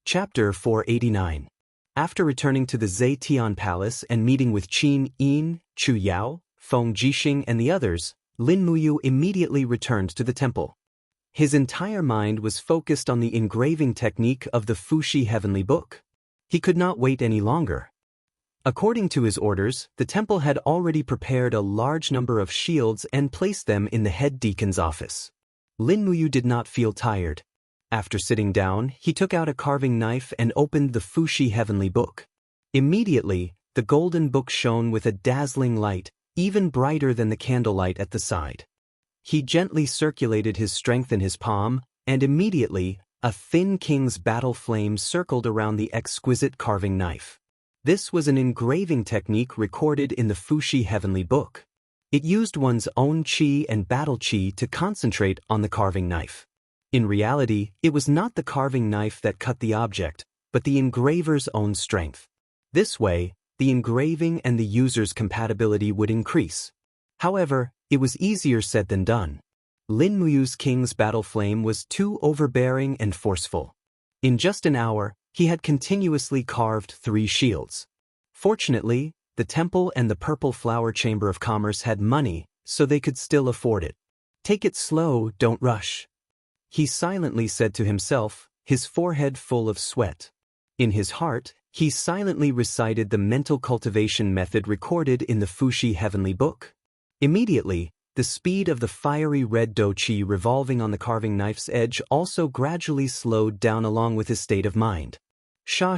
Chapter 489. After returning to the Zetian Palace and meeting with Qin Yin, Chu Yao, Feng Jixing and the others, Lin Muyu immediately returned to the temple. His entire mind was focused on the engraving technique of the Fuxi Heavenly Book. He could not wait any longer. According to his orders, the temple had already prepared a large number of shields and placed them in the head deacon's office. Lin Muyu did not feel tired. After sitting down, he took out a carving knife and opened the Fuxi Heavenly Book. Immediately, the golden book shone with a dazzling light, even brighter than the candlelight at the side. He gently circulated his strength in his palm, and immediately, a thin king's battle flame circled around the exquisite carving knife. This was an engraving technique recorded in the Fuxi Heavenly Book. It used one's own qi and battle qi to concentrate on the carving knife. In reality, it was not the carving knife that cut the object, but the engraver's own strength. This way, the engraving and the user's compatibility would increase. However, it was easier said than done. Lin Muyu's king's battle flame was too overbearing and forceful. In just an hour, he had continuously carved 3 shields. Fortunately, the temple and the Purple Flower Chamber of Commerce had money, so they could still afford it. Take it slow, don't rush. He silently said to himself, his forehead full of sweat. In his heart, he silently recited the mental cultivation method recorded in the Fuxi Heavenly Book. Immediately, the speed of the fiery red do qi revolving on the carving knife's edge also gradually slowed down along with his state of mind. Sha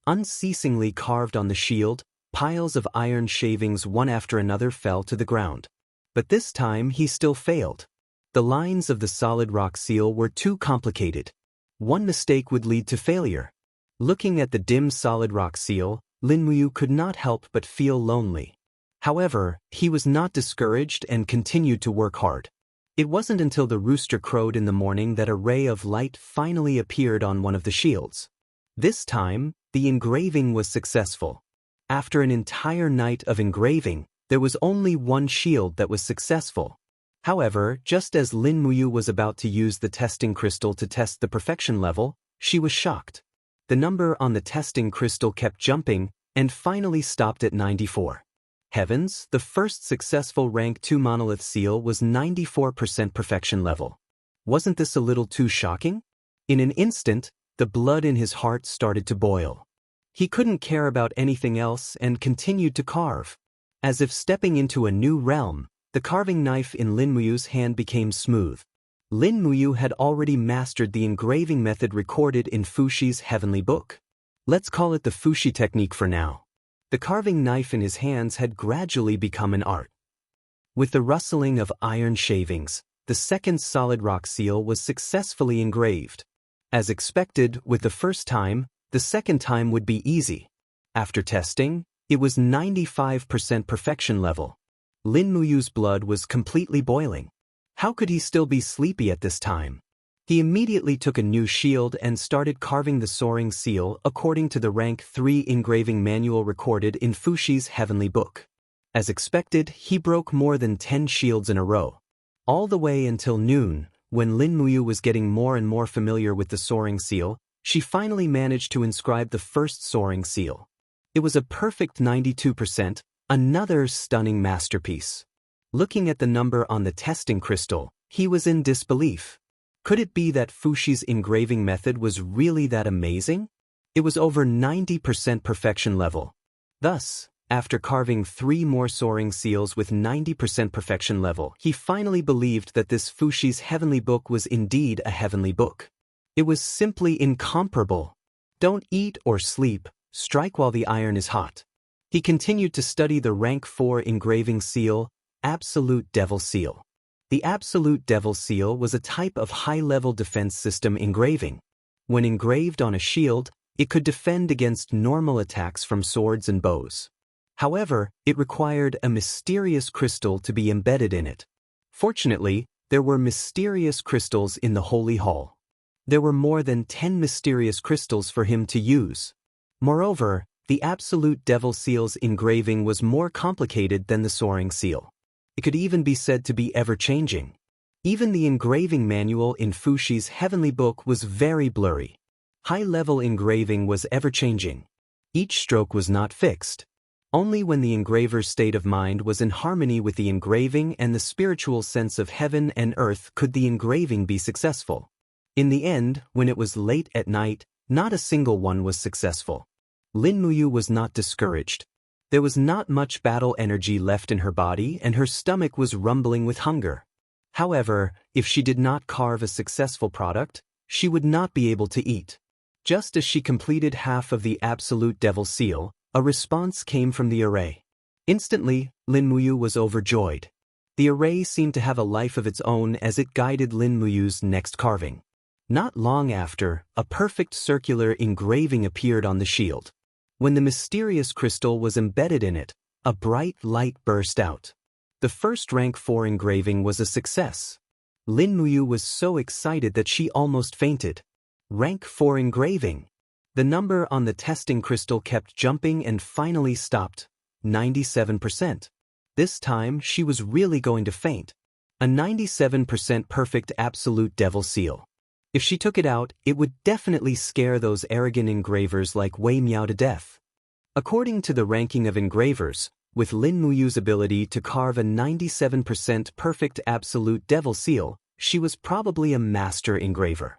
unceasingly carved on the shield, piles of iron shavings one after another fell to the ground. But this time he still failed. The lines of the solid rock seal were too complicated. One mistake would lead to failure. Looking at the dim solid rock seal, Lin Muyu could not help but feel lonely. However, he was not discouraged and continued to work hard. It wasn't until the rooster crowed in the morning that a ray of light finally appeared on one of the shields. This time, the engraving was successful. After an entire night of engraving, there was only one shield that was successful. However, just as Lin Muyu was about to use the testing crystal to test the perfection level, she was shocked. The number on the testing crystal kept jumping and finally stopped at 94. Heavens, the first successful rank 2 monolith seal was 94% perfection level. Wasn't this a little too shocking? In an instant, the blood in his heart started to boil. He couldn't care about anything else and continued to carve. As if stepping into a new realm, the carving knife in Lin Muyu's hand became smooth. Lin Muyu had already mastered the engraving method recorded in Fuxi's Heavenly Book. Let's call it the Fuxi technique for now. The carving knife in his hands had gradually become an art. With the rustling of iron shavings, the second solid rock seal was successfully engraved. As expected, with the first time, the second time would be easy. After testing, it was 95% perfection level. Lin Muyu's blood was completely boiling. How could he still be sleepy at this time? He immediately took a new shield and started carving the soaring seal according to the rank 3 engraving manual recorded in Fuxi's Heavenly Book. As expected, he broke more than 10 shields in a row. All the way until noon, when Lin Muyu was getting more and more familiar with the soaring seal, she finally managed to inscribe the first soaring seal. It was a perfect 92%, another stunning masterpiece. Looking at the number on the testing crystal, he was in disbelief. Could it be that Fuxi's engraving method was really that amazing? It was over 90% perfection level. Thus, after carving 3 more soaring seals with 90% perfection level, he finally believed that this Fuxi's Heavenly Book was indeed a heavenly book. It was simply incomparable. Don't eat or sleep, strike while the iron is hot. He continued to study the rank 4 engraving seal, Absolute Devil Seal. The Absolute Devil Seal was a type of high-level defense system engraving. When engraved on a shield, it could defend against normal attacks from swords and bows. However, it required a mysterious crystal to be embedded in it. Fortunately, there were mysterious crystals in the Holy Hall. There were more than 10 mysterious crystals for him to use. Moreover, the Absolute Devil Seal's engraving was more complicated than the soaring seal. It could even be said to be ever-changing. Even the engraving manual in Fuxi's Heavenly Book was very blurry. High-level engraving was ever-changing. Each stroke was not fixed. Only when the engraver's state of mind was in harmony with the engraving and the spiritual sense of heaven and earth could the engraving be successful. In the end, when it was late at night, not a single one was successful. Lin Muyu was not discouraged. There was not much battle energy left in her body and her stomach was rumbling with hunger. However, if she did not carve a successful product, she would not be able to eat. Just as she completed half of the absolute devil seal, a response came from the array. Instantly, Lin Muyu was overjoyed. The array seemed to have a life of its own as it guided Lin Muyu's next carving. Not long after, a perfect circular engraving appeared on the shield. When the mysterious crystal was embedded in it, a bright light burst out. The first rank 4 engraving was a success. Lin Muyu was so excited that she almost fainted. Rank 4 engraving. The number on the testing crystal kept jumping and finally stopped. 97%. This time, she was really going to faint. A 97% perfect absolute devil seal. If she took it out, it would definitely scare those arrogant engravers like Wei Miao to death. According to the ranking of engravers, with Lin Muyu's ability to carve a 97% perfect absolute devil seal, she was probably a master engraver.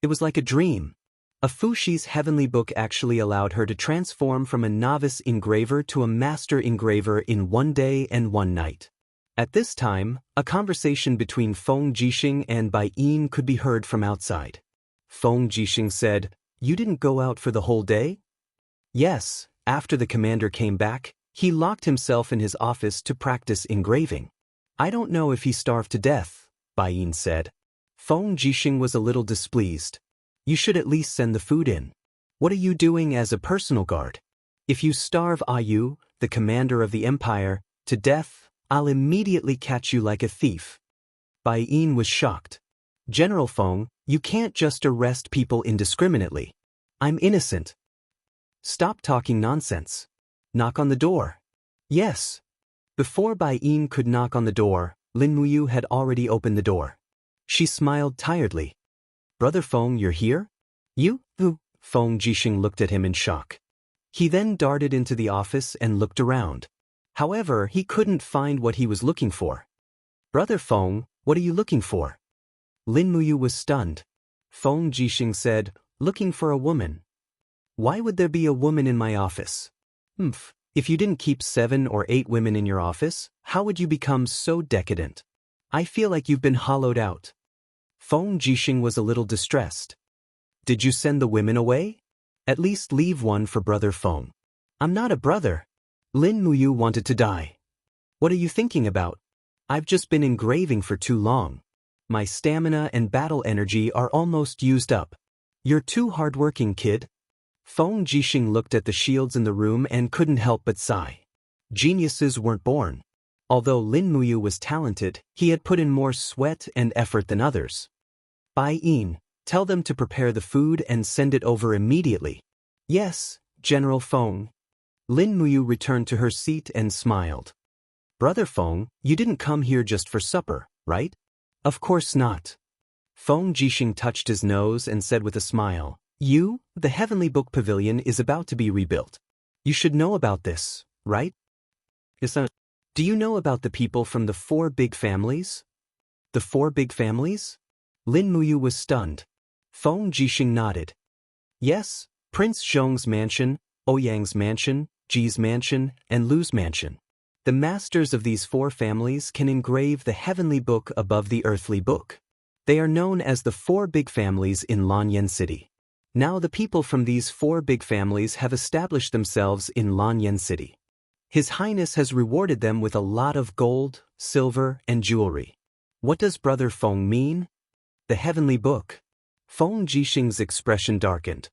It was like a dream. A Fushi's heavenly book actually allowed her to transform from a novice engraver to a master engraver in 1 day and 1 night. At this time, a conversation between Feng Jixing and Bai Yin could be heard from outside. Feng Jixing said, "You didn't go out for the whole day?" "Yes, after the commander came back, he locked himself in his office to practice engraving." "I don't know if he starved to death," Bai Yin said. Feng Jixing was a little displeased. "You should at least send the food in. What are you doing as a personal guard? If you starve Ayu, the commander of the empire, to death, I'll immediately catch you like a thief." Bai Yin was shocked. "General Feng, you can't just arrest people indiscriminately. I'm innocent." "Stop talking nonsense. Knock on the door." "Yes." Before Bai Yin could knock on the door, Lin Muyu had already opened the door. She smiled tiredly. "Brother Feng, you're here?" "You? Who?" Feng Jixing looked at him in shock. He then darted into the office and looked around. However, he couldn't find what he was looking for. "Brother Feng, what are you looking for?" Lin Muyu was stunned. Feng Jixing said, "Looking for a woman." "Why would there be a woman in my office?" If you didn't keep 7 or 8 women in your office, how would you become so decadent? I feel like you've been hollowed out." Feng Jixing was a little distressed. "Did you send the women away? At least leave one for Brother Feng." "I'm not a brother." Lin Muyu wanted to die. "What are you thinking about? I've just been engraving for too long. My stamina and battle energy are almost used up. You're too hardworking, kid." Feng Jixing looked at the shields in the room and couldn't help but sigh. Geniuses weren't born. Although Lin Muyu was talented, he had put in more sweat and effort than others. "Bai Yin, tell them to prepare the food and send it over immediately." "Yes, General Feng." Lin Muyu returned to her seat and smiled. "Brother Feng, you didn't come here just for supper, right?" "Of course not." Feng Jixing touched his nose and said with a smile, The Heavenly Book Pavilion is about to be rebuilt. You should know about this, right?" "Do you know about the people from the 4 big families?" "The 4 big families?" Lin Muyu was stunned. Feng Jixing nodded. "Yes, Prince Zhong's mansion, Ouyang's mansion, Ji's mansion, and Lu's mansion. The masters of these 4 families can engrave the heavenly book above the earthly book. They are known as the 4 big families in Lanyan City. Now the people from these 4 big families have established themselves in Lanyan City. His Highness has rewarded them with a lot of gold, silver, and jewelry." "What does Brother Feng mean?" "The heavenly book." Feng Jixing's expression darkened.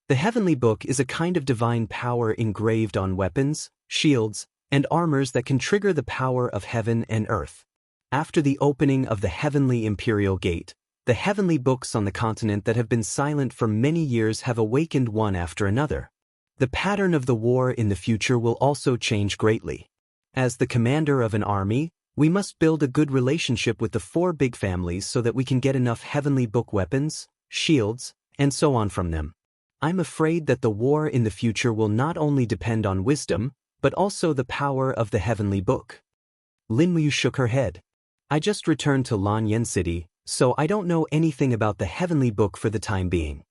The heavenly book is a kind of divine power engraved on weapons, shields, and armors that can trigger the power of heaven and earth. After the opening of the heavenly imperial gate, the heavenly books on the continent that have been silent for many years have awakened one after another. The pattern of the war in the future will also change greatly. As the commander of an army, we must build a good relationship with the 4 big families so that we can get enough heavenly book weapons, shields, and so on from them. I'm afraid that the war in the future will not only depend on wisdom, but also the power of the heavenly book. Lin Muyu shook her head. I just returned to Lanyan City, so I don't know anything about the heavenly book for the time being.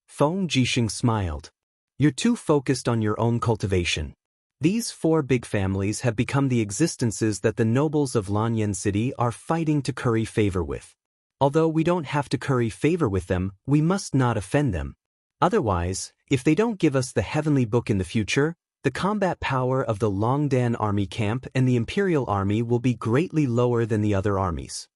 Feng Jixing smiled. You're too focused on your own cultivation. These 4 big families have become the existences that the nobles of Lanyan City are fighting to curry favor with. Although we don't have to curry favor with them, we must not offend them. Otherwise, if they don't give us the heavenly book in the future, the combat power of the Longdan army camp and the Imperial army will be greatly lower than the other armies.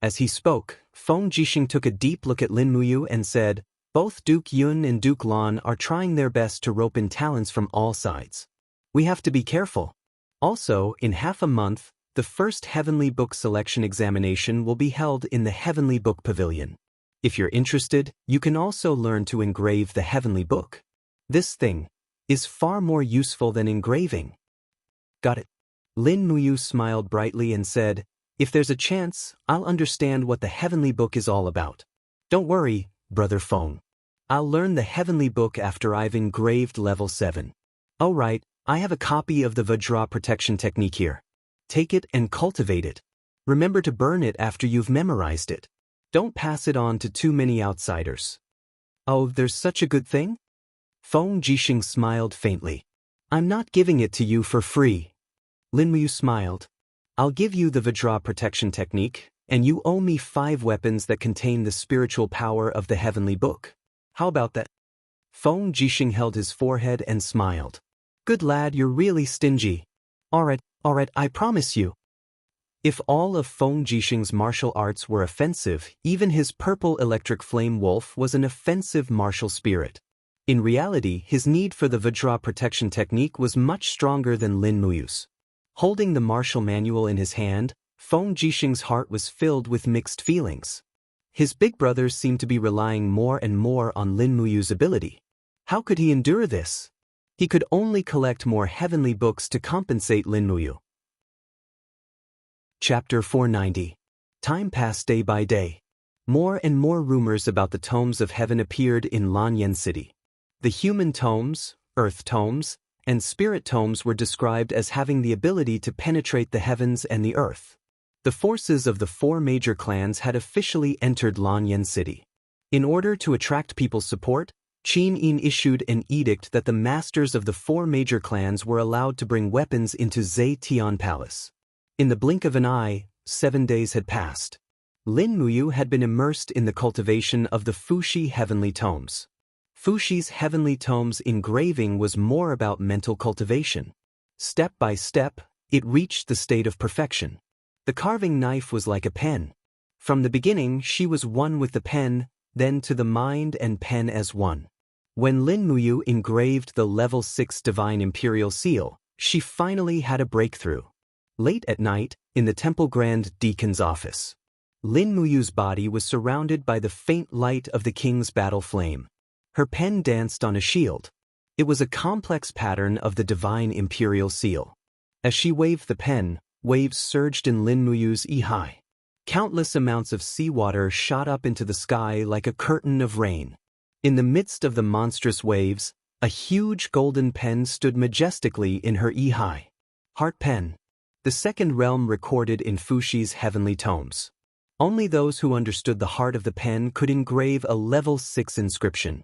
As he spoke, Feng Jixing took a deep look at Lin Muyu and said, both Duke Yun and Duke Lan are trying their best to rope in talents from all sides. We have to be careful. Also, in half a month, the first Heavenly Book selection examination will be held in the Heavenly Book Pavilion. If you're interested, you can also learn to engrave the Heavenly Book. This thing is far more useful than engraving. Got it. Lin Muyu smiled brightly and said, if there's a chance, I'll understand what the Heavenly Book is all about. Don't worry, Brother Feng. I'll learn the Heavenly Book after I've engraved level 7. Oh right, I have a copy of the Vajra protection technique here. Take it and cultivate it. Remember to burn it after you've memorized it. Don't pass it on to too many outsiders. Oh, there's such a good thing? Feng Jixing smiled faintly. I'm not giving it to you for free. Lin Muyu smiled. I'll give you the Vajra protection technique, and you owe me 5 weapons that contain the spiritual power of the Heavenly Book. How about that? Feng Jixing held his forehead and smiled. Good lad, you're really stingy. Alright, I promise you. If all of Feng Jixing's martial arts were offensive, even his purple electric flame wolf was an offensive martial spirit. In reality, his need for the Vajra protection technique was much stronger than Lin Muyu's. Holding the martial manual in his hand, Feng Jixing's heart was filled with mixed feelings. His big brothers seemed to be relying more and more on Lin Muyu's ability. How could he endure this? He could only collect more heavenly books to compensate Lin Muyu. Chapter 490. Time passed day by day. More and more rumors about the tomes of heaven appeared in Lanyan City. The human tomes, earth tomes, and spirit tomes were described as having the ability to penetrate the heavens and the earth. The forces of the 4 major clans had officially entered Lanyan City. In order to attract people's support, Qin Yin issued an edict that the masters of the 4 major clans were allowed to bring weapons into Zhe Tian Palace. In the blink of an eye, 7 days had passed. Lin Muyu had been immersed in the cultivation of the Fuxi Heavenly Tomes. Fuxi's Heavenly Tomes engraving was more about mental cultivation. Step by step, it reached the state of perfection. The carving knife was like a pen. From the beginning, she was one with the pen, then to the mind and pen as one. When Lin Muyu engraved the level 6 Divine Imperial Seal, she finally had a breakthrough. Late at night, in the Temple Grand Deacon's office, Lin Muyu's body was surrounded by the faint light of the king's battle flame. Her pen danced on a shield. It was a complex pattern of the Divine Imperial Seal. As she waved the pen, waves surged in Lin Muyu's ihai. Countless amounts of seawater shot up into the sky like a curtain of rain. In the midst of the monstrous waves, a huge golden pen stood majestically in her ihai. Heart pen. The second realm recorded in Fuxi's heavenly tomes. Only those who understood the heart of the pen could engrave a level 6 inscription.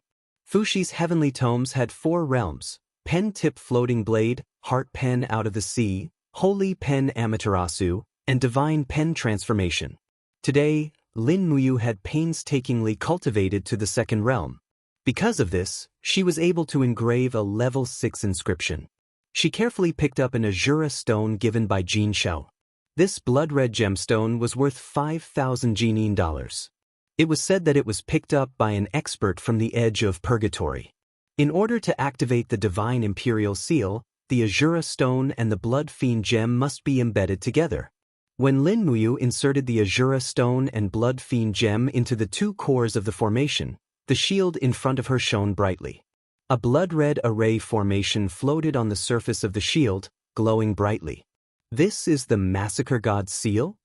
Fuxi's heavenly tomes had 4 realms: pen tip floating blade, heart pen out of the sea, holy pen Amaterasu, and divine pen transformation. Today, Lin Muyu had painstakingly cultivated to the second realm. Because of this, she was able to engrave a level 6 inscription. She carefully picked up an Azura stone given by Jin Shao. This blood-red gemstone was worth 5,000 Jinin dollars. It was said that it was picked up by an expert from the edge of purgatory. In order to activate the Divine Imperial Seal, the Azura stone and the Blood Fiend gem must be embedded together. When Lin Muyu inserted the Azura stone and Blood Fiend gem into the 2 cores of the formation, the shield in front of her shone brightly. A blood-red array formation floated on the surface of the shield, glowing brightly. This is the Massacre God's seal?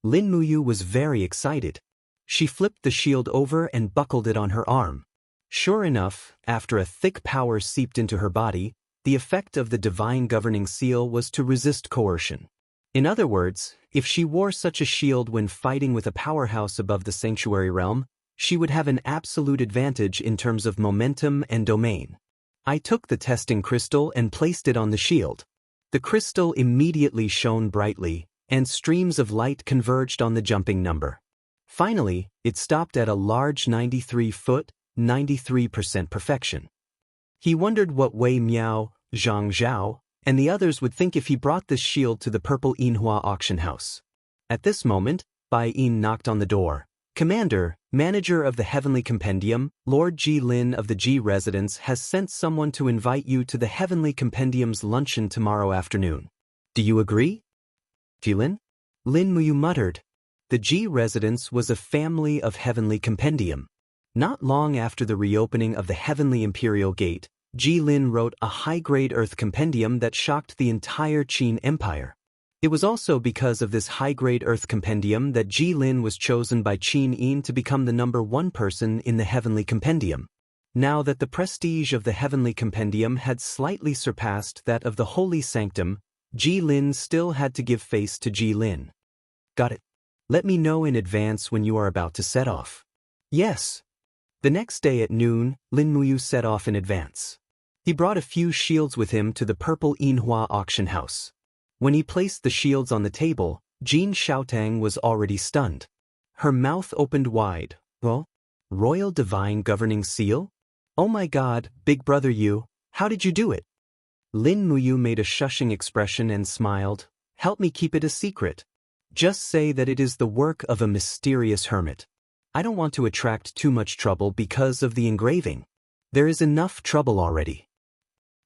Lin Muyu was very excited. She flipped the shield over and buckled it on her arm. Sure enough, after a thick power seeped into her body, the effect of the divine governing seal was to resist coercion. In other words, if she wore such a shield when fighting with a powerhouse above the sanctuary realm, she would have an absolute advantage in terms of momentum and domain. I took the testing crystal and placed it on the shield. The crystal immediately shone brightly, and streams of light converged on the jumping number. Finally, it stopped at a large 93-foot, 93% perfection. He wondered what Wei Miao, Zhang Zhao, and the others would think if he brought this shield to the Purple Yinhua auction house. At this moment, Bai Yin knocked on the door. Commander, manager of the Heavenly Compendium, Lord Ji Lin of the Ji Residence has sent someone to invite you to the Heavenly Compendium's luncheon tomorrow afternoon. Do you agree? Ji Lin? Lin Muyu muttered. The Ji Residence was a family of Heavenly Compendium. Not long after the reopening of the Heavenly Imperial Gate, Ji Lin wrote a high-grade Earth Compendium that shocked the entire Qin Empire. It was also because of this high-grade Earth Compendium that Ji Lin was chosen by Qin Yin to become the #1 person in the Heavenly Compendium. Now that the prestige of the Heavenly Compendium had slightly surpassed that of the Holy Sanctum, Ji Lin still had to give face to Ji Lin. Got it. Let me know in advance when you are about to set off. Yes. The next day at noon, Lin Muyu set off in advance. He brought a few shields with him to the Purple Yinhua auction house. When he placed the shields on the table, Jin Xiaotang was already stunned. Her mouth opened wide. Well, Royal Divine Governing Seal? Oh my God, big brother you, how did you do it? Lin Muyu made a shushing expression and smiled. Help me keep it a secret. Just say that it is the work of a mysterious hermit. I don't want to attract too much trouble because of the engraving. There is enough trouble already.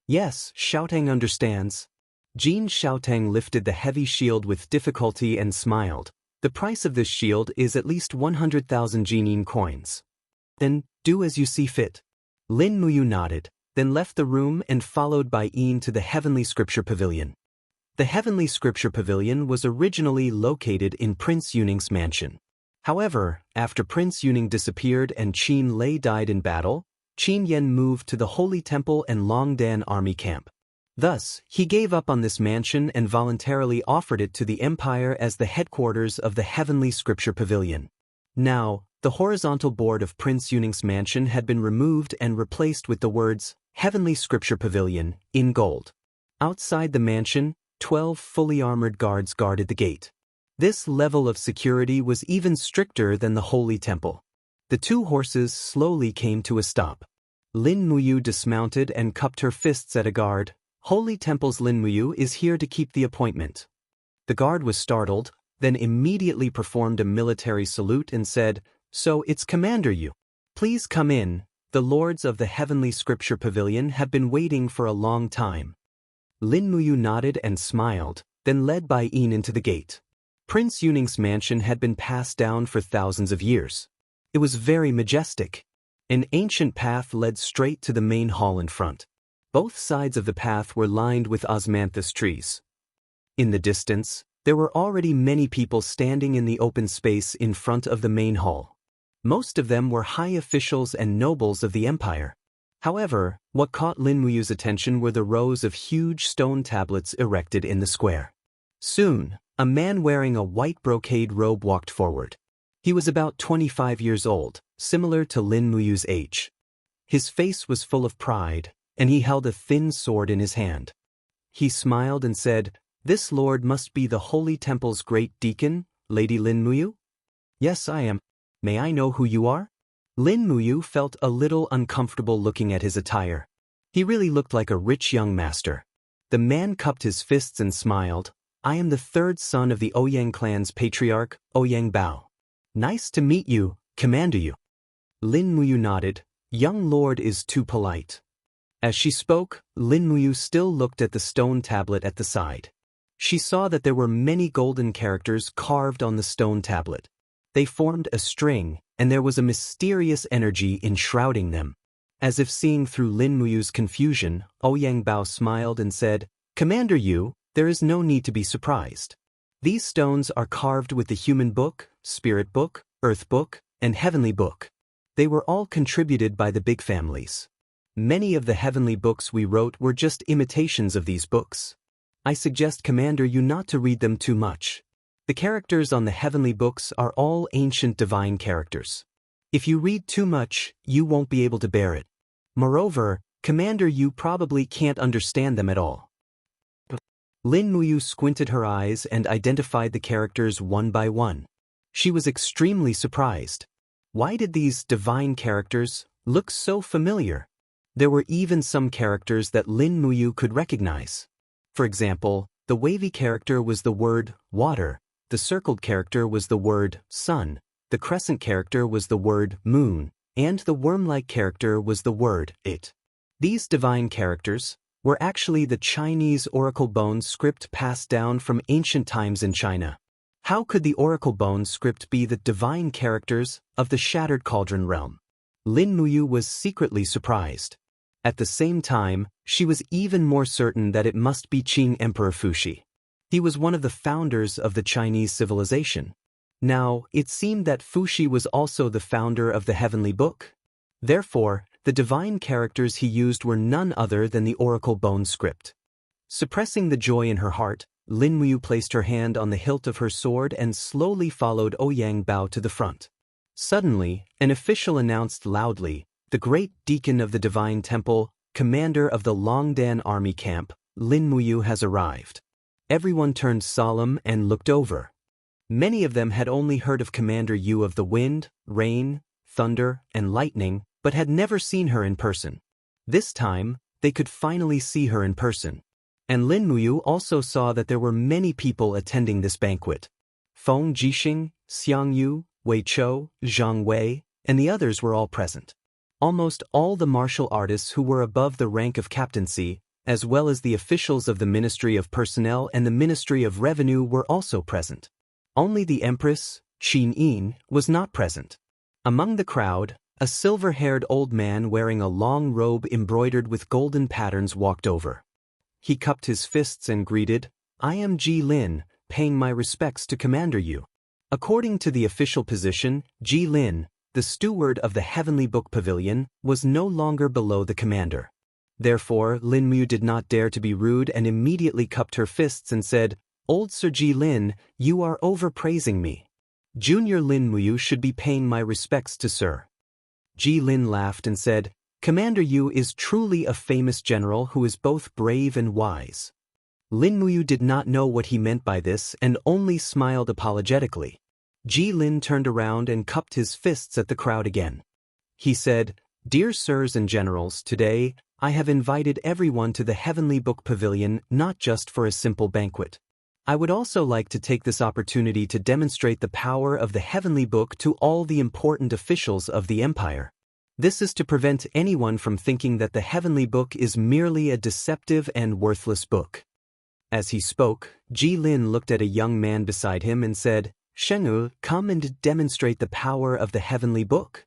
Yes, Xiaotang understands. Jin Xiaotang lifted the heavy shield with difficulty and smiled. The price of this shield is at least 100,000 Jinin coins. Then, do as you see fit. Lin Muyu nodded, then left the room and followed by Yin to the Heavenly Scripture Pavilion. The Heavenly Scripture Pavilion was originally located in Prince Yuning's mansion. However, after Prince Yuning disappeared and Qin Lei died in battle, Qin Yen moved to the Holy Temple and Longdan army camp. Thus, he gave up on this mansion and voluntarily offered it to the Empire as the headquarters of the Heavenly Scripture Pavilion. Now, the horizontal board of Prince Yuning's mansion had been removed and replaced with the words, Heavenly Scripture Pavilion, in gold. Outside the mansion, 12 fully armored guards guarded the gate. This level of security was even stricter than the Holy Temple. The two horses slowly came to a stop. Lin Muyu dismounted and cupped her fists at a guard. Holy Temple's Lin Muyu is here to keep the appointment. The guard was startled, then immediately performed a military salute and said, So it's Commander Yu. Please come in. The lords of the Heavenly Scripture Pavilion have been waiting for a long time. Lin Muyu nodded and smiled, then led Bai Yin into the gate. Prince Yuning's mansion had been passed down for thousands of years. It was very majestic. An ancient path led straight to the main hall in front. Both sides of the path were lined with osmanthus trees. In the distance, there were already many people standing in the open space in front of the main hall. Most of them were high officials and nobles of the empire. However, what caught Lin Muyu's attention were the rows of huge stone tablets erected in the square. Soon, a man wearing a white brocade robe walked forward. He was about 25 years old, similar to Lin Muyu's age. His face was full of pride, and he held a thin sword in his hand. He smiled and said, This lord must be the Holy Temple's great deacon, Lady Lin Muyu? Yes, I am. May I know who you are? Lin Muyu felt a little uncomfortable looking at his attire. He really looked like a rich young master. The man cupped his fists and smiled. I am the third son of the Ouyang clan's patriarch, Ouyang Bao. Nice to meet you, Commander Yu. Lin Muyu nodded. Young lord is too polite. As she spoke, Lin Muyu still looked at the stone tablet at the side. She saw that there were many golden characters carved on the stone tablet. They formed a string, and there was a mysterious energy enshrouding them. As if seeing through Lin Muyu's confusion, Ouyang Bao smiled and said, Commander Yu, there is no need to be surprised. These stones are carved with the Human Book, Spirit Book, Earth Book, and Heavenly Book. They were all contributed by the big families. Many of the heavenly books we wrote were just imitations of these books. I suggest Commander you not to read them too much. The characters on the heavenly books are all ancient divine characters. If you read too much, you won't be able to bear it. Moreover, Commander, you probably can't understand them at all. Lin Muyu squinted her eyes and identified the characters one by one. She was extremely surprised. Why did these divine characters look so familiar? There were even some characters that Lin Muyu could recognize. For example, the wavy character was the word water, the circled character was the word sun, the crescent character was the word moon, and the worm-like character was the word it. These divine characters were actually the Chinese oracle bone script passed down from ancient times in China. How could the oracle bone script be the divine characters of the Shattered Cauldron realm? Lin Muyu was secretly surprised. At the same time, she was even more certain that it must be Qing Emperor Fuxi. He was one of the founders of the Chinese civilization. Now, it seemed that Fuxi was also the founder of the heavenly book. Therefore, the divine characters he used were none other than the oracle bone script. Suppressing the joy in her heart, Lin Muyu placed her hand on the hilt of her sword and slowly followed Ouyang Bao to the front. Suddenly, an official announced loudly, "The great deacon of the divine temple, commander of the Longdan army camp, Lin Muyu has arrived." Everyone turned solemn and looked over. Many of them had only heard of Commander Yu of the wind, rain, thunder, and lightning, but had never seen her in person. This time, they could finally see her in person. And Lin Muyu also saw that there were many people attending this banquet. Feng Jixing, Xianxia, Wei Chou, Zhang Wei, and the others were all present. Almost all the martial artists who were above the rank of captaincy, as well as the officials of the Ministry of Personnel and the Ministry of Revenue were also present. Only the Empress, Qin Yin, was not present. Among the crowd, a silver-haired old man wearing a long robe embroidered with golden patterns walked over. He cupped his fists and greeted, "I am Ji Lin, paying my respects to Commander Yu." According to the official position, Ji Lin, the steward of the Heavenly Book Pavilion, was no longer below the commander. Therefore, Lin Muyu did not dare to be rude and immediately cupped her fists and said, "Old Sir Ji Lin, you are overpraising me. Junior Lin Muyu should be paying my respects to Sir." Ji Lin laughed and said, "Commander Yu is truly a famous general who is both brave and wise." Lin Muyu did not know what he meant by this and only smiled apologetically. Ji Lin turned around and cupped his fists at the crowd again. He said, "Dear sirs and generals, today, I have invited everyone to the Heavenly Book Pavilion not just for a simple banquet. I would also like to take this opportunity to demonstrate the power of the Heavenly Book to all the important officials of the Empire. This is to prevent anyone from thinking that the Heavenly Book is merely a deceptive and worthless book." As he spoke, Ji Lin looked at a young man beside him and said, "Sheng'u, come and demonstrate the power of the Heavenly Book."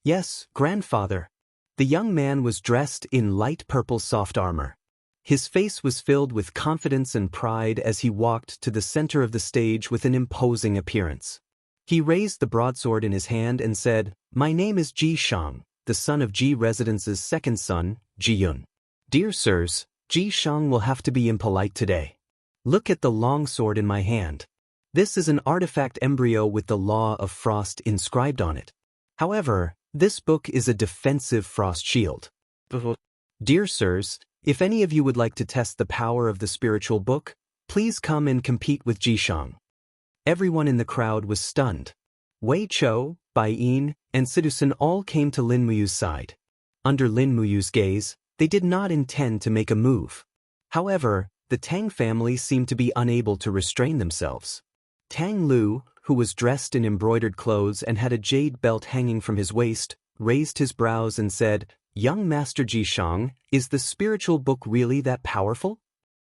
"Yes, grandfather." The young man was dressed in light purple soft armor. His face was filled with confidence and pride as he walked to the center of the stage with an imposing appearance. He raised the broadsword in his hand and said, "My name is Ji Shang, the son of Ji Residence's second son, Ji Yun. Dear sirs, Ji Shang will have to be impolite today. Look at the long sword in my hand. This is an artifact embryo with the law of frost inscribed on it. However, this book is a defensive frost shield. Dear sirs, if any of you would like to test the power of the spiritual book, please come and compete with Ji Shang." Everyone in the crowd was stunned. Wei Chou, Bai Yin, and Sidusun all came to Lin Muyu's side. Under Lin Muyu's gaze, they did not intend to make a move. However, the Tang family seemed to be unable to restrain themselves. Tang Lu, who was dressed in embroidered clothes and had a jade belt hanging from his waist, raised his brows and said, "Young Master Ji Shang, is the spiritual book really that powerful?"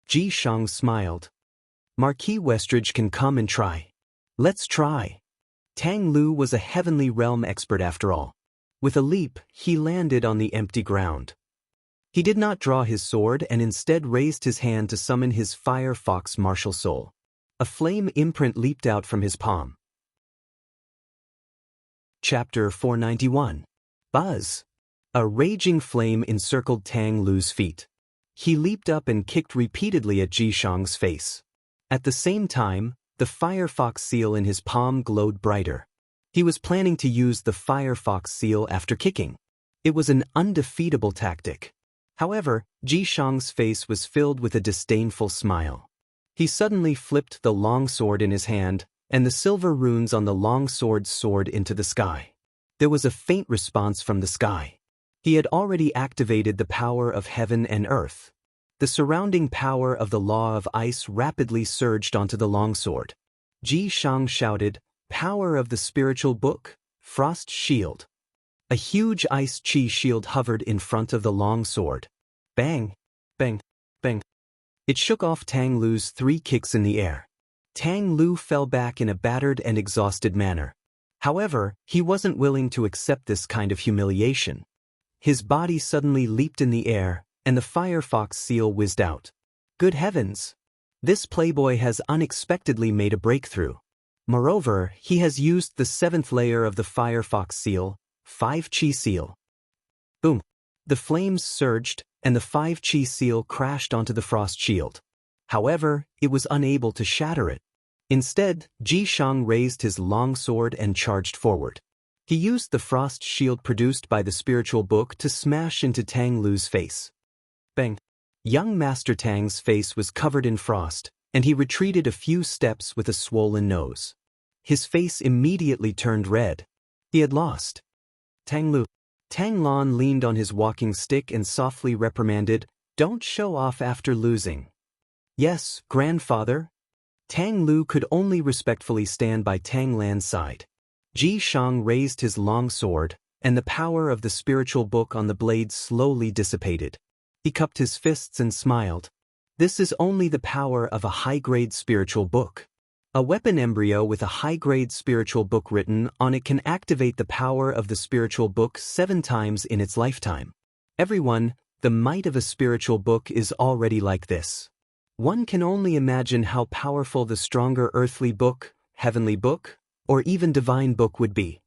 Ji Shang smiled. "Marquis Westridge can come and try. Let's try." Tang Lu was a heavenly realm expert after all. With a leap, he landed on the empty ground. He did not draw his sword and instead raised his hand to summon his Fire Fox martial soul. A flame imprint leaped out from his palm. Chapter 491. Buzz! A raging flame encircled Tang Lu's feet. He leaped up and kicked repeatedly at Xianxia's face. At the same time, the Firefox seal in his palm glowed brighter. He was planning to use the Firefox seal after kicking. It was an undefeatable tactic. However, Xianxia's face was filled with a disdainful smile. He suddenly flipped the longsword in his hand, and the silver runes on the longsword soared into the sky. There was a faint response from the sky. He had already activated the power of heaven and earth. The surrounding power of the law of ice rapidly surged onto the longsword. Xianxia shouted, "Power of the spiritual book, Frost Shield." A huge ice chi shield hovered in front of the longsword. Bang! Bang! Bang! It shook off Tang Lu's 3 kicks in the air. Tang Lu fell back in a battered and exhausted manner. However, he wasn't willing to accept this kind of humiliation. His body suddenly leaped in the air, and the Firefox seal whizzed out. Good heavens! This playboy has unexpectedly made a breakthrough. Moreover, he has used the 7th layer of the Firefox seal, 5 Chi seal. Boom! The flames surged, and the 5 Chi seal crashed onto the frost shield. However, it was unable to shatter it. Instead, Xianxia raised his longsword and charged forward. He used the frost shield produced by the spiritual book to smash into Tang Lu's face. Bang! Young Master Tang's face was covered in frost, and he retreated a few steps with a swollen nose. His face immediately turned red. He had lost. Tang Lu. Tang Lan leaned on his walking stick and softly reprimanded, "Don't show off after losing." "Yes, grandfather." Tang Lu could only respectfully stand by Tang Lan's side. Xianxia raised his long sword, and the power of the spiritual book on the blade slowly dissipated. He cupped his fists and smiled. This is only the power of a high-grade spiritual book. A weapon embryo with a high-grade spiritual book written on it can activate the power of the spiritual book 7 times in its lifetime. Everyone, the might of a spiritual book is already like this. One can only imagine how powerful the stronger earthly book, heavenly book, or even divine book would be.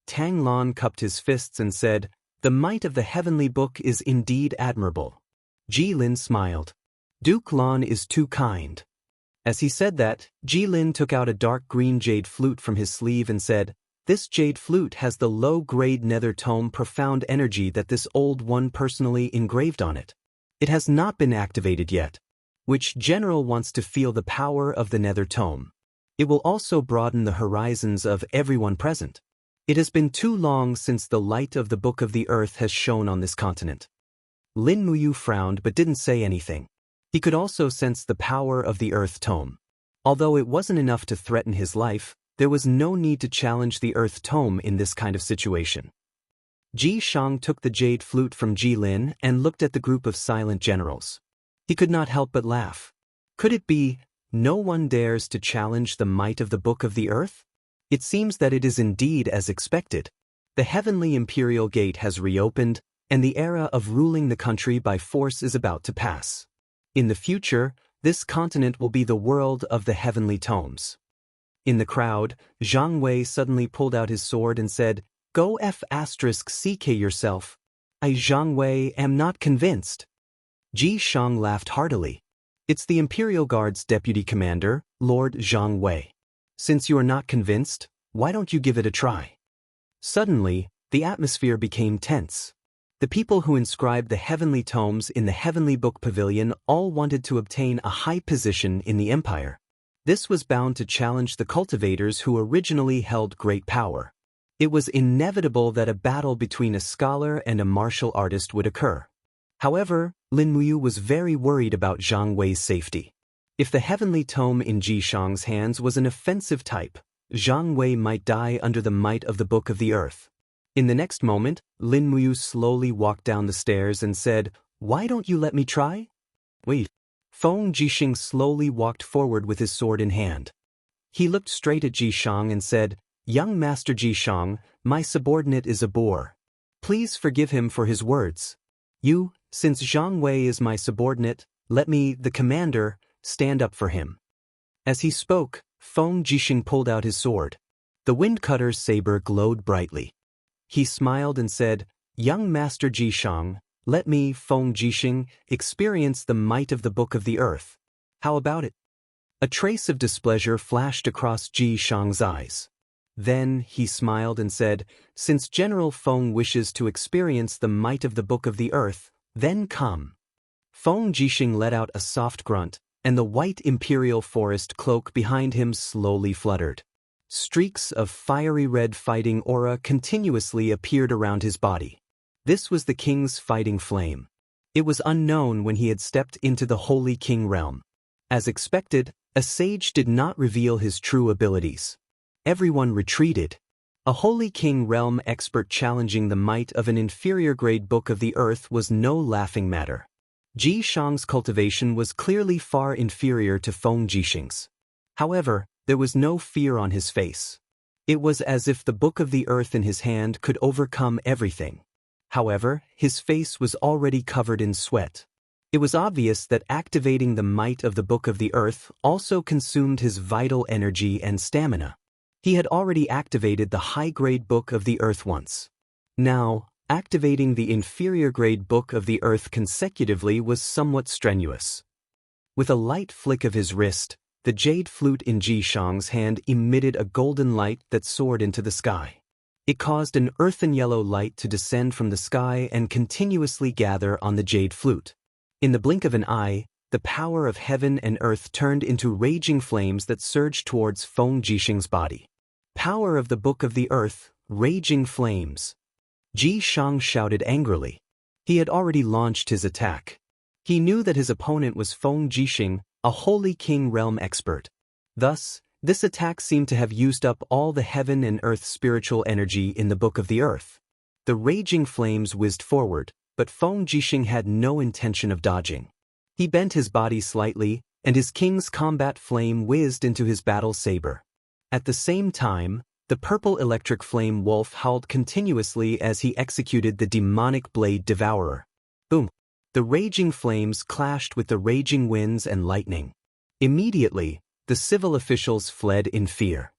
Tang Lan cupped his fists and said, "The might of the heavenly book is indeed admirable." Jilin smiled. "Duke Lan is too kind." As he said that, Jilin took out a dark green jade flute from his sleeve and said, "This jade flute has the low-grade nether tome profound energy that this old one personally engraved on it. It has not been activated yet. Which general wants to feel the power of the nether tome? It will also broaden the horizons of everyone present. It has been too long since the light of the Book of the Earth has shone on this continent." Lin Muyu frowned but didn't say anything. He could also sense the power of the Earth Tome. Although it wasn't enough to threaten his life, there was no need to challenge the Earth Tome in this kind of situation. Xianxia took the jade flute from Jilin and looked at the group of silent generals. He could not help but laugh. Could it be, no one dares to challenge the might of the Book of the Earth? It seems that it is indeed as expected. The heavenly imperial gate has reopened, and the era of ruling the country by force is about to pass. In the future, this continent will be the world of the heavenly tomes. In the crowd, Zhang Wei suddenly pulled out his sword and said, "Go f***ck yourself. I Zhang Wei am not convinced." Xianxia laughed heartily. "It's the Imperial Guard's deputy commander, Lord Zhang Wei. Since you are not convinced, why don't you give it a try?" Suddenly, the atmosphere became tense. The people who inscribed the heavenly tomes in the Heavenly Book Pavilion all wanted to obtain a high position in the empire. This was bound to challenge the cultivators who originally held great power. It was inevitable that a battle between a scholar and a martial artist would occur. However, Lin Muyu was very worried about Zhang Wei's safety. If the heavenly tome in Xianxia's hands was an offensive type, Zhang Wei might die under the might of the Book of the Earth. In the next moment, Lin Muyu slowly walked down the stairs and said, "Why don't you let me try?" "Wait." Feng Jixing slowly walked forward with his sword in hand. He looked straight at Xianxia and said, "Young Master Xianxia, my subordinate is a boor. Please forgive him for his words. Since Zhang Wei is my subordinate, let me, the commander, stand up for him." As he spoke, Feng Jixing pulled out his sword. The wind cutter's saber glowed brightly. he smiled and said, "Young Master Jishang, let me, Feng Jixing, experience the might of the Book of the Earth. How about it?" A trace of displeasure flashed across Jishang's eyes. Then he smiled and said, "Since General Feng wishes to experience the might of the Book of the Earth, then come." Feng Jixing let out a soft grunt, and the white imperial forest cloak behind him slowly fluttered. Streaks of fiery red fighting aura continuously appeared around his body. This was the king's fighting flame. It was unknown when he had stepped into the Holy King realm. As expected, a sage did not reveal his true abilities. Everyone retreated. A Holy King realm expert challenging the might of an inferior-grade Book of the Earth was no laughing matter. Jishang's cultivation was clearly far inferior to Feng Jixing's. However, there was no fear on his face. It was as if the Book of the Earth in his hand could overcome everything. However, his face was already covered in sweat. It was obvious that activating the might of the Book of the Earth also consumed his vital energy and stamina. He had already activated the high-grade Book of the Earth once. Now, activating the inferior-grade Book of the Earth consecutively was somewhat strenuous. With a light flick of his wrist, the jade flute in Jishang's hand emitted a golden light that soared into the sky. It caused an earthen yellow light to descend from the sky and continuously gather on the jade flute. In the blink of an eye, the power of heaven and earth turned into raging flames that surged towards Feng Jixing's body. Power of the Book of the Earth, raging flames. Jishang shouted angrily. He had already launched his attack. He knew that his opponent was Feng Jixing, a Holy King realm expert. Thus, this attack seemed to have used up all the heaven and earth spiritual energy in the Book of the Earth. The raging flames whizzed forward, but Feng Jixing had no intention of dodging. He bent his body slightly, and his king's combat flame whizzed into his battle saber. At the same time, the purple electric flame wolf howled continuously as he executed the demonic blade devourer. Boom! The raging flames clashed with the raging winds and lightning. Immediately, the civil officials fled in fear.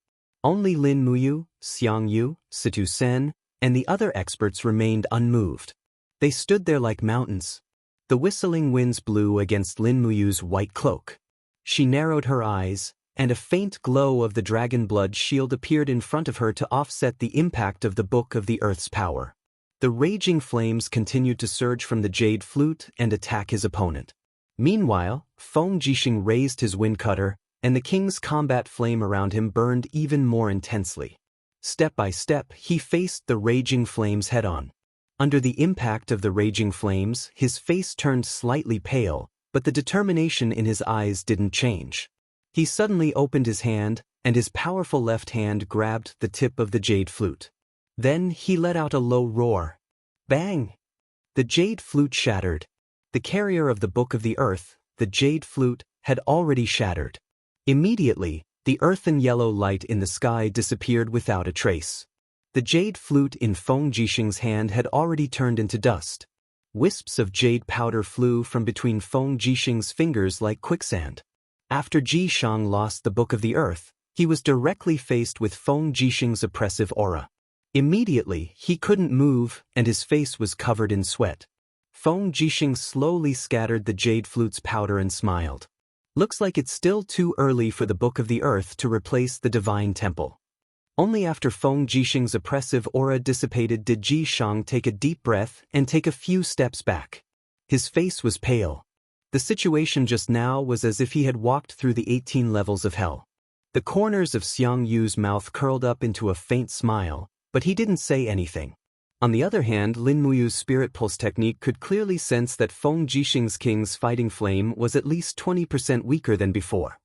Only Lin Muyu, Xianxia, Situ Sen, and the other experts remained unmoved. They stood there like mountains. The whistling winds blew against Lin Muyu's white cloak. She narrowed her eyes, and a faint glow of the dragon blood shield appeared in front of her to offset the impact of the Book of the Earth's power. The raging flames continued to surge from the jade flute and attack his opponent. Meanwhile, Feng Jixing raised his wind cutter, and the king's combat flame around him burned even more intensely. Step by step, he faced the raging flames head-on. Under the impact of the raging flames, his face turned slightly pale, but the determination in his eyes didn't change. He suddenly opened his hand, and his powerful left hand grabbed the tip of the jade flute. Then he let out a low roar. Bang! The jade flute shattered. The carrier of the Book of the Earth, the jade flute, had already shattered. Immediately, the earthen yellow light in the sky disappeared without a trace. The jade flute in Feng Jixing's hand had already turned into dust. Wisps of jade powder flew from between Feng Jixing's fingers like quicksand. After Jishang lost the Book of the Earth, he was directly faced with Feng Jixing's oppressive aura. Immediately, he couldn't move, and his face was covered in sweat. Feng Jixing slowly scattered the jade flute's powder and smiled. Looks like it's still too early for the Book of the Earth to replace the Divine Temple. Only after Feng Jixing's oppressive aura dissipated did Jishang take a deep breath and take a few steps back. His face was pale. The situation just now was as if he had walked through the 18 levels of hell. The corners of Xiangyu's mouth curled up into a faint smile, but he didn't say anything. On the other hand, Lin Muyu's spirit pulse technique could clearly sense that Feng Jixing's king's fighting flame was at least 20% weaker than before.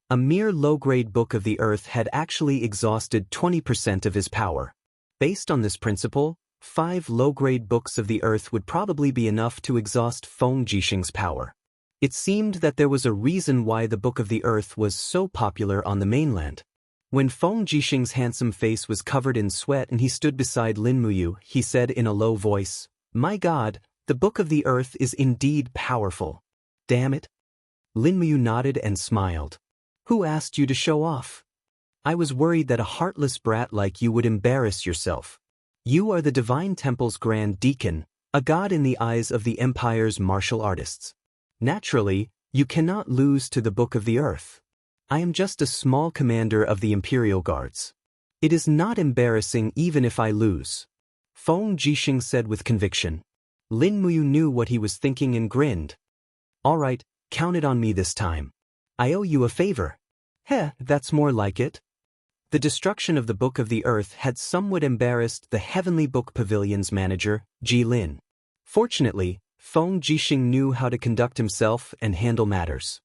A mere low-grade Book of the Earth had actually exhausted 20% of his power. Based on this principle, 5 low-grade Books of the Earth would probably be enough to exhaust Feng Jixing's power. It seemed that there was a reason why the Book of the Earth was so popular on the mainland. When Feng Jixing's handsome face was covered in sweat and he stood beside Lin Muyu, he said in a low voice, "My God, the Book of the Earth is indeed powerful. Damn it." Lin Muyu nodded and smiled. "Who asked you to show off? I was worried that a heartless brat like you would embarrass yourself." You are the Divine Temple's Grand Deacon, a god in the eyes of the Empire's martial artists. Naturally, you cannot lose to the Book of the Earth. I am just a small commander of the Imperial Guards. It is not embarrassing even if I lose, Feng Jixing said with conviction. Lin Muyu knew what he was thinking and grinned. All right, count it on me this time. I owe you a favor. Heh, that's more like it. The destruction of the Book of the Earth had somewhat embarrassed the Heavenly Book Pavilion's manager, Ji Lin. Fortunately, Feng Jixing knew how to conduct himself and handle matters.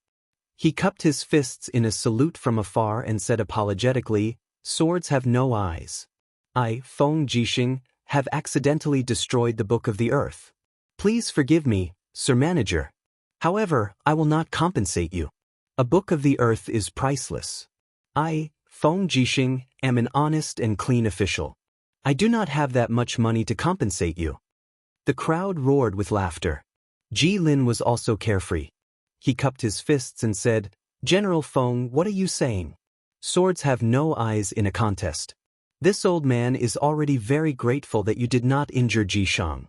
He cupped his fists in a salute from afar and said apologetically, "Swords have no eyes. I, Feng Jixing, have accidentally destroyed the Book of the Earth. Please forgive me, Sir Manager. However, I will not compensate you. A Book of the Earth is priceless. I, Feng Jixing, am an honest and clean official. I do not have that much money to compensate you." The crowd roared with laughter. Ji Lin was also carefree. He cupped his fists and said, "General Feng, what are you saying? Swords have no eyes in a contest. This old man is already very grateful that you did not injure Ji Shang."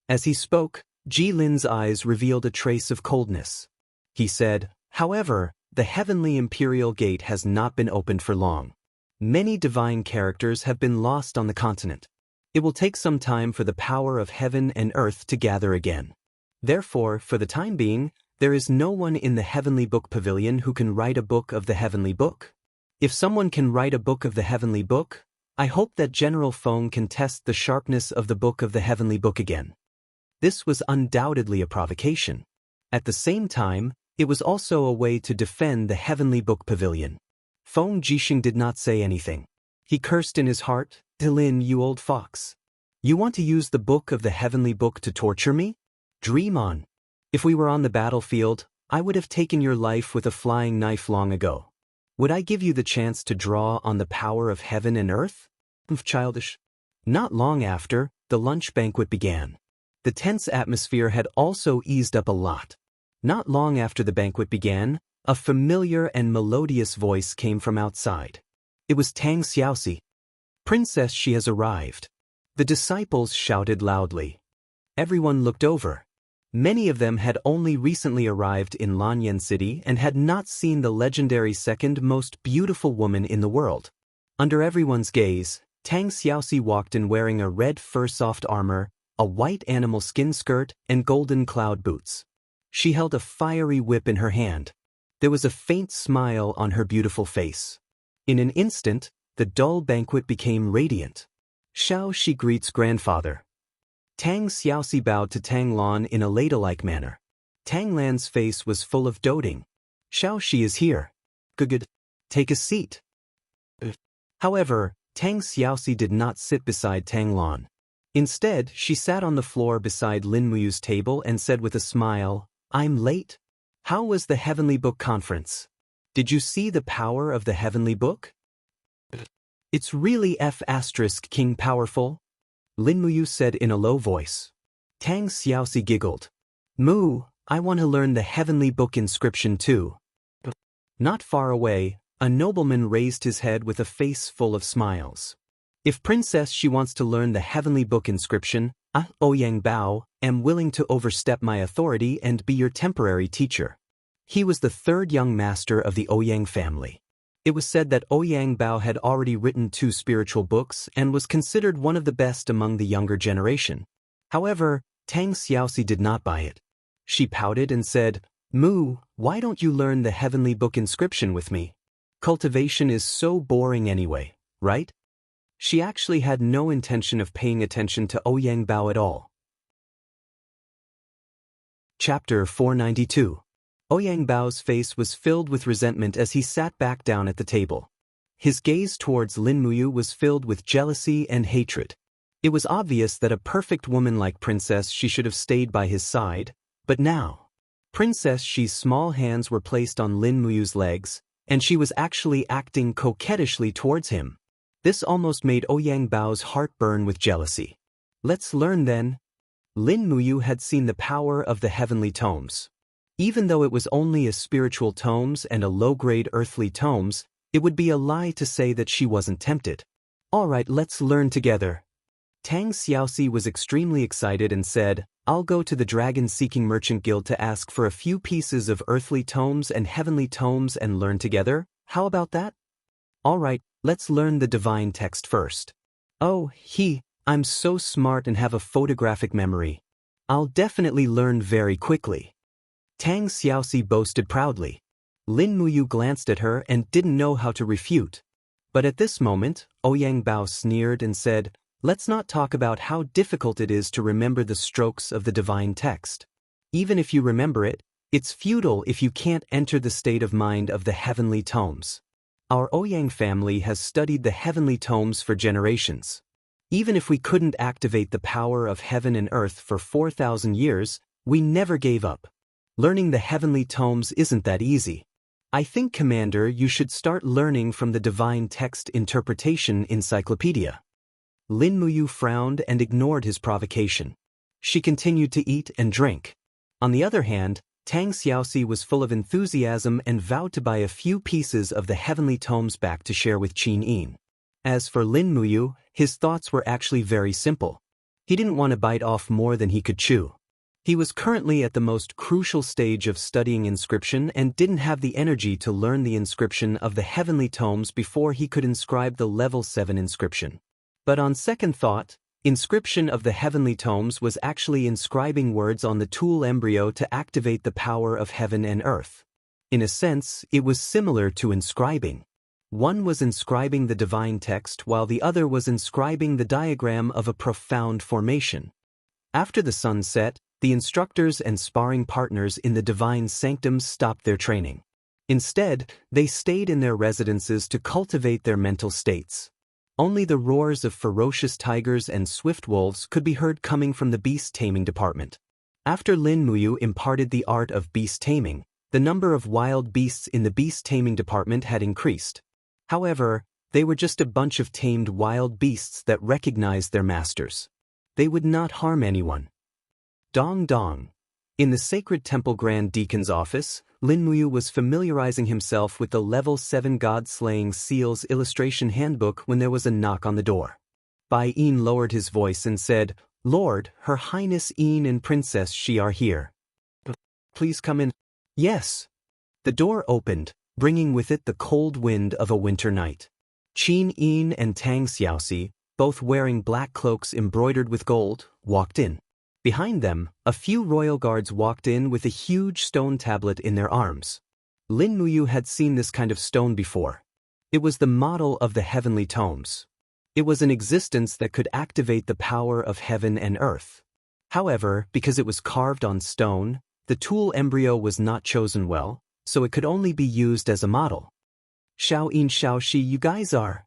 As he spoke, Ji Lin's eyes revealed a trace of coldness. He said, "However, the Heavenly Imperial Gate has not been opened for long. Many divine characters have been lost on the continent. It will take some time for the power of heaven and earth to gather again. Therefore, for the time being, there is no one in the Heavenly Book Pavilion who can write a book of the Heavenly Book. If someone can write a book of the Heavenly Book, I hope that General Feng can test the sharpness of the Book of the Heavenly Book again." This was undoubtedly a provocation. At the same time, it was also a way to defend the Heavenly Book Pavilion. Feng Jixing did not say anything. He cursed in his heart, "Lin, you old fox. You want to use the Book of the Heavenly Book to torture me? Dream on. If we were on the battlefield, I would have taken your life with a flying knife long ago. Would I give you the chance to draw on the power of heaven and earth? Childish." Not long after, the lunch banquet began. The tense atmosphere had also eased up a lot. Not long after the banquet began, a familiar and melodious voice came from outside. It was Tang Xiaoxi. "Princess, she has arrived." The disciples shouted loudly. Everyone looked over. Many of them had only recently arrived in Lanyan City and had not seen the legendary second most beautiful woman in the world. Under everyone's gaze, Tang Xiaoxi walked in wearing a red fur soft armor, a white animal skin skirt, and golden cloud boots. She held a fiery whip in her hand. There was a faint smile on her beautiful face. In an instant, the dull banquet became radiant. "Xiao Shi greets grandfather." Tang Xiaoxi bowed to Tang Lan in a ladylike manner. Tang Lan's face was full of doting. "Xiao Shi is here. Good. Take a seat." However, Tang Xiaoxi did not sit beside Tang Lan. Instead, she sat on the floor beside Lin Muyu's table and said with a smile, "I'm late? How was the Heavenly Book Conference? Did you see the power of the Heavenly Book? It's really King powerful," Lin Muyu said in a low voice. Tang Xiaoxi giggled. "Mu, I want to learn the Heavenly Book inscription too." Not far away, a nobleman raised his head with a face full of smiles. "If Princess she wants to learn the Heavenly Book inscription, I, Ouyang Bao, am willing to overstep my authority and be your temporary teacher." He was the third young master of the Ouyang family. It was said that Ouyang Bao had already written 2 spiritual books and was considered one of the best among the younger generation. However, Tang Xiaoxi did not buy it. She pouted and said, "Mu, why don't you learn the Heavenly Book inscription with me? Cultivation is so boring anyway, right?" She actually had no intention of paying attention to Ouyang Bao at all. Chapter 492. Ouyang Bao's face was filled with resentment as he sat back down at the table. His gaze towards Lin Muyu was filled with jealousy and hatred. It was obvious that a perfect woman like Princess She should have stayed by his side, but now, Princess She's small hands were placed on Lin Muyu's legs, and she was actually acting coquettishly towards him. This almost made Ouyang Bao's heart burn with jealousy. "Let's learn then." Lin Muyu had seen the power of the heavenly tomes. Even though it was only a spiritual tomes and a low-grade earthly tomes, it would be a lie to say that she wasn't tempted. "All right, let's learn together." Tang Xiaoxi was extremely excited and said, "I'll go to the dragon-seeking merchant guild to ask for a few pieces of earthly tomes and heavenly tomes and learn together. How about that?" "Alright, let's learn the divine text first." "Oh, I'm so smart and have a photographic memory. I'll definitely learn very quickly." Tang Xiaoxi boasted proudly. Lin Muyu glanced at her and didn't know how to refute. But at this moment, Ouyang Bao sneered and said, "Let's not talk about how difficult it is to remember the strokes of the divine text. Even if you remember it, it's futile if you can't enter the state of mind of the heavenly tomes. Our Ouyang family has studied the heavenly tomes for generations. Even if we couldn't activate the power of heaven and earth for 4,000 years, we never gave up. Learning the heavenly tomes isn't that easy. I think, Commander, you should start learning from the Divine Text Interpretation Encyclopedia." Lin Muyu frowned and ignored his provocation. She continued to eat and drink. On the other hand, Tang Xiaoxi was full of enthusiasm and vowed to buy a few pieces of the heavenly tomes back to share with Qin Yin. As for Lin Muyu, his thoughts were actually very simple. He didn't want to bite off more than he could chew. He was currently at the most crucial stage of studying inscription and didn't have the energy to learn the inscription of the heavenly tomes before he could inscribe the level 7 inscription. But on second thought, inscription of the heavenly tomes was actually inscribing words on the tool embryo to activate the power of heaven and earth. In a sense, it was similar to inscribing. One was inscribing the divine text while the other was inscribing the diagram of a profound formation. After the sun set, the instructors and sparring partners in the divine sanctums stopped their training. Instead, they stayed in their residences to cultivate their mental states. Only the roars of ferocious tigers and swift wolves could be heard coming from the beast taming department. After Lin Muyu imparted the art of beast taming, the number of wild beasts in the beast taming department had increased. However, they were just a bunch of tamed wild beasts that recognized their masters. They would not harm anyone. Dong Dong. In the Sacred Temple Grand Deacon's office, Lin Muyu was familiarizing himself with the Level 7 God-Slaying Seals illustration handbook when there was a knock on the door. Bai Yin lowered his voice and said, "Lord, Her Highness Yin and Princess Xi are here. Please come in." "Yes." The door opened, bringing with it the cold wind of a winter night. Qin Yin and Tang Xiaoxi, both wearing black cloaks embroidered with gold, walked in. Behind them, a few royal guards walked in with a huge stone tablet in their arms. Lin Muyu had seen this kind of stone before. It was the model of the heavenly tomes. It was an existence that could activate the power of heaven and earth. However, because it was carved on stone, the tool embryo was not chosen well, so it could only be used as a model. "Xiao Yin, Xiao Shi, you guys are..."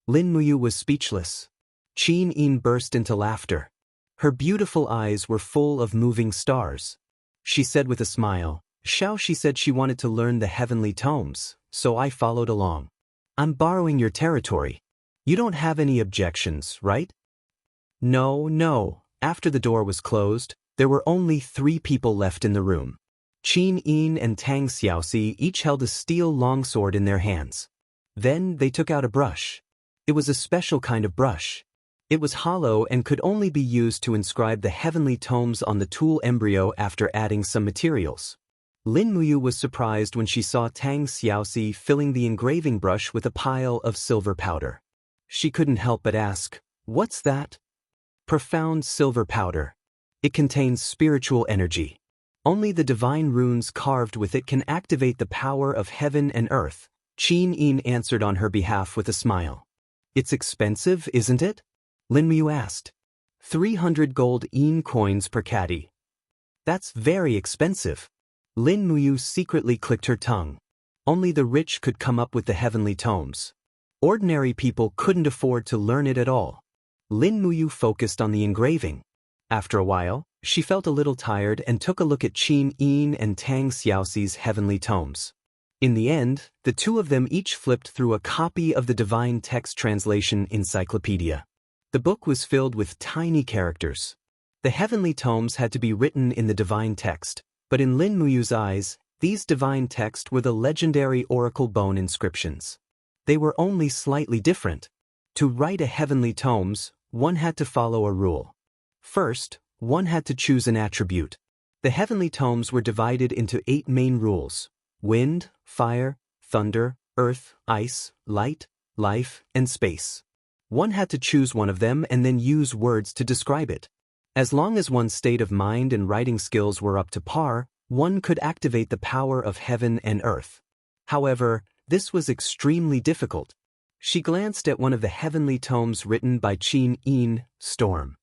Lin Muyu was speechless. Qin Yin burst into laughter. Her beautiful eyes were full of moving stars. She said with a smile, "Xiao Shi said she wanted to learn the heavenly tomes, so I followed along. I'm borrowing your territory. You don't have any objections, right?" No. After the door was closed, there were only 3 people left in the room. Qin Yin and Tang Xiaoxi each held a steel longsword in their hands. Then they took out a brush. It was a special kind of brush. It was hollow and could only be used to inscribe the heavenly tomes on the tool embryo after adding some materials. Lin Muyu was surprised when she saw Tang Xiaoxi filling the engraving brush with a pile of silver powder. She couldn't help but ask, "What's that?" "Profound silver powder. It contains spiritual energy. Only the divine runes carved with it can activate the power of heaven and earth," Qin Yin answered on her behalf with a smile. "It's expensive, isn't it?" Lin Muyu asked. 300 gold Yin coins per caddy. "That's very expensive." Lin Muyu secretly clicked her tongue. Only the rich could come up with the heavenly tomes. Ordinary people couldn't afford to learn it at all. Lin Muyu focused on the engraving. After a while, she felt a little tired and took a look at Qin Yin and Tang Xiaoxi's heavenly tomes. In the end, the 2 of them each flipped through a copy of the Divine Text Translation Encyclopedia. The book was filled with tiny characters. The heavenly tomes had to be written in the divine text, but in Lin Muyu's eyes, these divine texts were the legendary oracle bone inscriptions. They were only slightly different. To write a heavenly tomes, one had to follow a rule. First, one had to choose an attribute. The heavenly tomes were divided into 8 main rules: wind, fire, thunder, earth, ice, light, life, and space. One had to choose one of them and then use words to describe it. As long as one's state of mind and writing skills were up to par, one could activate the power of heaven and earth. However, this was extremely difficult. She glanced at one of the heavenly tomes written by Qin Yin, Storm.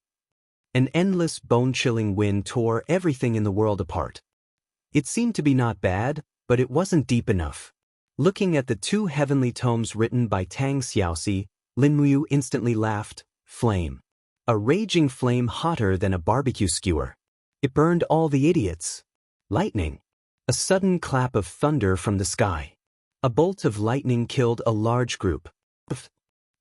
An endless bone-chilling wind tore everything in the world apart. It seemed to be not bad, but it wasn't deep enough. Looking at the 2 heavenly tomes written by Tang Xiaoxi, Lin Muyu instantly laughed. Flame. A raging flame hotter than a barbecue skewer. It burned all the idiots. Lightning. A sudden clap of thunder from the sky. A bolt of lightning killed a large group.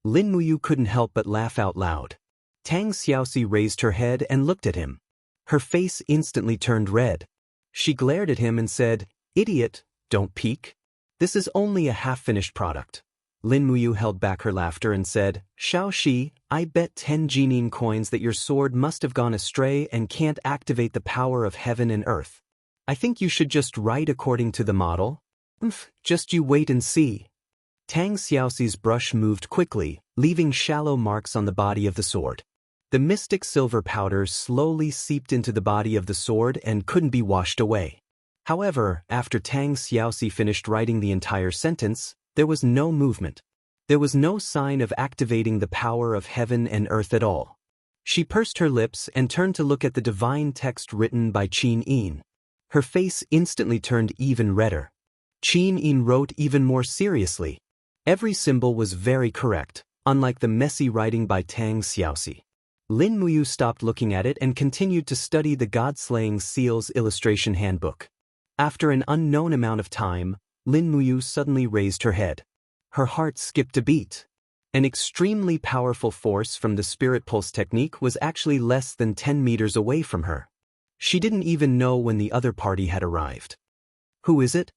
Lin Muyu couldn't help but laugh out loud. Tang Xiaoxi raised her head and looked at him. Her face instantly turned red. She glared at him and said, "Idiot, don't peek. This is only a half-finished product." Lin Muyu held back her laughter and said, "Xiaoxi, I bet 10 Jining coins that your sword must have gone astray and can't activate the power of heaven and earth. I think you should just write according to the model. Just you wait and see." Tang Xiaoxi's brush moved quickly, leaving shallow marks on the body of the sword. The mystic silver powder slowly seeped into the body of the sword and couldn't be washed away. However, after Tang Xiaoxi finished writing the entire sentence, there was no movement. There was no sign of activating the power of heaven and earth at all. She pursed her lips and turned to look at the divine text written by Qin Yin. Her face instantly turned even redder. Qin Yin wrote even more seriously. Every symbol was very correct, unlike the messy writing by Tang Xiaoxi. Lin Muyu stopped looking at it and continued to study the God-slaying seals illustration handbook. After an unknown amount of time, Lin Muyu suddenly raised her head. Her heart skipped a beat. An extremely powerful force from the spirit pulse technique was actually less than 10 meters away from her. She didn't even know when the other party had arrived. "Who is it?"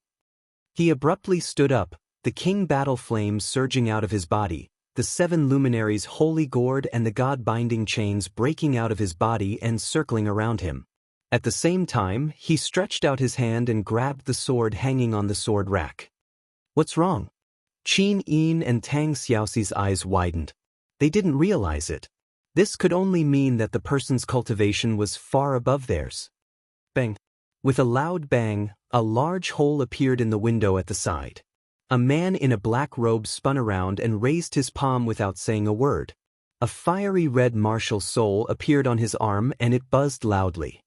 He abruptly stood up, the king battle flames surging out of his body, the 7 luminaries' holy gourd and the god-binding chains breaking out of his body and circling around him. At the same time, he stretched out his hand and grabbed the sword hanging on the sword rack. "What's wrong?" Qin Yin and Tang Xiaoxi's eyes widened. They didn't realize it. This could only mean that the person's cultivation was far above theirs. Bang! With a loud bang, a large hole appeared in the window at the side. A man in a black robe spun around and raised his palm without saying a word. A fiery red martial soul appeared on his arm and it buzzed loudly.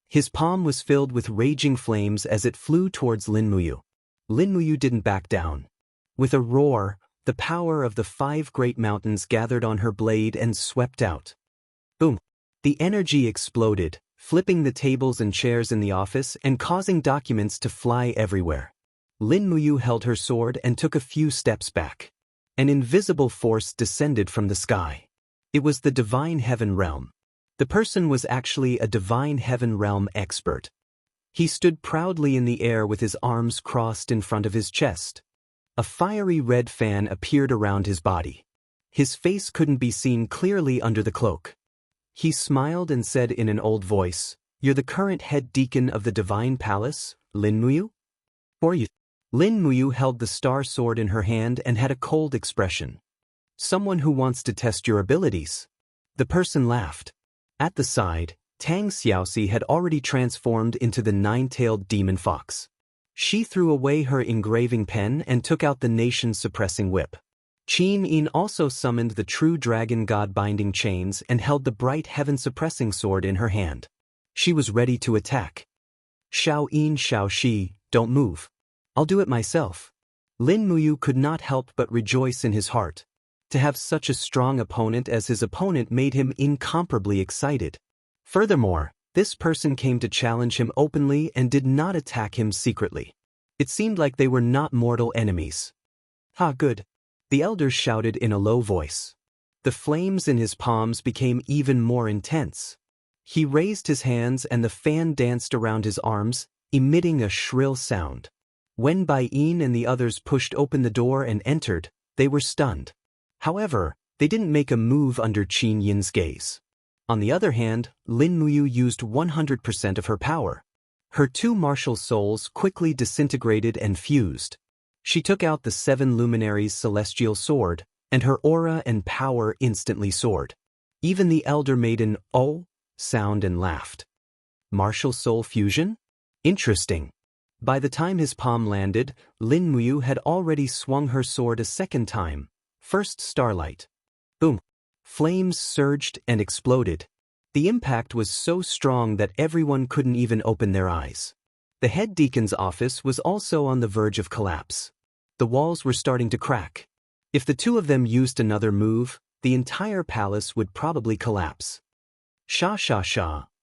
His palm was filled with raging flames as it flew towards Lin Muyu. Lin Muyu didn't back down. With a roar, the power of the 5 great mountains gathered on her blade and swept out. Boom! The energy exploded, flipping the tables and chairs in the office and causing documents to fly everywhere. Lin Muyu held her sword and took a few steps back. An invisible force descended from the sky. It was the divine heaven realm. The person was actually a divine heaven realm expert. He stood proudly in the air with his arms crossed in front of his chest. A fiery red fan appeared around his body. His face couldn't be seen clearly under the cloak. He smiled and said in an old voice, "You're the current head deacon of the divine palace, Lin Muyu?" "For you." Lin Muyu held the star sword in her hand and had a cold expression. "Someone who wants to test your abilities." The person laughed. At the side, Tang Xiaoxi had already transformed into the 9-tailed demon fox. She threw away her engraving pen and took out the nation-suppressing whip. Qin Yin also summoned the true dragon god-binding chains and held the bright heaven-suppressing sword in her hand. She was ready to attack. "Xiao Yin, Xiao Shi, don't move. I'll do it myself." Lin Muyu could not help but rejoice in his heart. To have such a strong opponent as his opponent made him incomparably excited. Furthermore, this person came to challenge him openly and did not attack him secretly. It seemed like they were not mortal enemies. "Ha, good," the elders shouted in a low voice. The flames in his palms became even more intense. He raised his hands and the fan danced around his arms, emitting a shrill sound. When Bai Yin and the others pushed open the door and entered, they were stunned. However, They didn't make a move under Qin Yin's gaze. On the other hand, Lin Muyu used 100% of her power. Her two martial souls quickly disintegrated and fused. She took out the 7 luminaries' celestial sword, and her aura and power instantly soared. Even the elder made an "oh" sound and laughed. Martial soul fusion? Interesting. By the time his palm landed, Lin Muyu had already swung her sword a second time. First starlight. Boom. Flames surged and exploded. The impact was so strong that everyone couldn't even open their eyes. The head deacon's office was also on the verge of collapse. The walls were starting to crack. If the two of them used another move, the entire palace would probably collapse. Sha.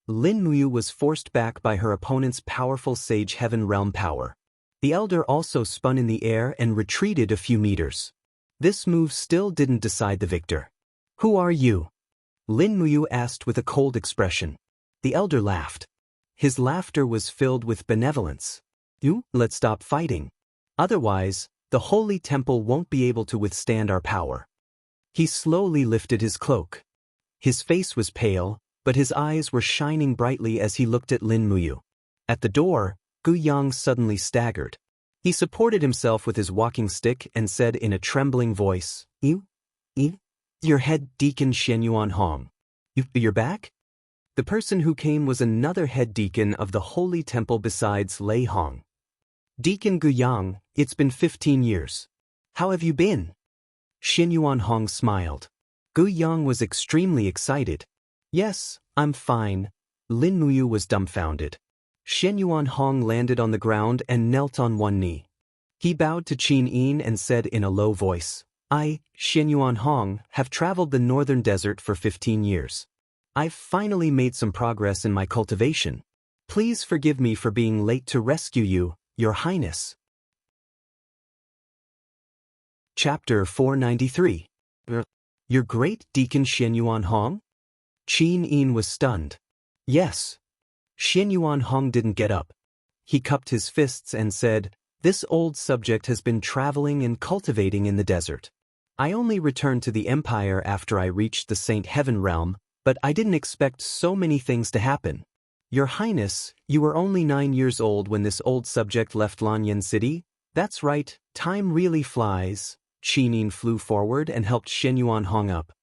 Lin Muyu was forced back by her opponent's powerful Sage Heaven Realm power. The elder also spun in the air and retreated a few meters. This move still didn't decide the victor. "Who are you?" Lin Muyu asked with a cold expression. The elder laughed. His laughter was filled with benevolence. Let's stop fighting. Otherwise, the holy temple won't be able to withstand our power." He slowly lifted his cloak. His face was pale, but his eyes were shining brightly as he looked at Lin Muyu. At the door, Gu Yang suddenly staggered. He supported himself with his walking stick and said in a trembling voice, Your head deacon Xianyuan Hong. You're back?" The person who came was another head deacon of the holy temple besides Lei Hong. "Deacon Gu Yang, it's been 15 years. How have you been?" Xianyuan Hong smiled. Gu Yang was extremely excited. "Yes, I'm fine." Lin Muyu was dumbfounded. Xianyuan Hong landed on the ground and knelt on one knee. He bowed to Qin Yin and said in a low voice, "I, Xianyuan Hong, have traveled the northern desert for 15 years. I've finally made some progress in my cultivation. Please forgive me for being late to rescue you, Your Highness." Chapter 493. Your great deacon Xianyuan Hong? Qin Yin was stunned. Yes. Xianyuan Hong didn't get up. He cupped his fists and said, "This old subject has been traveling and cultivating in the desert. I only returned to the empire after I reached the Saint Heaven realm, but I didn't expect so many things to happen. Your Highness, you were only 9 years old when this old subject left Lanyan City? That's right, time really flies." Qin Yin flew forward and helped Xianyuan Hong up.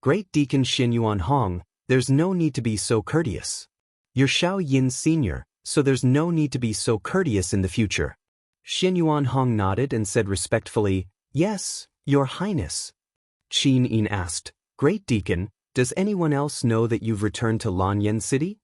"Great Deacon Xianyuan Hong, there's no need to be so courteous. You're Xiao Yin Sr., so there's no need to be so courteous in the future." Xianyuan Hong nodded and said respectfully, "Yes, Your Highness." Qin Yin asked, "Great Deacon, does anyone else know that you've returned to Lanyan City?"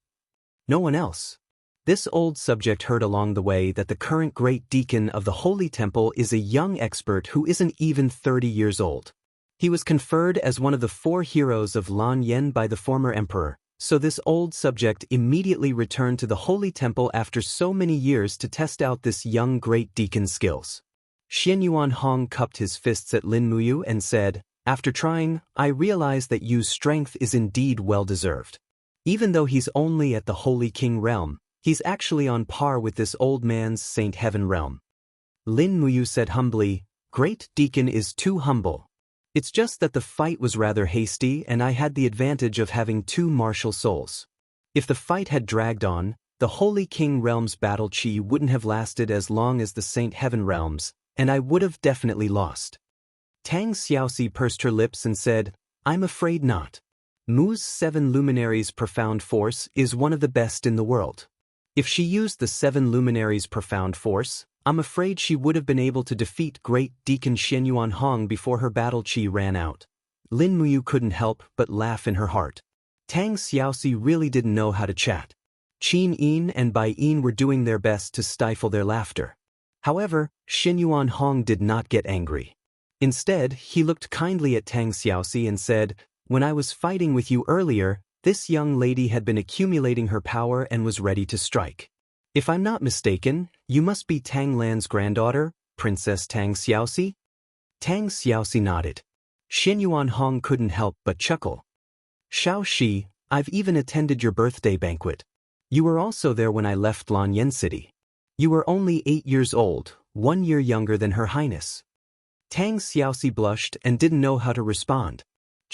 No one else. This old subject heard along the way that the current great deacon of the Holy Temple is a young expert who isn't even 30 years old. He was conferred as one of the 4 heroes of Lanyan by the former emperor, so this old subject immediately returned to the Holy Temple after so many years to test out this young great deacon's skills. Xianyuan Hong cupped his fists at Lin Muyu and said, "After trying, I realize that Yu's strength is indeed well-deserved. Even though he's only at the Holy King realm, he's actually on par with this old man's Saint Heaven realm." Lin Muyu said humbly, "Great Deacon is too humble. It's just that the fight was rather hasty and I had the advantage of having 2 martial souls. If the fight had dragged on, the Holy King realm's battle chi wouldn't have lasted as long as the Saint Heaven realms, and I would have definitely lost." Tang Xiaoxi pursed her lips and said, "I'm afraid not. Mu's 7 luminaries' profound force is one of the best in the world. If she used the 7 luminaries' profound force, I'm afraid she would have been able to defeat great Deacon Xianyuan Hong before her battle chi ran out." Lin Muyu couldn't help but laugh in her heart. Tang Xiaoxi really didn't know how to chat. Qin Yin and Bai Yin were doing their best to stifle their laughter. However, Xianyuan Hong did not get angry. Instead, he looked kindly at Tang Xiaoxi and said, "When I was fighting with you earlier, this young lady had been accumulating her power and was ready to strike. If I'm not mistaken, you must be Tang Lan's granddaughter, Princess Tang Xiaoxi?" Tang Xiaoxi nodded. Xianyuan Hong couldn't help but chuckle. "Xiao Shi, I've even attended your birthday banquet. You were also there when I left Lanyan City. You were only 8 years old, 1 year younger than Her Highness." Tang Xiaoxi blushed and didn't know how to respond.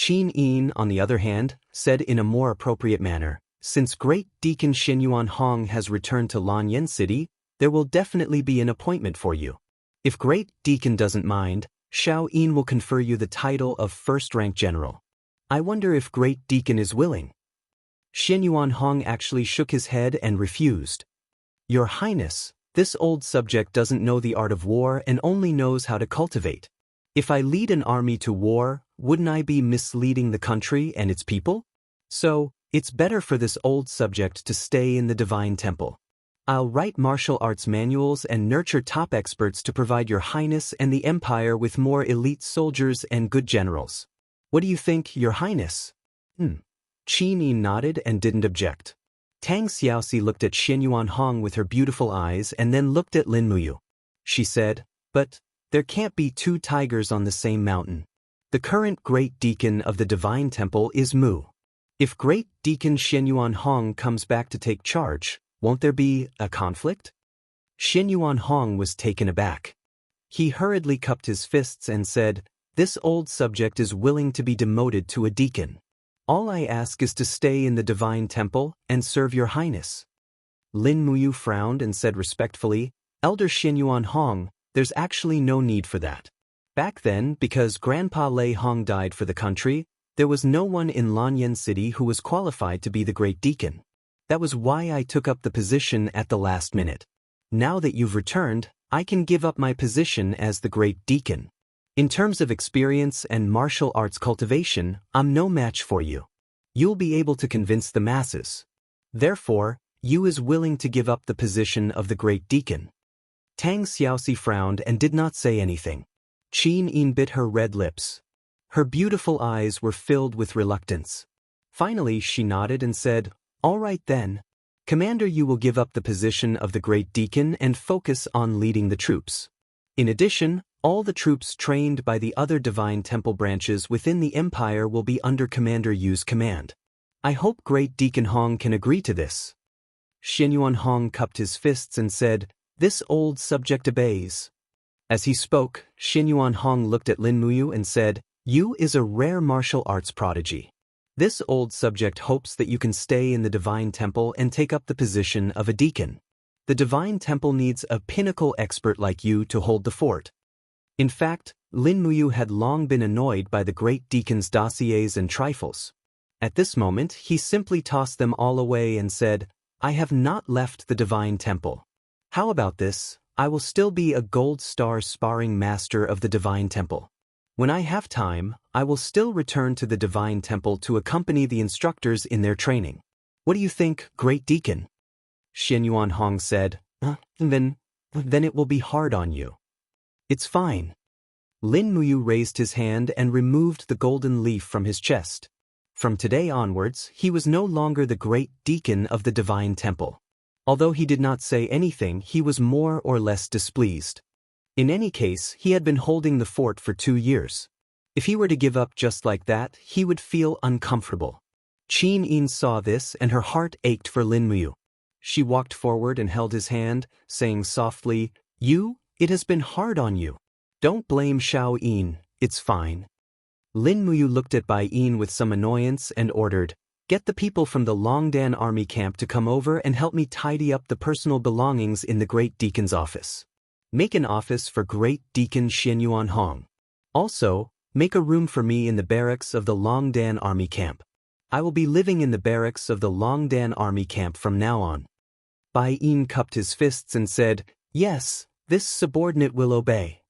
Qin Yin, on the other hand, said in a more appropriate manner, since Great Deacon Xianyuan Hong has returned to Lanyan City, there will definitely be an appointment for you. If Great Deacon doesn't mind, Xiao Yin will confer you the title of first-rank general. I wonder if Great Deacon is willing. Xianyuan Hong actually shook his head and refused. Your Highness, this old subject doesn't know the art of war and only knows how to cultivate. If I lead an army to war, wouldn't I be misleading the country and its people? So, it's better for this old subject to stay in the Divine Temple. I'll write martial arts manuals and nurture top experts to provide your Highness and the Empire with more elite soldiers and good generals. What do you think, Your Highness? Qin Yin nodded and didn't object. Tang Xiaoxi looked at Xianyuan Hong with her beautiful eyes and then looked at Lin Muyu. She said, but there can't be two tigers on the same mountain. The current Great Deacon of the Divine Temple is Mu. If Great Deacon Xianyuan Hong comes back to take charge, won't there be a conflict? Xianyuan Hong was taken aback. He hurriedly cupped his fists and said, this old subject is willing to be demoted to a deacon. All I ask is to stay in the Divine Temple and serve your Highness. Lin Muyu frowned and said respectfully, Elder Xianyuan Hong, there's actually no need for that. Back then, because Grandpa Lei Hong died for the country, there was no one in Lanyan City who was qualified to be the Great Deacon. That was why I took up the position at the last minute. Now that you've returned, I can give up my position as the Great Deacon. In terms of experience and martial arts cultivation, I'm no match for you. You'll be able to convince the masses. Therefore, you is willing to give up the position of the Great Deacon. Tang Xiaoxi frowned and did not say anything. Qin Yin bit her red lips. Her beautiful eyes were filled with reluctance. Finally, she nodded and said, all right then. Commander, you will give up the position of the Great Deacon and focus on leading the troops. In addition, all the troops trained by the other Divine Temple branches within the Empire will be under Commander Yu's command. I hope Great Deacon Hong can agree to this. Xianyuan Hong cupped his fists and said, this old subject obeys. As he spoke, Xianyuan Hong looked at Lin Muyu and said, Yu is a rare martial arts prodigy. This old subject hopes that you can stay in the Divine Temple and take up the position of a deacon. The Divine Temple needs a pinnacle expert like you to hold the fort. In fact, Lin Muyu had long been annoyed by the Great Deacon's dossiers and trifles. At this moment, he simply tossed them all away and said, I have not left the Divine Temple. How about this? I will still be a gold star sparring master of the Divine Temple. When I have time, I will still return to the Divine Temple to accompany the instructors in their training. What do you think, Great Deacon? Xianyuan Hong said, Then it will be hard on you. It's fine. Lin Muyu raised his hand and removed the golden leaf from his chest. From today onwards, he was no longer the Great Deacon of the Divine Temple. Although he did not say anything, he was more or less displeased. In any case, he had been holding the fort for 2 years. If he were to give up just like that, he would feel uncomfortable. Qin Yin saw this and her heart ached for Lin Muyu. She walked forward and held his hand, saying softly, You, it has been hard on you. Don't blame Xiao Yin, it's fine. Lin Muyu looked at Bai Yin with some annoyance and ordered, Get the people from the Longdan army camp to come over and help me tidy up the personal belongings in the Great Deacon's office. Make an office for Great Deacon Xianyuan Hong. Also, make a room for me in the barracks of the Longdan army camp. I will be living in the barracks of the Longdan army camp from now on. Bai Yin cupped his fists and said, Yes, this subordinate will obey.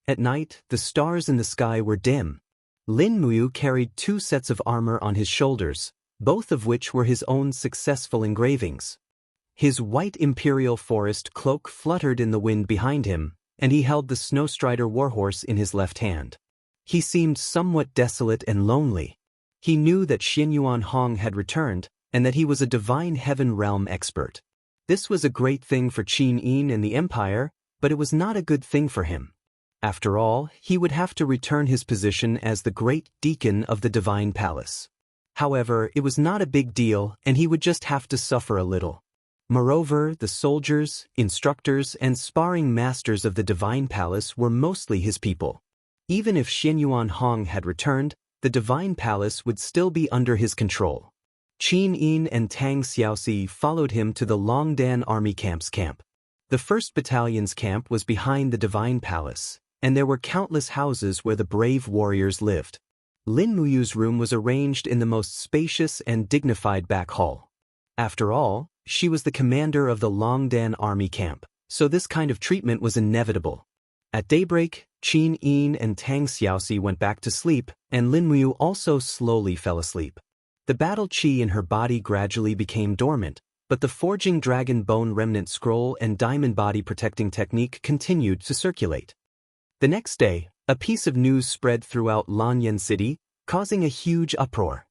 At night, the stars in the sky were dim. Lin Muyu carried 2 sets of armor on his shoulders, both of which were his own successful engravings. His white imperial forest cloak fluttered in the wind behind him, and he held the Snowstrider warhorse in his left hand. He seemed somewhat desolate and lonely. He knew that Xianyuan Hong had returned, and that he was a divine heaven realm expert. This was a great thing for Qin Yin and the Empire, but it was not a good thing for him. After all, he would have to return his position as the Great Deacon of the Divine Palace. However, it was not a big deal, and he would just have to suffer a little. Moreover, the soldiers, instructors, and sparring masters of the Divine Palace were mostly his people. Even if Xianyuan Hong had returned, the divine palace would still be under his control. Qin Yin and Tang Xiaoxi followed him to the Longdan army camp's camp. The 1st Battalion's camp was behind the divine palace, and there were countless houses where the brave warriors lived. Lin Muyu's room was arranged in the most spacious and dignified back hall. After all, she was the commander of the Longdan army camp, so this kind of treatment was inevitable. At daybreak, Qin Yin and Tang Xiaoxi went back to sleep, and Lin Muyu also slowly fell asleep. The battle qi in her body gradually became dormant, but the forging dragon bone remnant scroll and diamond body protecting technique continued to circulate. The next day, a piece of news spread throughout Lanyan City, causing a huge uproar.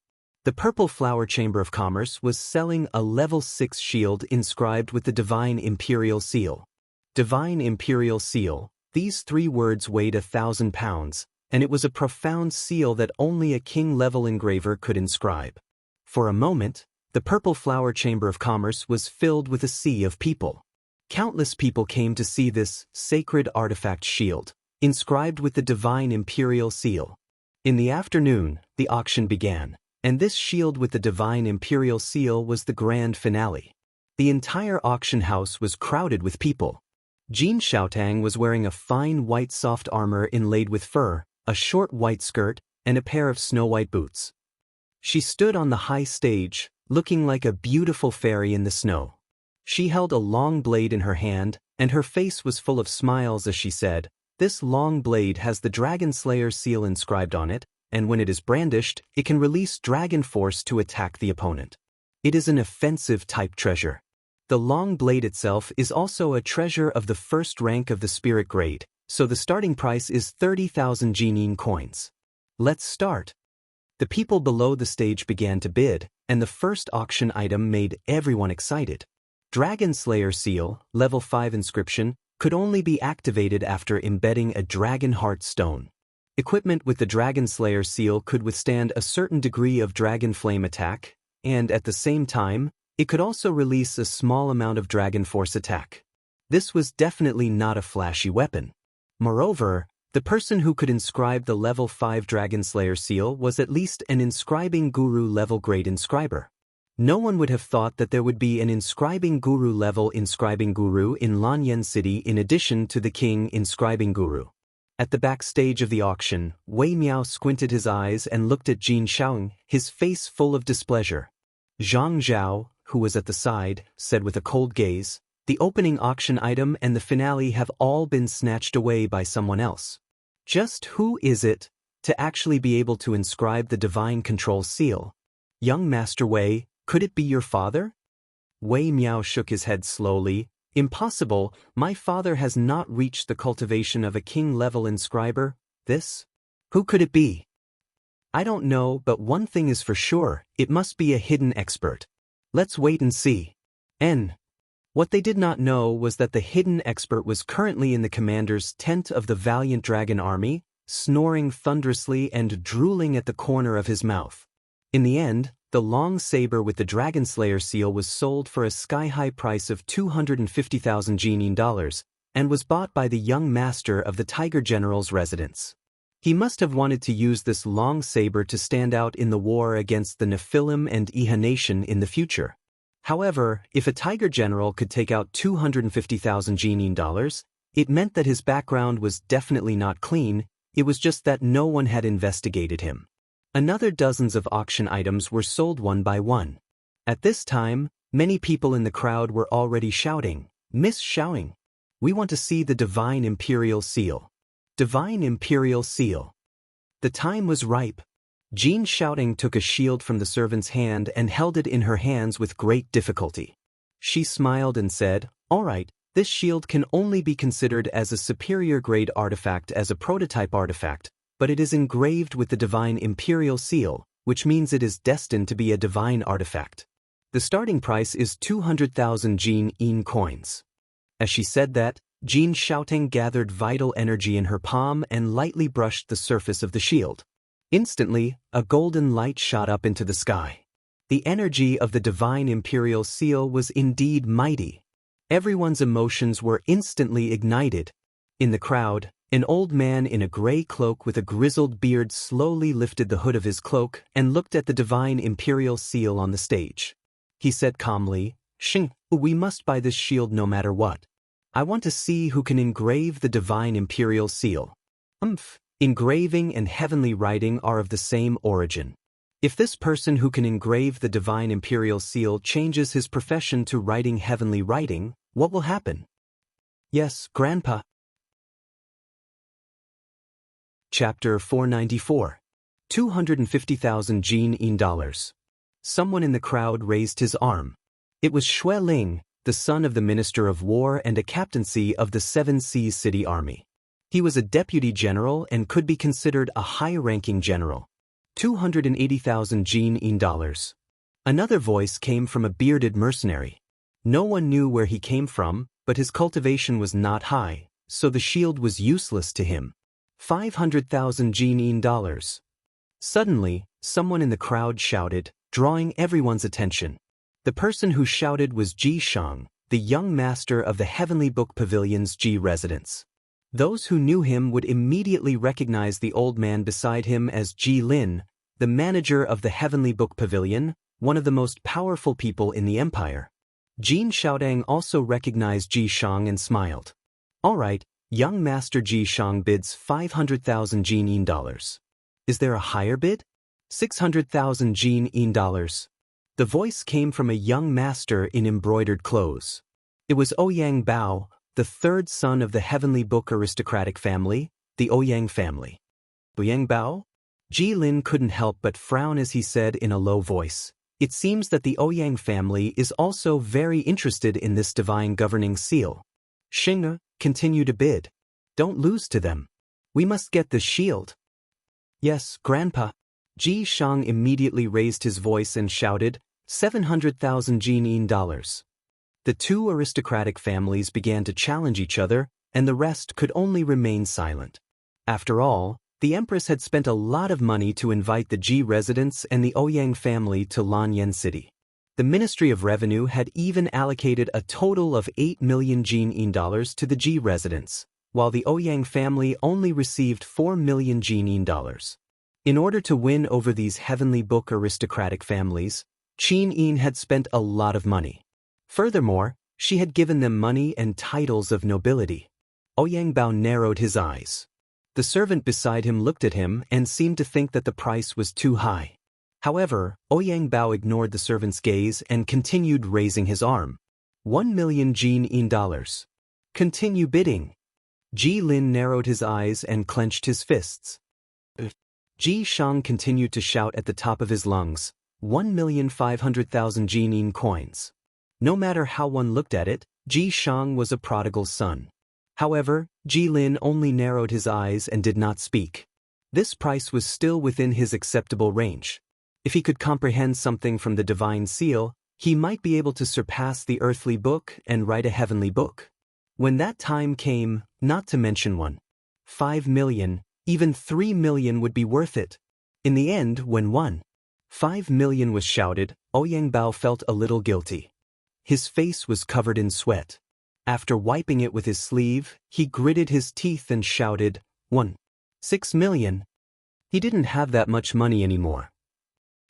The Purple Flower Chamber of Commerce was selling a level 6 shield inscribed with the Divine Imperial Seal. Divine Imperial Seal, these 3 words weighed 1,000 pounds, and it was a profound seal that only a king-level engraver could inscribe. For a moment, the Purple Flower Chamber of Commerce was filled with a sea of people. Countless people came to see this sacred artifact shield, inscribed with the Divine Imperial Seal. In the afternoon, the auction began, and this shield with the Divine Imperial Seal was the grand finale. The entire auction house was crowded with people. Jin Xiaotang was wearing a fine white soft armor inlaid with fur, a short white skirt, and a pair of snow-white boots. She stood on the high stage, looking like a beautiful fairy in the snow. She held a long blade in her hand, and her face was full of smiles as she said, "This long blade has the Dragon Slayer seal inscribed on it, and when it is brandished, it can release dragon force to attack the opponent. It is an offensive-type treasure. The long blade itself is also a treasure of the 1st rank of the spirit grade, so the starting price is 30,000 Jinin coins. Let's start." The people below the stage began to bid, and the first auction item made everyone excited. Dragon Slayer Seal, level 5 inscription, could only be activated after embedding a dragon heart stone. Equipment with the Dragon Slayer Seal could withstand a certain degree of dragon flame attack, and at the same time, it could also release a small amount of dragon force attack. This was definitely not a flashy weapon. Moreover, the person who could inscribe the level 5 Dragon Slayer seal was at least an inscribing guru level grade inscriber. No one would have thought that there would be an inscribing guru level inscribing guru in Lanyan City in addition to the king inscribing guru. At the backstage of the auction, Wei Miao squinted his eyes and looked at Jin Xiaoying, his face full of displeasure. Zhang Zhao, who was at the side, said with a cold gaze, "The opening auction item and the finale have all been snatched away by someone else. Just who is it to actually be able to inscribe the divine control seal? Young Master Wei, could it be your father?" Wei Miao shook his head slowly. "Impossible, my father has not reached the cultivation of a king-level inscriber. This? Who could it be?" "I don't know, but one thing is for sure, it must be a hidden expert. Let's wait and see." What they did not know was that the hidden expert was currently in the commander's tent of the valiant dragon army, snoring thunderously and drooling at the corner of his mouth. In the end, the long saber with the Dragon Slayer seal was sold for a sky-high price of 250,000 Jinin dollars, and was bought by the young master of the Tiger General's residence. He must have wanted to use this long saber to stand out in the war against the Nephilim and Iha Nation in the future. However, if a Tiger General could take out 250,000 Jinin dollars, it meant that his background was definitely not clean, it was just that no one had investigated him. Another dozens of auction items were sold one by one. At this time, many people in the crowd were already shouting, "Miss Xiaoying, we want to see the Divine Imperial Seal. Divine Imperial Seal." The time was ripe. Jin Xiaoying took a shield from the servant's hand and held it in her hands with great difficulty. She smiled and said, "All right, this shield can only be considered as a superior grade artifact as a prototype artifact, but it is engraved with the Divine Imperial Seal, which means it is destined to be a divine artifact. The starting price is 200,000 Jin coins." As she said that, Jin Xiaoying gathered vital energy in her palm and lightly brushed the surface of the shield. Instantly, a golden light shot up into the sky. The energy of the Divine Imperial Seal was indeed mighty. Everyone's emotions were instantly ignited. In the crowd, An old man in a gray cloak with a grizzled beard slowly lifted the hood of his cloak and looked at the divine imperial seal on the stage. He said calmly, "Xing, we must buy this shield no matter what. I want to see who can engrave the divine imperial seal." Engraving and heavenly writing are of the same origin. If this person who can engrave the divine imperial seal changes his profession to writing heavenly writing, what will happen? Yes, Grandpa. Chapter 494. 250,000 Jin dollars. Someone in the crowd raised his arm. It was Xue Ling, the son of the Minister of War and a captaincy of the Seven Seas City Army. He was a deputy general and could be considered a high-ranking general. 280,000 Jin dollars. Another voice came from a bearded mercenary. No one knew where he came from, but his cultivation was not high, so the shield was useless to him. 500,000 Jin dollars. Suddenly, someone in the crowd shouted, drawing everyone's attention. The person who shouted was Ji Shang, the young master of the Heavenly Book Pavilion's Ji residence. Those who knew him would immediately recognize the old man beside him as Ji Lin, the manager of the Heavenly Book Pavilion, one of the most powerful people in the empire. Jin Xiaodang also recognized Ji Shang and smiled. "All right, young master Ji Shang bids 500,000 Jin dollars. Is there a higher bid?" 600,000 Jin dollars. The voice came from a young master in embroidered clothes. It was Ouyang Bao, the third son of the Heavenly Book aristocratic family, the Ouyang family. Ouyang Bao? Ji Lin couldn't help but frown as he said in a low voice, "It seems that the Ouyang family is also very interested in this divine governing seal. Xing, continue to bid. Don't lose to them. We must get the shield." "Yes, Grandpa." Ji Shang immediately raised his voice and shouted, 700,000 Jin dollars. The two aristocratic families began to challenge each other, and the rest could only remain silent. After all, the Empress had spent a lot of money to invite the Ji residents and the Ouyang family to Lanyan City. The Ministry of Revenue had even allocated a total of 8 million Jin dollars to the Ji residents, while the Ouyang family only received 4 million Jin dollars. In order to win over these Heavenly Book aristocratic families, Qin Yin had spent a lot of money. Furthermore, she had given them money and titles of nobility. Ouyang Bao narrowed his eyes. The servant beside him looked at him and seemed to think that the price was too high. However, Ouyang Bao ignored the servant's gaze and continued raising his arm. 1 million Jin dollars. Continue bidding. Ji Lin narrowed his eyes and clenched his fists. Ji Shang continued to shout at the top of his lungs, 1,500,000 Jin coins. No matter how one looked at it, Ji Shang was a prodigal son. However, Ji Lin only narrowed his eyes and did not speak. This price was still within his acceptable range. If he could comprehend something from the divine seal, he might be able to surpass the earthly book and write a heavenly book. When that time came, not to mention 5 million, even 3 million would be worth it. In the end, when 5 million was shouted, Ouyang Bao felt a little guilty. His face was covered in sweat. After wiping it with his sleeve, he gritted his teeth and shouted, 6 million. He didn't have that much money anymore.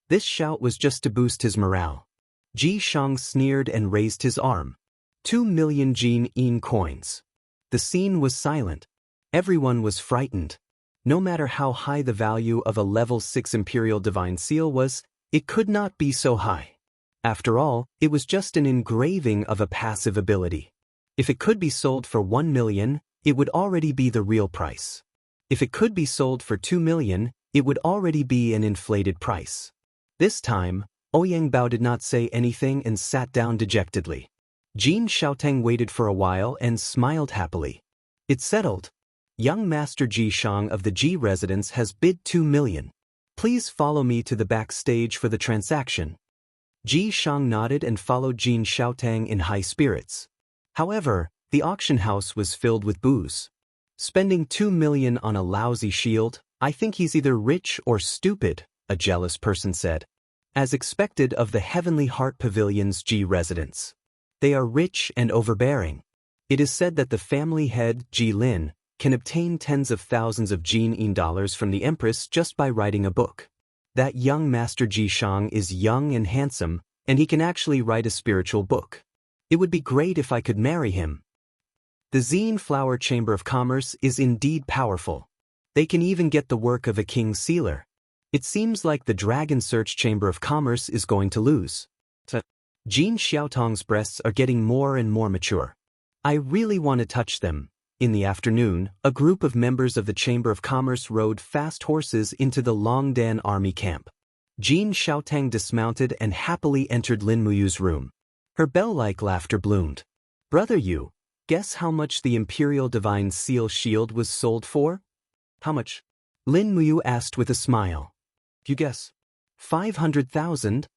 This shout was just to boost his morale. Ji Shang sneered and raised his arm. 2 million Jin coins. The scene was silent. Everyone was frightened. No matter how high the value of a level 6 Imperial Divine Seal was, it could not be so high. After all, it was just an engraving of a passive ability. If it could be sold for 1 million, it would already be the real price. If it could be sold for 2 million, it would already be an inflated price. This time, Ouyang Bao did not say anything and sat down dejectedly. Jin Xiaotang waited for a while and smiled happily. It's settled. Young Master Ji Shang of the Ji residence has bid 2 million. Please follow me to the backstage for the transaction. Ji Shang nodded and followed Jin Xiaotang in high spirits. However, the auction house was filled with booze. Spending 2 million on a lousy shield, I think he's either rich or stupid, a jealous person said. As expected of the Heavenly Heart Pavilion's Ji residents. They are rich and overbearing. It is said that the family head, Ji Lin, can obtain tens of thousands of Jin dollars from the Empress just by writing a book. That young Master Jishang is young and handsome, and he can actually write a spiritual book. It would be great if I could marry him. The Zine Flower Chamber of Commerce is indeed powerful. They can even get the work of a king's sealer. It seems like the Dragon Search Chamber of Commerce is going to lose. Jin Xiaotong's breasts are getting more and more mature. I really want to touch them. In the afternoon, a group of members of the Chamber of Commerce rode fast horses into the Longdan army camp. Jin Xiaotang dismounted and happily entered Lin Muyu's room. Her bell-like laughter bloomed. Brother Yu, guess how much the Imperial Divine Seal Shield was sold for? How much? Lin Muyu asked with a smile. You guess. 500,000?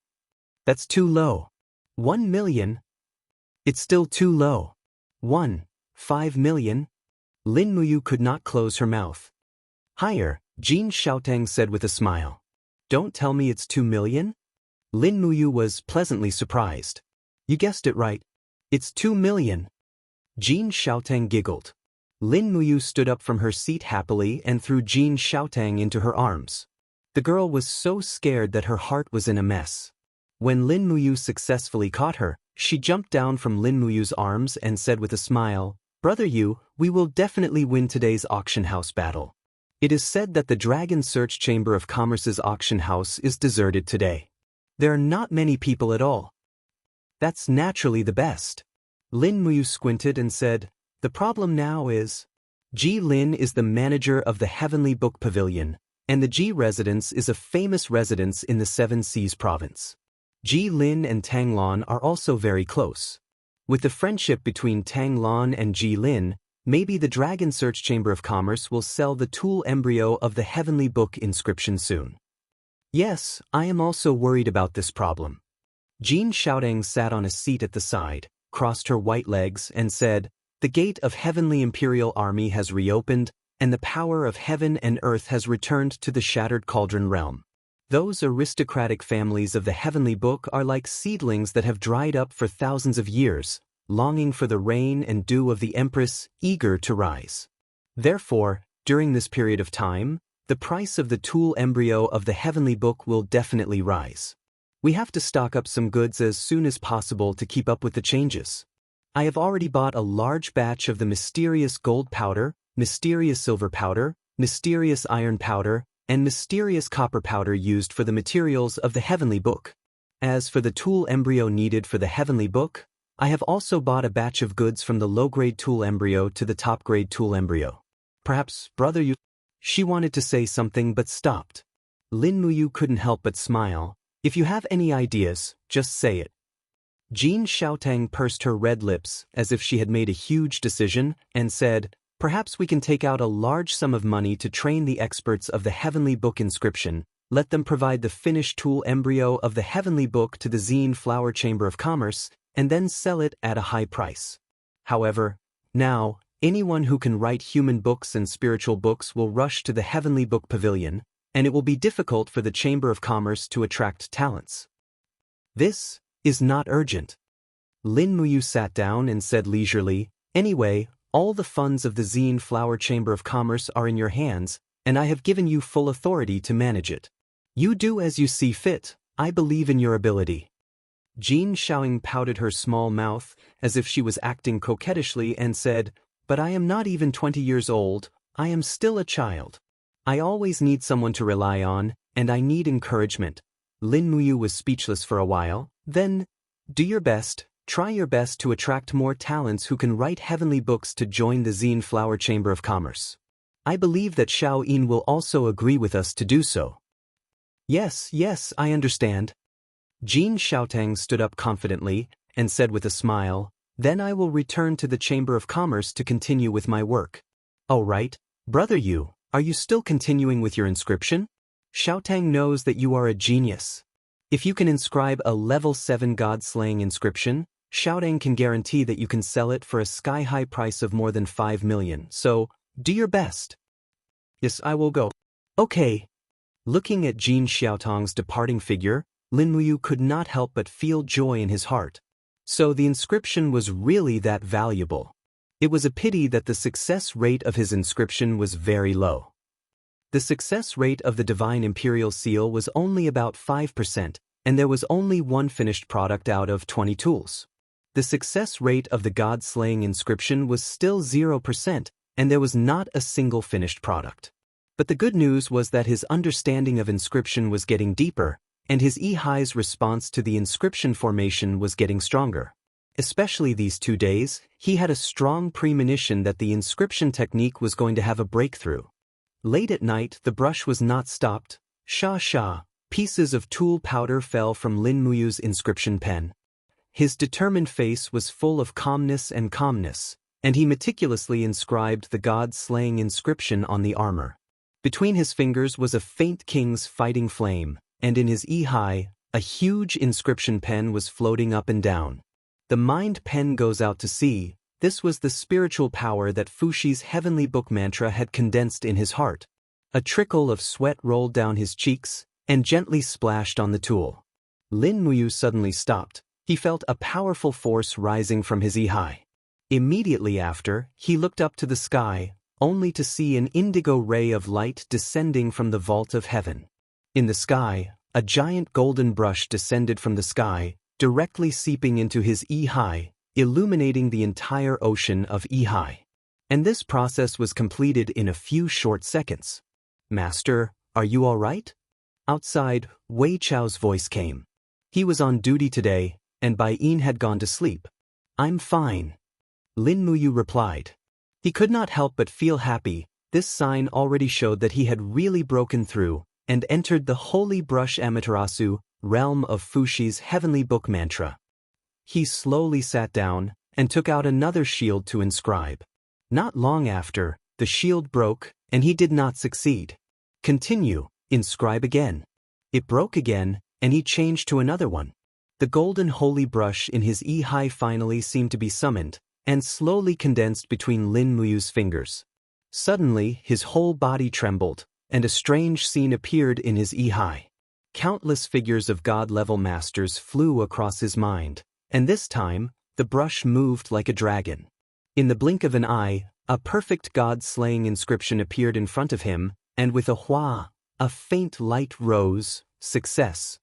That's too low. 1 million? It's still too low. 5 million? Lin Muyu could not close her mouth. Higher, Jin Xiaotang said with a smile. Don't tell me it's 2 million? Lin Muyu was pleasantly surprised. You guessed it right. It's 2 million. Jin Xiaotang giggled. Lin Muyu stood up from her seat happily and threw Jin Xiaotang into her arms. The girl was so scared that her heart was in a mess. When Lin Muyu successfully caught her, she jumped down from Lin Muyu's arms and said with a smile, Brother Yu, we will definitely win today's auction house battle. It is said that the Dragon Search Chamber of Commerce's auction house is deserted today. There are not many people at all. That's naturally the best. Lin Muyu squinted and said, the problem now is, Ji Lin is the manager of the Heavenly Book Pavilion, and the Ji residence is a famous residence in the Seven Seas province. Ji Lin and Tang Lon are also very close. With the friendship between Tang Lon and Ji Lin, maybe the Dragon Search Chamber of Commerce will sell the tool embryo of the Heavenly Book inscription soon. Yes, I am also worried about this problem. Jin Xiaotang sat on a seat at the side, crossed her white legs, and said, the gate of Heavenly Imperial Army has reopened, and the power of heaven and earth has returned to the Shattered Cauldron realm. Those aristocratic families of the Heavenly Book are like seedlings that have dried up for thousands of years, longing for the rain and dew of the Empress, eager to rise. Therefore, during this period of time, the price of the tool embryo of the Heavenly Book will definitely rise. We have to stock up some goods as soon as possible to keep up with the changes. I have already bought a large batch of the mysterious gold powder, mysterious silver powder, mysterious iron powder, and mysterious copper powder used for the materials of the Heavenly Book. As for the tool embryo needed for the Heavenly Book, I have also bought a batch of goods from the low-grade tool embryo to the top-grade tool embryo. Perhaps, Brother Yu... She wanted to say something but stopped. Lin Muyu couldn't help but smile. If you have any ideas, just say it. Jin Xiaotang pursed her red lips as if she had made a huge decision and said, perhaps we can take out a large sum of money to train the experts of the Heavenly Book inscription, let them provide the finished tool embryo of the Heavenly Book to the Zine Flower Chamber of Commerce, and then sell it at a high price. However, now, anyone who can write human books and spiritual books will rush to the Heavenly Book Pavilion, and it will be difficult for the Chamber of Commerce to attract talents. This is not urgent. Lin Muyu sat down and said leisurely, anyway, all the funds of the Zine Flower Chamber of Commerce are in your hands, and I have given you full authority to manage it. You do as you see fit. I believe in your ability. Jin Xiaoting pouted her small mouth, as if she was acting coquettishly, and said, but I am not even 20 years old, I am still a child. I always need someone to rely on, and I need encouragement. Lin Muyu was speechless for a while, then, do your best. Try your best to attract more talents who can write heavenly books to join the Zine Flower Chamber of Commerce. I believe that Xiao Yin will also agree with us to do so. Yes, I understand. Jin Xiaotang stood up confidently and said with a smile, then I will return to the Chamber of Commerce to continue with my work. All right, Brother Yu, are you still continuing with your inscription? Xiaotang knows that you are a genius. If you can inscribe a level 7 god-slaying inscription, Xiaotang can guarantee that you can sell it for a sky-high price of more than 5 million, so, do your best. Yes, I will go. Okay. Looking at Jin Xiaotang's departing figure, Lin Muyu could not help but feel joy in his heart. So the inscription was really that valuable. It was a pity that the success rate of his inscription was very low. The success rate of the Divine Imperial Seal was only about 5%, and there was only one finished product out of 20 tools. The success rate of the God-slaying inscription was still 0%, and there was not a single finished product. But the good news was that his understanding of inscription was getting deeper, and his Ihai's response to the inscription formation was getting stronger. Especially these 2 days, he had a strong premonition that the inscription technique was going to have a breakthrough. Late at night, the brush was not stopped. Sha. Pieces of tool powder fell from Lin Muyu's inscription pen. His determined face was full of calmness, and he meticulously inscribed the God-slaying inscription on the armor. Between his fingers was a faint king's fighting flame, and in his Ihai, a huge inscription pen was floating up and down. The mind pen goes out to sea. This was the spiritual power that Fushi's heavenly book mantra had condensed in his heart. A trickle of sweat rolled down his cheeks and gently splashed on the tool. Lin Muyu suddenly stopped. He felt a powerful force rising from his Ihai. Immediately after, he looked up to the sky, only to see an indigo ray of light descending from the vault of heaven. In the sky, a giant golden brush descended from the sky, directly seeping into his Ihai, illuminating the entire ocean of Ihai. And this process was completed in a few short seconds. "Master, are you all right?" Outside, Wei Chao's voice came. He was on duty today, and Bai Yin had gone to sleep. "I'm fine," Lin Muyu replied. He could not help but feel happy. This sign already showed that he had really broken through and entered the Holy Brush Amaterasu, realm of Fushi's heavenly book mantra. He slowly sat down and took out another shield to inscribe. Not long after, the shield broke, and he did not succeed. "Continue, inscribe again." It broke again, and he changed to another one. The golden holy brush in his Ihai finally seemed to be summoned, and slowly condensed between Lin Muyu's fingers. Suddenly, his whole body trembled, and a strange scene appeared in his Ihai. Countless figures of God-level masters flew across his mind, and this time, the brush moved like a dragon. In the blink of an eye, a perfect God-slaying inscription appeared in front of him, and with a hua, a faint light rose. Success.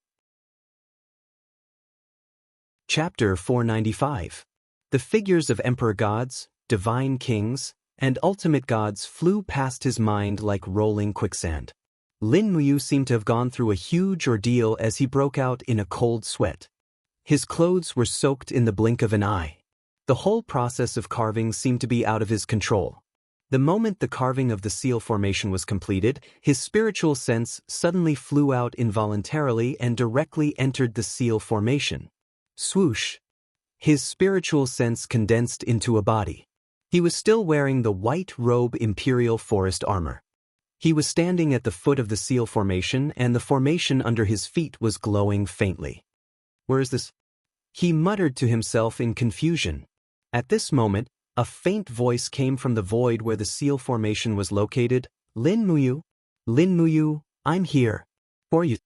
Chapter 495. The figures of emperor gods, divine kings, and ultimate gods flew past his mind like rolling quicksand. Lin Muyu seemed to have gone through a huge ordeal as he broke out in a cold sweat. His clothes were soaked in the blink of an eye. The whole process of carving seemed to be out of his control. The moment the carving of the seal formation was completed, his spiritual sense suddenly flew out involuntarily and directly entered the seal formation. Swoosh! His spiritual sense condensed into a body. He was still wearing the white robe imperial forest armor. He was standing at the foot of the seal formation, and the formation under his feet was glowing faintly. "Where is this?" he muttered to himself in confusion. At this moment, a faint voice came from the void where the seal formation was located. Lin Muyu, I'm here. For you."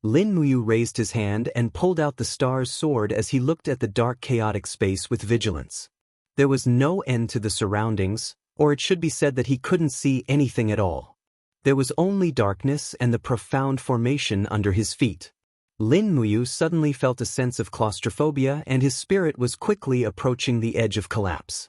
Lin Muyu raised his hand and pulled out the star's sword as he looked at the dark chaotic space with vigilance. There was no end to the surroundings, or it should be said that he couldn't see anything at all. There was only darkness and the profound formation under his feet. Lin Muyu suddenly felt a sense of claustrophobia, and his spirit was quickly approaching the edge of collapse.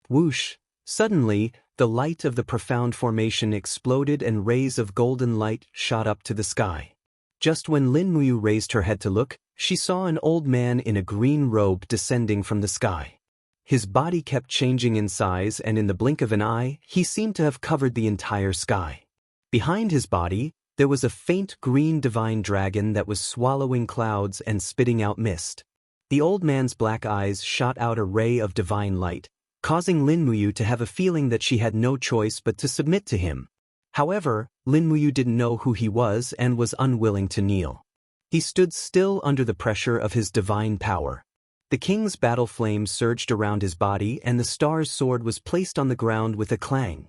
Whoosh! Suddenly, the light of the profound formation exploded and rays of golden light shot up to the sky. Just when Lin Muyu raised her head to look, she saw an old man in a green robe descending from the sky. His body kept changing in size, and in the blink of an eye, he seemed to have covered the entire sky. Behind his body, there was a faint green divine dragon that was swallowing clouds and spitting out mist. The old man's black eyes shot out a ray of divine light, causing Lin Muyu to have a feeling that she had no choice but to submit to him. However, Lin Muyu didn't know who he was and was unwilling to kneel. He stood still under the pressure of his divine power. The king's battle flame surged around his body, and the star's sword was placed on the ground with a clang.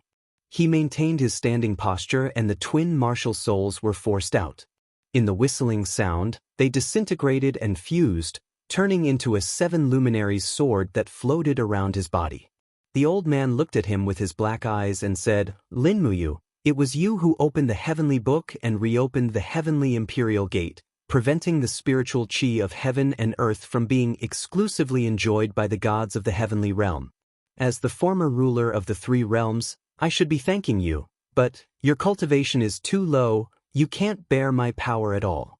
He maintained his standing posture, and the twin martial souls were forced out. In the whistling sound, they disintegrated and fused, turning into a 7 luminaries sword that floated around his body. The old man looked at him with his black eyes and said, Lin Muyu, it was you who opened the heavenly book and reopened the heavenly imperial gate, preventing the spiritual chi of heaven and earth from being exclusively enjoyed by the gods of the heavenly realm. As the former ruler of the three realms, I should be thanking you, but your cultivation is too low, you can't bear my power at all.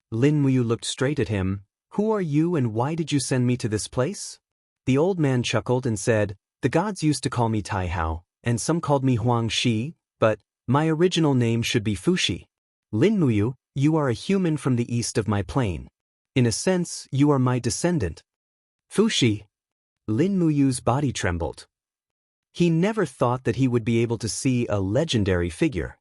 Lin Muyu looked straight at him. Who are you and why did you send me to this place? The old man chuckled and said, the gods used to call me Tai Hao, and some called me Huang Shi, but my original name should be Fushi. Lin Muyu, you are a human from the east of my plane. In a sense, you are my descendant. Fushi. Lin Muyu's body trembled. He never thought that he would be able to see a legendary figure.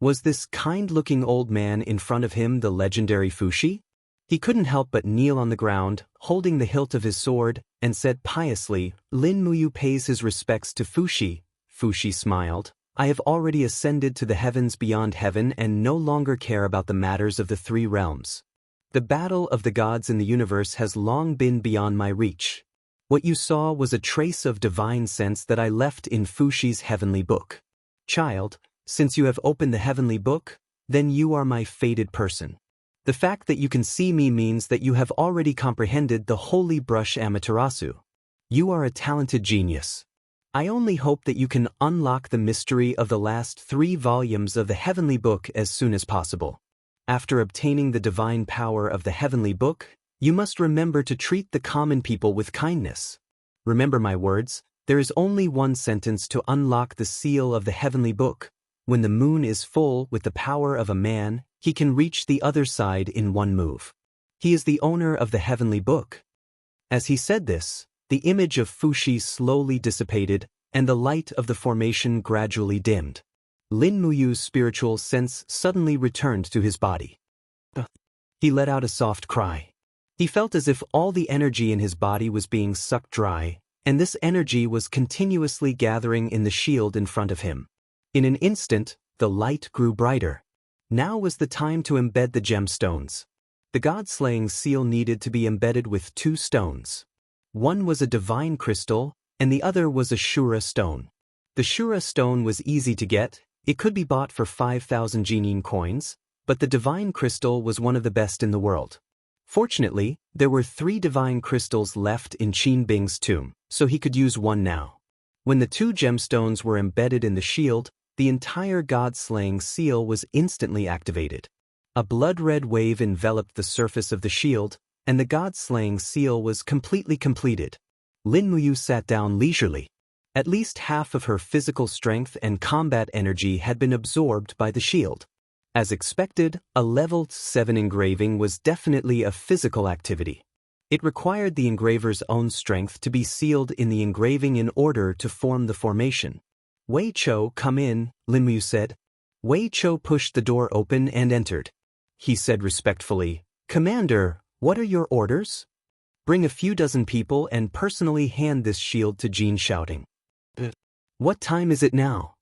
Was this kind-looking old man in front of him the legendary Fushi? He couldn't help but kneel on the ground, holding the hilt of his sword, and said piously, Lin Muyu pays his respects to Fushi. Fushi smiled. I have already ascended to the heavens beyond heaven and no longer care about the matters of the three realms. The battle of the gods in the universe has long been beyond my reach. What you saw was a trace of divine sense that I left in Fushi's heavenly book. Child, since you have opened the heavenly book, then you are my fated person. The fact that you can see me means that you have already comprehended the holy brush Amaterasu. You are a talented genius. I only hope that you can unlock the mystery of the last 3 volumes of the heavenly book as soon as possible. After obtaining the divine power of the heavenly book, you must remember to treat the common people with kindness. Remember my words, there is only one sentence to unlock the seal of the heavenly book. When the moon is full with the power of a man, he can reach the other side in one move. He is the owner of the heavenly book. As he said this, the image of Fushi slowly dissipated, and the light of the formation gradually dimmed. Lin Muyu's spiritual sense suddenly returned to his body. He let out a soft cry. He felt as if all the energy in his body was being sucked dry, and this energy was continuously gathering in the shield in front of him. In an instant, the light grew brighter. Now was the time to embed the gemstones. The god-slaying seal needed to be embedded with 2 stones. One was a divine crystal, and the other was a Shura stone. The Shura stone was easy to get, it could be bought for 5,000 Jinin coins, but the divine crystal was one of the best in the world. Fortunately, there were 3 divine crystals left in Qin Bing's tomb, so he could use one now. When the 2 gemstones were embedded in the shield, the entire god-slaying seal was instantly activated. A blood-red wave enveloped the surface of the shield, and the god-slaying seal was completely completed. Lin Muyu sat down leisurely. At least half of her physical strength and combat energy had been absorbed by the shield. As expected, a level 7 engraving was definitely a physical activity. It required the engraver's own strength to be sealed in the engraving in order to form the formation. Wei Chou, come in, Lin Muyu said. Wei Chou pushed the door open and entered. He said respectfully, Commander, what are your orders? Bring a few dozen people and personally hand this shield to Jin, shouting. What time is it now?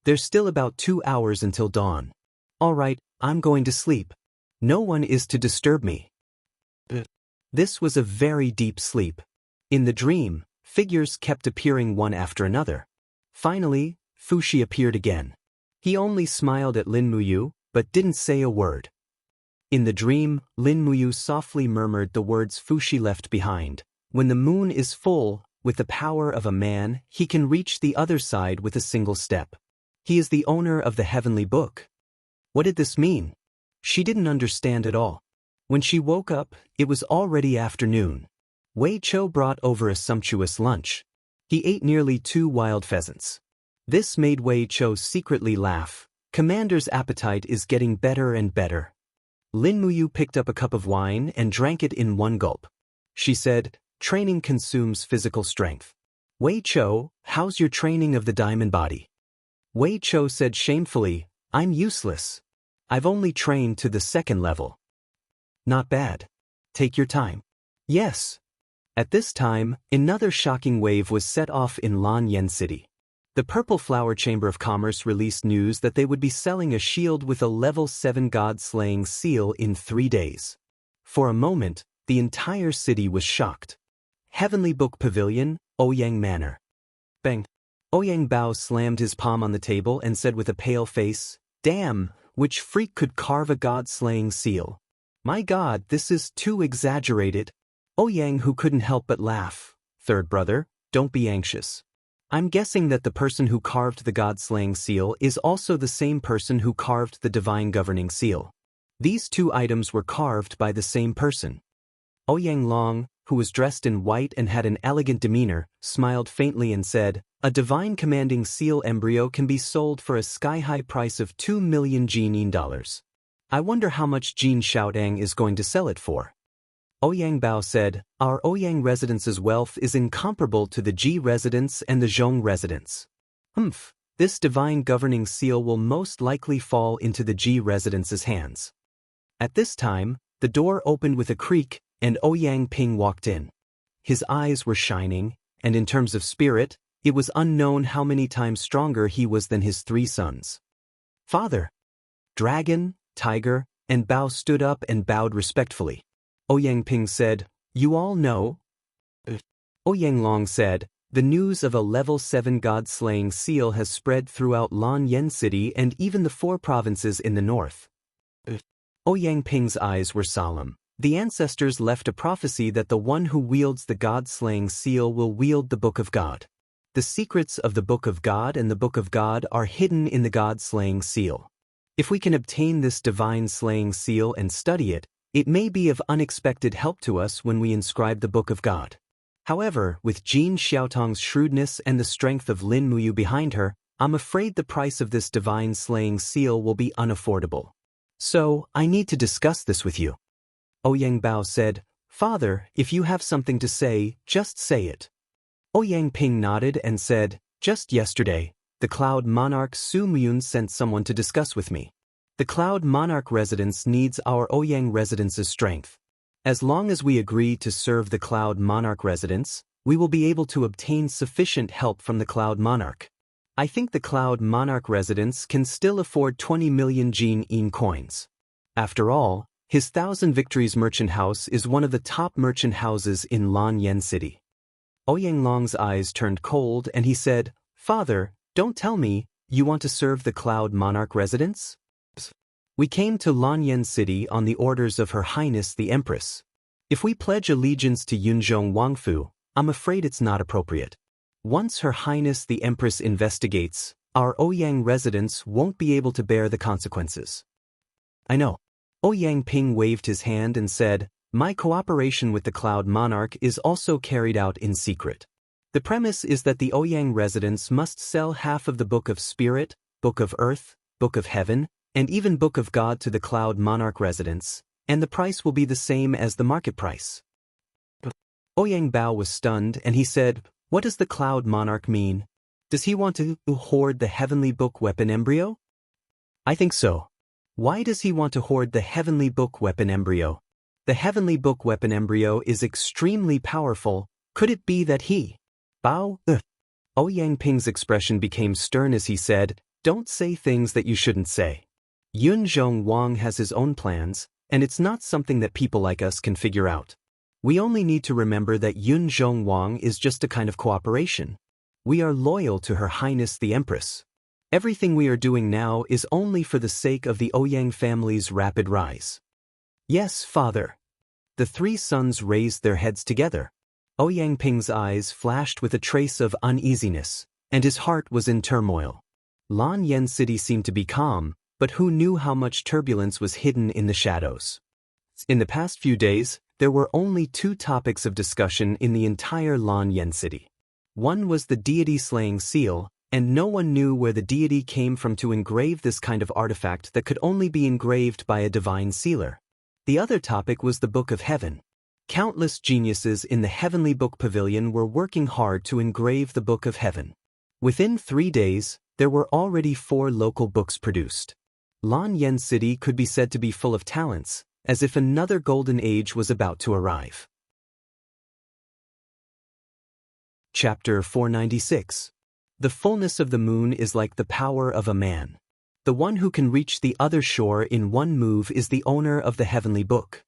There's still about 2 hours until dawn. All right, I'm going to sleep. No one is to disturb me. This was a very deep sleep. In the dream, figures kept appearing one after another. Finally, Fushi appeared again. He only smiled at Lin Muyu, but didn't say a word. In the dream, Lin Muyu softly murmured the words Fushi left behind. When the moon is full, with the power of a man, he can reach the other side with a single step. He is the owner of the heavenly book. What did this mean? She didn't understand at all. When she woke up, it was already afternoon. Wei Chou brought over a sumptuous lunch. He ate nearly 2 wild pheasants. This made Wei Chou secretly laugh. Commander's appetite is getting better and better. Lin Muyu picked up a cup of wine and drank it in one gulp. She said, training consumes physical strength. Wei Chou, how's your training of the diamond body? Wei Chou said shamefully, I'm useless. I've only trained to the 2nd level. Not bad. Take your time. Yes. At this time, another shocking wave was set off in Lanyan City. The Purple Flower Chamber of Commerce released news that they would be selling a shield with a level 7 god-slaying seal in 3 days. For a moment, the entire city was shocked. Heavenly Book Pavilion, Ouyang Manor. Bang. Ouyang Bao slammed his palm on the table and said with a pale face, "Damn, which freak could carve a god-slaying seal? My god, this is too exaggerated." Ouyang, who couldn't help but laugh, "Third brother, don't be anxious. I'm guessing that the person who carved the god-slaying seal is also the same person who carved the divine governing seal. These two items were carved by the same person." Ouyang Long, who was dressed in white and had an elegant demeanor, smiled faintly and said, "A divine commanding seal embryo can be sold for a sky-high price of 2 million Jin dollars. I wonder how much Jin Xiaodang is going to sell it for." Ouyang Bao said, "Our Ouyang residence's wealth is incomparable to the Ji residence and the Zhong residence. This divine governing seal will most likely fall into the Ji residence's hands." At this time, the door opened with a creak, and Ouyang Ping walked in. His eyes were shining, and in terms of spirit, it was unknown how many times stronger he was than his 3 sons. "Father." Dragon, Tiger, and Bao stood up and bowed respectfully. Ouyang Ping said, "You all know?" Ouyang Long said, "The news of a level 7 god-slaying seal has spread throughout Lan Yen City and even the 4 provinces in the north." Ouyang Ping's eyes were solemn. The ancestors left a prophecy that the one who wields the god-slaying seal will wield the Book of God. The secrets of the Book of God and the Book of God are hidden in the god-slaying seal. If we can obtain this divine slaying seal and study it, it may be of unexpected help to us when we inscribe the Book of God. However, with Jin Xiaotong's shrewdness and the strength of Lin Muyu behind her, I'm afraid the price of this divine slaying seal will be unaffordable. So, I need to discuss this with you." Ouyang Bao said, "Father, if you have something to say, just say it." Ouyang Ping nodded and said, "Just yesterday, the Cloud Monarch Su Myun sent someone to discuss with me. The Cloud Monarch residence needs our Ouyang residence's strength. As long as we agree to serve the Cloud Monarch residence, we will be able to obtain sufficient help from the Cloud Monarch. I think the Cloud Monarch residence can still afford 20 million Jin coins. After all, his 1,000 Victories merchant house is one of the top merchant houses in Lan Yen City." Ouyang Long's eyes turned cold and he said, "Father, don't tell me, you want to serve the Cloud Monarch residence? We came to Lan Yen City on the orders of Her Highness the Empress. If we pledge allegiance to Yunzhong Wangfu, I'm afraid it's not appropriate. Once Her Highness the Empress investigates, our Ouyang residence won't be able to bear the consequences." "I know." Ouyang Ping waved his hand and said, "My cooperation with the Cloud Monarch is also carried out in secret. The premise is that the Ouyang residence must sell half of the Book of Spirit, Book of Earth, Book of Heaven, and even Book of God to the Cloud Monarch residence, and the price will be the same as the market price." Ouyang Bao was stunned and he said, "What does the Cloud Monarch mean? Does he want to hoard the Heavenly Book weapon embryo?" "I think so." "Why does he want to hoard the Heavenly Book weapon embryo? The Heavenly Book weapon embryo is extremely powerful. Could it be that he..." "Bao?" Ouyang Ping's expression became stern as he said, "Don't say things that you shouldn't say. Yunzhong Wang has his own plans, and it's not something that people like us can figure out. We only need to remember that Yunzhong Wang is just a kind of cooperation. We are loyal to Her Highness the Empress. Everything we are doing now is only for the sake of the Ouyang family's rapid rise." "Yes, father." The 3 sons raised their heads together. Ouyang Ping's eyes flashed with a trace of uneasiness, and his heart was in turmoil. Lan Yen City seemed to be calm, but who knew how much turbulence was hidden in the shadows? In the past few days, there were only 2 topics of discussion in the entire Lan Yen City. One was the deity-slaying seal, and no one knew where the deity came from to engrave this kind of artifact that could only be engraved by a divine sealer. The other topic was the Book of Heaven. Countless geniuses in the Heavenly Book Pavilion were working hard to engrave the Book of Heaven. Within 3 days, there were already 4 local books produced. Lan Yen City could be said to be full of talents, as if another golden age was about to arrive. Chapter 496. The fullness of the moon is like the power of a man. The one who can reach the other shore in one move is the owner of the Heavenly Book.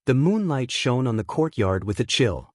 The moonlight shone on the courtyard with a chill.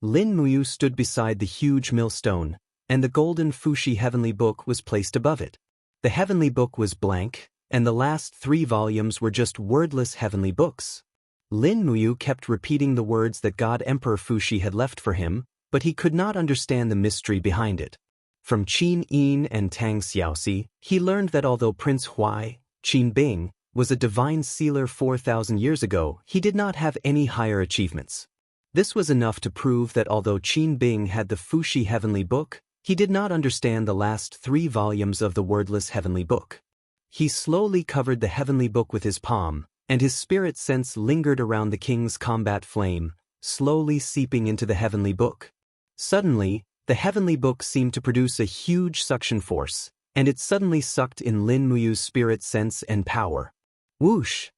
Lin Muyu stood beside the huge millstone, and the golden Fuxi heavenly book was placed above it. The heavenly book was blank, and the last 3 volumes were just wordless heavenly books. Lin Muyu kept repeating the words that God Emperor Fuxi had left for him, but he could not understand the mystery behind it. From Qin Yin and Tang Xiaoxi, he learned that although Prince Huai, Qin Bing, was a divine sealer 4,000 years ago, he did not have any higher achievements. This was enough to prove that although Qin Bing had the Fuxi heavenly book, he did not understand the last 3 volumes of the wordless heavenly book. He slowly covered the heavenly book with his palm, and his spirit sense lingered around the king's combat flame, slowly seeping into the heavenly book. Suddenly, the heavenly book seemed to produce a huge suction force, and it suddenly sucked in Lin Muyu's spirit sense and power. Whoosh!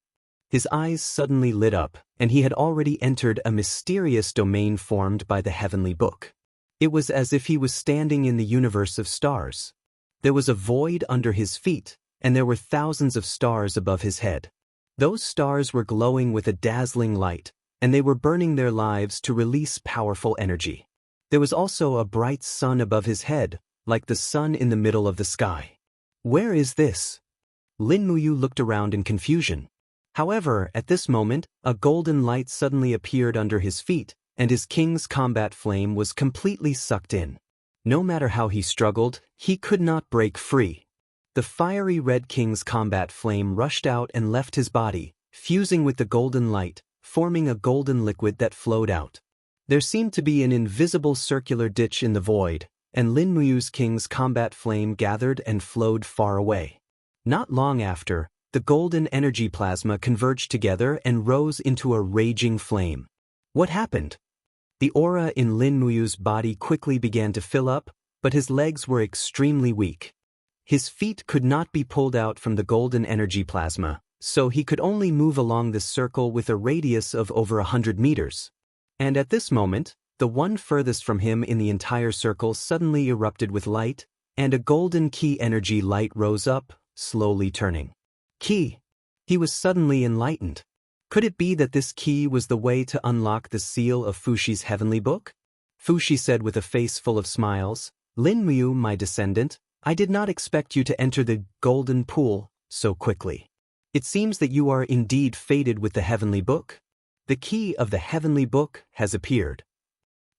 His eyes suddenly lit up, and he had already entered a mysterious domain formed by the heavenly book. It was as if he was standing in the universe of stars. There was a void under his feet, and there were thousands of stars above his head. Those stars were glowing with a dazzling light, and they were burning their lives to release powerful energy. There was also a bright sun above his head, like the sun in the middle of the sky. Where is this? Lin Muyu looked around in confusion. However, at this moment, a golden light suddenly appeared under his feet, and his king's combat flame was completely sucked in. No matter how he struggled, he could not break free. The fiery red king's combat flame rushed out and left his body, fusing with the golden light, forming a golden liquid that flowed out. There seemed to be an invisible circular ditch in the void, and Lin Muyu's king's combat flame gathered and flowed far away. Not long after, the golden energy plasma converged together and rose into a raging flame. What happened? The aura in Lin Muyu's body quickly began to fill up, but his legs were extremely weak. His feet could not be pulled out from the golden energy plasma, so he could only move along this circle with a radius of over 100 meters. And at this moment, the one furthest from him in the entire circle suddenly erupted with light, and a golden key energy light rose up, slowly turning. Key! He was suddenly enlightened. Could it be that this key was the way to unlock the seal of Fuxi's heavenly book? Fuxi said with a face full of smiles, Lin Muyu, my descendant, I did not expect you to enter the golden pool so quickly. It seems that you are indeed fated with the heavenly book. The key of the heavenly book has appeared.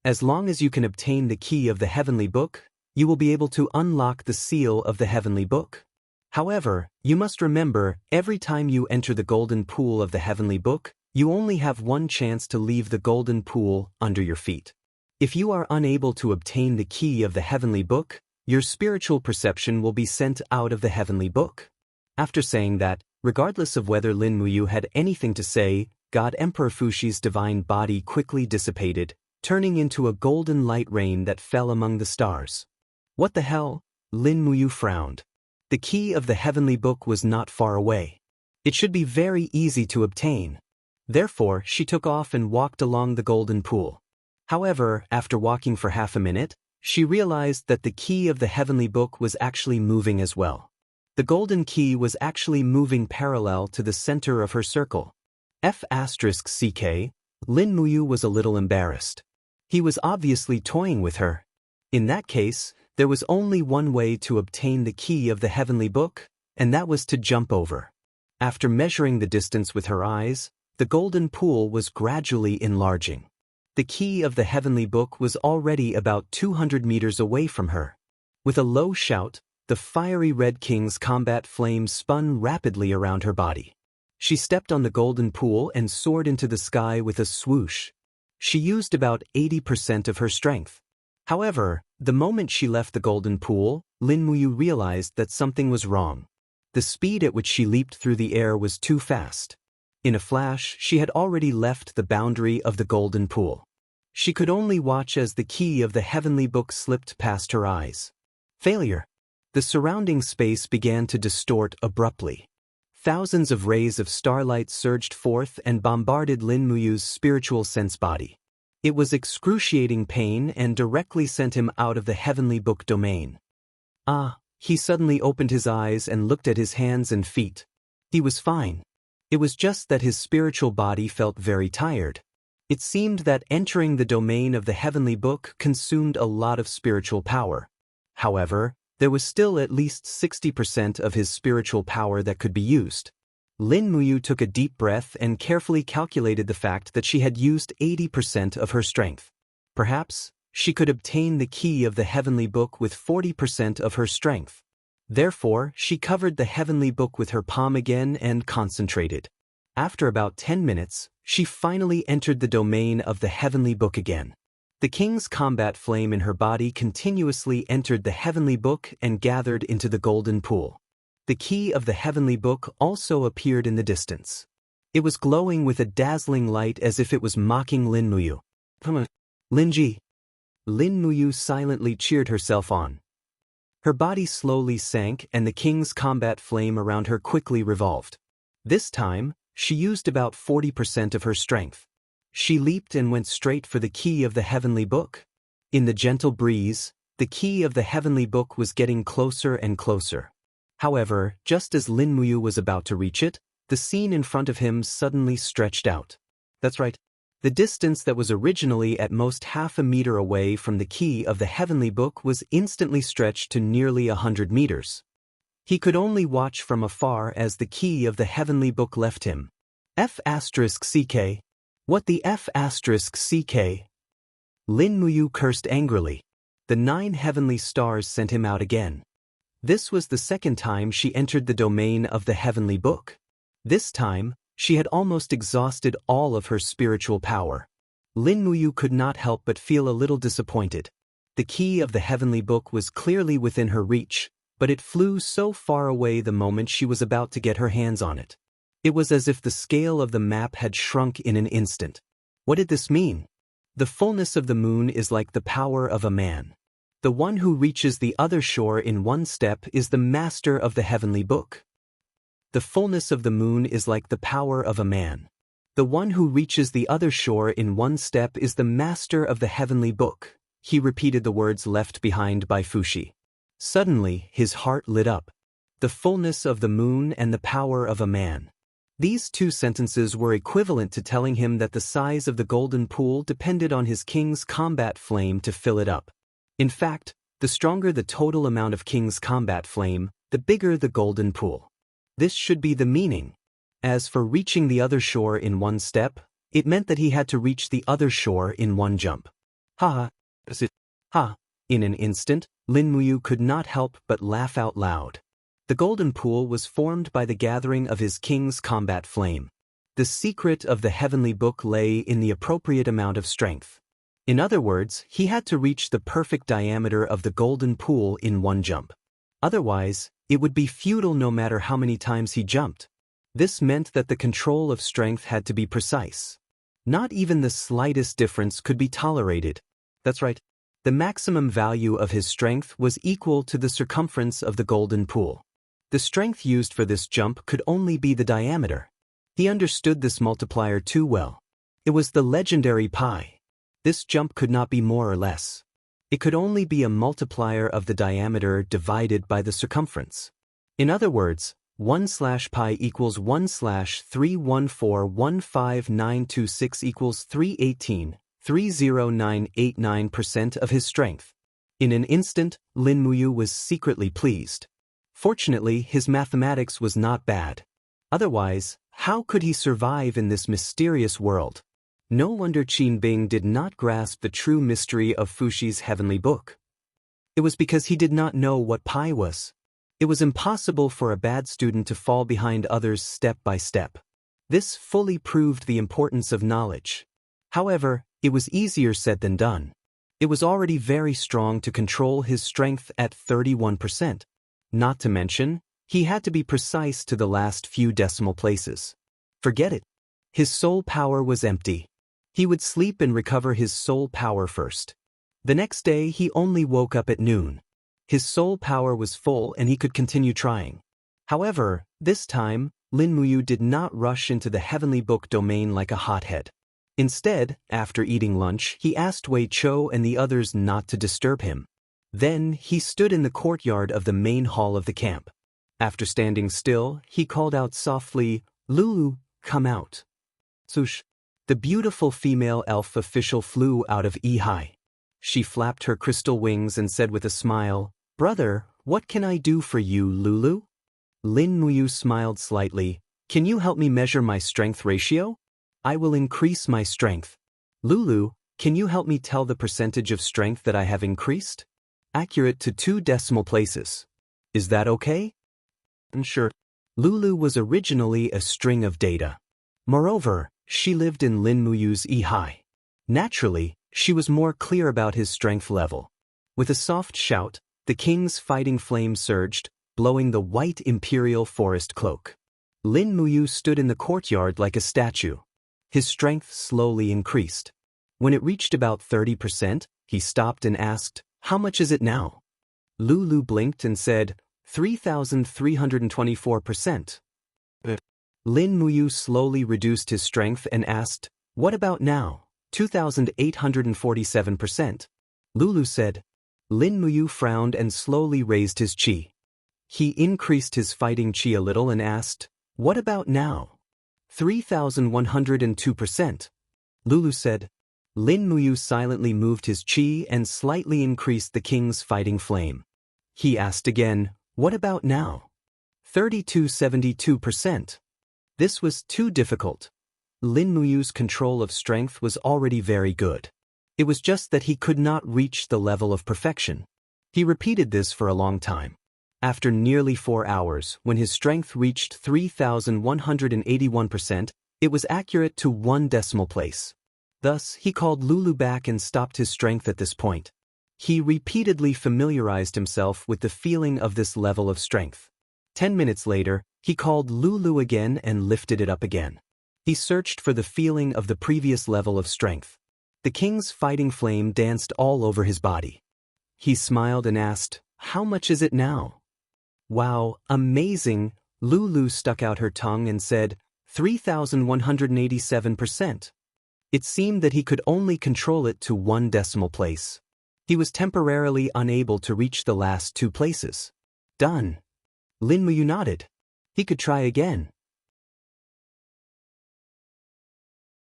As long as you can obtain the key of the heavenly book, you will be able to unlock the seal of the heavenly book. However, you must remember, every time you enter the golden pool of the heavenly book, you only have one chance to leave the golden pool under your feet. If you are unable to obtain the key of the heavenly book, your spiritual perception will be sent out of the heavenly book. After saying that, regardless of whether Lin Muyu had anything to say, God Emperor Fuxi's divine body quickly dissipated, turning into a golden light rain that fell among the stars. What the hell? Lin Muyu frowned. The key of the heavenly book was not far away. It should be very easy to obtain. Therefore, she took off and walked along the golden pool. However, after walking for half a minute, she realized that the key of the heavenly book was actually moving as well. The golden key was actually moving parallel to the center of her circle. F***ck, Lin Muyu was a little embarrassed. He was obviously toying with her. In that case, there was only one way to obtain the key of the heavenly book, and that was to jump over. After measuring the distance with her eyes, the golden pool was gradually enlarging. The key of the heavenly book was already about 200 meters away from her. With a low shout, the fiery red king's combat flame spun rapidly around her body. She stepped on the golden pool and soared into the sky with a swoosh. She used about 80% of her strength. However, the moment she left the golden pool, Lin Muyu realized that something was wrong. The speed at which she leaped through the air was too fast. In a flash, she had already left the boundary of the golden pool. She could only watch as the key of the heavenly book slipped past her eyes. Failure. The surrounding space began to distort abruptly. Thousands of rays of starlight surged forth and bombarded Lin Muyu's spiritual sense body. It was excruciating pain and directly sent him out of the heavenly book domain. He suddenly opened his eyes and looked at his hands and feet. He was fine. It was just that his spiritual body felt very tired. It seemed that entering the domain of the heavenly book consumed a lot of spiritual power. However, there was still at least 60% of his spiritual power that could be used. Lin Muyu took a deep breath and carefully calculated the fact that she had used 80% of her strength. Perhaps, she could obtain the key of the heavenly book with 40% of her strength. Therefore, she covered the heavenly book with her palm again and concentrated. After about 10 minutes, she finally entered the domain of the heavenly book again. The king's combat flame in her body continuously entered the heavenly book and gathered into the golden pool. The key of the heavenly book also appeared in the distance. It was glowing with a dazzling light as if it was mocking Lin Muyu. Linji. Lin Muyu silently cheered herself on. Her body slowly sank and the king's combat flame around her quickly revolved. This time, she used about 40% of her strength. She leaped and went straight for the key of the heavenly book. In the gentle breeze, the key of the heavenly book was getting closer and closer. However, just as Lin Muyu was about to reach it, the scene in front of him suddenly stretched out. That's right. The distance that was originally at most half a meter away from the key of the heavenly book was instantly stretched to nearly 100 meters. He could only watch from afar as the key of the heavenly book left him. F***CK. What the F***CK? Lin Muyu cursed angrily. The 9 heavenly stars sent him out again. This was the second time she entered the domain of the heavenly book. This time, she had almost exhausted all of her spiritual power. Lin Muyu could not help but feel a little disappointed. The key of the heavenly book was clearly within her reach, but it flew so far away the moment she was about to get her hands on it. It was as if the scale of the map had shrunk in an instant. What did this mean? The fullness of the moon is like the power of a man. The one who reaches the other shore in one step is the master of the heavenly book. The fullness of the moon is like the power of a man. The one who reaches the other shore in one step is the master of the heavenly book. He repeated the words left behind by Fushi. Suddenly, his heart lit up. The fullness of the moon and the power of a man. These 2 sentences were equivalent to telling him that the size of the golden pool depended on his king's combat flame to fill it up. In fact, the stronger the total amount of king's combat flame, the bigger the golden pool. This should be the meaning. As for reaching the other shore in one step, it meant that he had to reach the other shore in one jump. Ha! In an instant, Lin Muyu could not help but laugh out loud. The golden pool was formed by the gathering of his king's combat flame. The secret of the heavenly book lay in the appropriate amount of strength. In other words, he had to reach the perfect diameter of the golden pool in one jump. Otherwise, it would be futile no matter how many times he jumped. This meant that the control of strength had to be precise. Not even the slightest difference could be tolerated. That's right. The maximum value of his strength was equal to the circumference of the golden pool. The strength used for this jump could only be the diameter. He understood this multiplier too well. It was the legendary pi. This jump could not be more or less. It could only be a multiplier of the diameter divided by the circumference. In other words, 1/pi equals 1/314159926 equals 318.30989% of his strength. In an instant, Lin Muyu was secretly pleased. Fortunately, his mathematics was not bad. Otherwise, how could he survive in this mysterious world? No wonder Qin Bing did not grasp the true mystery of Fushi's heavenly book. It was because he did not know what pi was. It was impossible for a bad student to fall behind others step by step. This fully proved the importance of knowledge. However, it was easier said than done. It was already very strong to control his strength at 31%. Not to mention, he had to be precise to the last few decimal places. Forget it. His soul power was empty. He would sleep and recover his soul power first. The next day he only woke up at noon. His soul power was full and he could continue trying. However, this time, Lin Muyu did not rush into the heavenly book domain like a hothead. Instead, after eating lunch, he asked Wei Chou and the others not to disturb him. Then, he stood in the courtyard of the main hall of the camp. After standing still, he called out softly, "Lulu, come out." Swoosh! The beautiful female elf official flew out of Ehai. She flapped her crystal wings and said with a smile, Brother, what can I do for you, Lulu? Lin Muyu smiled slightly. Can you help me measure my strength ratio? I will increase my strength. Lulu, can you help me tell the percentage of strength that I have increased? Accurate to 2 decimal places. Is that okay? Sure. Lulu was originally a string of data. Moreover, she lived in Lin Muyu's Ihai. Naturally, she was more clear about his strength level. With a soft shout, the king's fighting flame surged, blowing the white imperial forest cloak. Lin Muyu stood in the courtyard like a statue. His strength slowly increased. When it reached about 30%, he stopped and asked, "How much is it now?" Lulu blinked and said, 3,324%. Lin Muyu slowly reduced his strength and asked, "What about now?" 2,847%. Lulu said. Lin Muyu frowned and slowly raised his qi. He increased his fighting qi a little and asked, "What about now?" 3,102%. Lulu said. Lin Muyu silently moved his qi and slightly increased the king's fighting flame. He asked again, "What about now?" 3,272%. This was too difficult. Lin Muyu's control of strength was already very good. It was just that he could not reach the level of perfection. He repeated this for a long time. After nearly 4 hours, when his strength reached 3,181%, it was accurate to 1 decimal place. Thus, he called Lulu back and stopped his strength at this point. He repeatedly familiarized himself with the feeling of this level of strength. 10 minutes later, he called Lulu again and lifted it up again. He searched for the feeling of the previous level of strength. The king's fighting flame danced all over his body. He smiled and asked, "How much is it now?" "Wow, amazing," Lulu stuck out her tongue and said, 3,187%. It seemed that he could only control it to 1 decimal place. He was temporarily unable to reach the last 2 places. Done. Lin Muyu nodded. He could try again.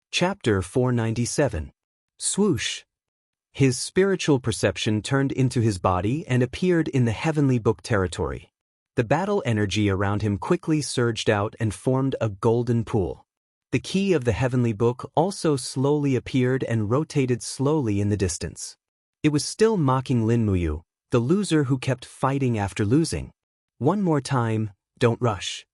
Chapter 497. Swoosh. His spiritual perception turned into his body and appeared in the heavenly book territory. The battle energy around him quickly surged out and formed a golden pool. The key of the heavenly book also slowly appeared and rotated slowly in the distance. It was still mocking Lin Muyu, the loser who kept fighting after losing. "One more time, don't rush."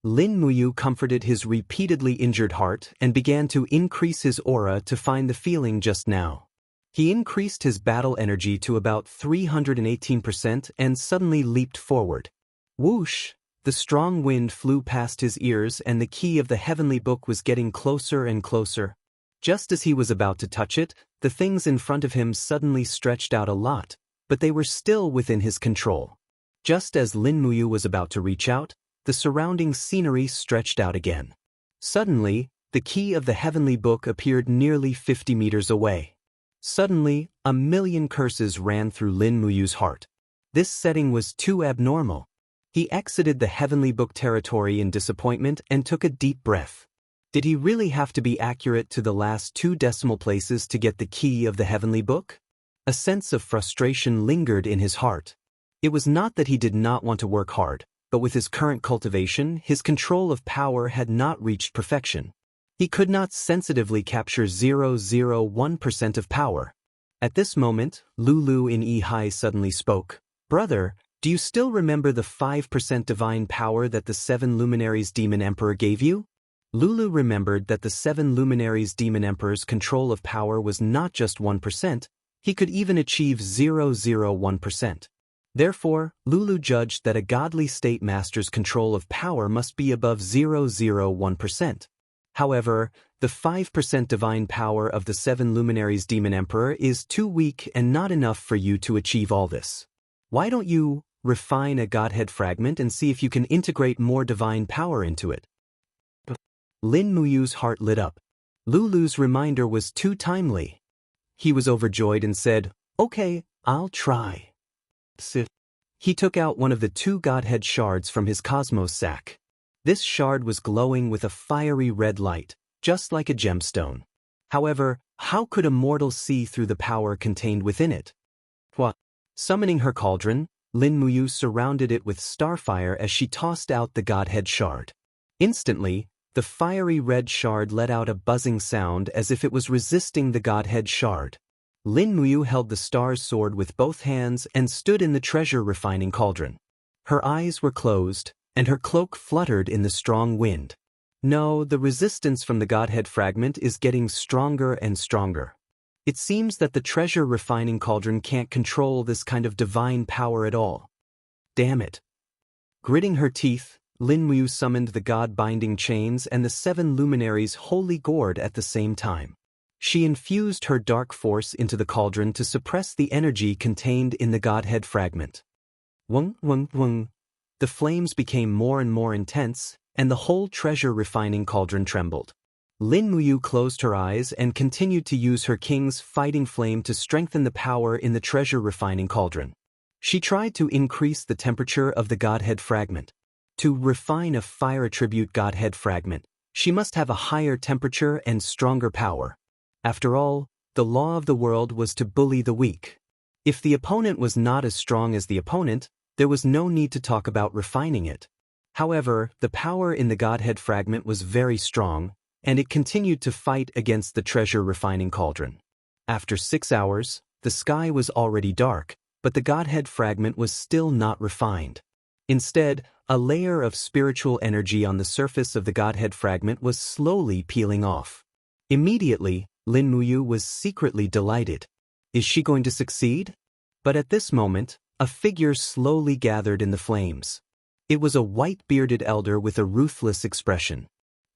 Lin Muyu comforted his repeatedly injured heart and began to increase his aura to find the feeling just now. He increased his battle energy to about 318% and suddenly leaped forward. Whoosh! The strong wind flew past his ears and the key of the heavenly book was getting closer and closer. Just as he was about to touch it, the things in front of him suddenly stretched out a lot, but they were still within his control. Just as Lin Muyu was about to reach out, the surrounding scenery stretched out again. Suddenly, the key of the heavenly book appeared nearly 50 meters away. Suddenly, 1,000,000 curses ran through Lin Muyu's heart. This setting was too abnormal. He exited the heavenly book territory in disappointment and took a deep breath. Did he really have to be accurate to the last 2 decimal places to get the key of the heavenly book? A sense of frustration lingered in his heart. It was not that he did not want to work hard, but with his current cultivation, his control of power had not reached perfection. He could not sensitively capture 0.01% of power. At this moment, Lulu in Ihai suddenly spoke. "Brother, do you still remember the 5% divine power that the 7 luminaries Demon Emperor gave you?" Lulu remembered that the 7 luminaries Demon Emperor's control of power was not just 1%, he could even achieve 0.01%. Therefore, Lulu judged that a godly state master's control of power must be above 0.01%. However, the 5% divine power of the 7 luminaries Demon Emperor is too weak and not enough for you to achieve all this. Why don't you refine a godhead fragment and see if you can integrate more divine power into it? Lin Muyu's heart lit up. Lulu's reminder was too timely. He was overjoyed and said, "Okay, I'll try." He took out one of the 2 godhead shards from his cosmos sack. This shard was glowing with a fiery red light, just like a gemstone. However, how could a mortal see through the power contained within it? What? Summoning her cauldron, Lin Muyu surrounded it with starfire as she tossed out the Godhead shard. Instantly, the fiery red shard let out a buzzing sound as if it was resisting the Godhead shard. Lin Muyu held the star's sword with both hands and stood in the treasure-refining cauldron. Her eyes were closed, and her cloak fluttered in the strong wind. No, the resistance from the Godhead fragment is getting stronger and stronger. It seems that the treasure-refining cauldron can't control this kind of divine power at all. Damn it. Gritting her teeth, Lin Muyu summoned the God-binding chains and the 7 luminaries' holy gourd at the same time. She infused her dark force into the cauldron to suppress the energy contained in the Godhead fragment. Wung, wung, wung. The flames became more and more intense, and the whole treasure-refining cauldron trembled. Lin Muyu closed her eyes and continued to use her king's fighting flame to strengthen the power in the treasure-refining cauldron. She tried to increase the temperature of the Godhead fragment. To refine a fire-attribute Godhead fragment, she must have a higher temperature and stronger power. After all, the law of the world was to bully the weak. If the opponent was not as strong as the opponent, there was no need to talk about refining it. However, the power in the Godhead fragment was very strong, and it continued to fight against the treasure-refining cauldron. After 6 hours, the sky was already dark, but the Godhead fragment was still not refined. Instead, a layer of spiritual energy on the surface of the Godhead fragment was slowly peeling off. Immediately, Lin Muyu was secretly delighted. Is she going to succeed? But at this moment, a figure slowly gathered in the flames. It was a white-bearded elder with a ruthless expression.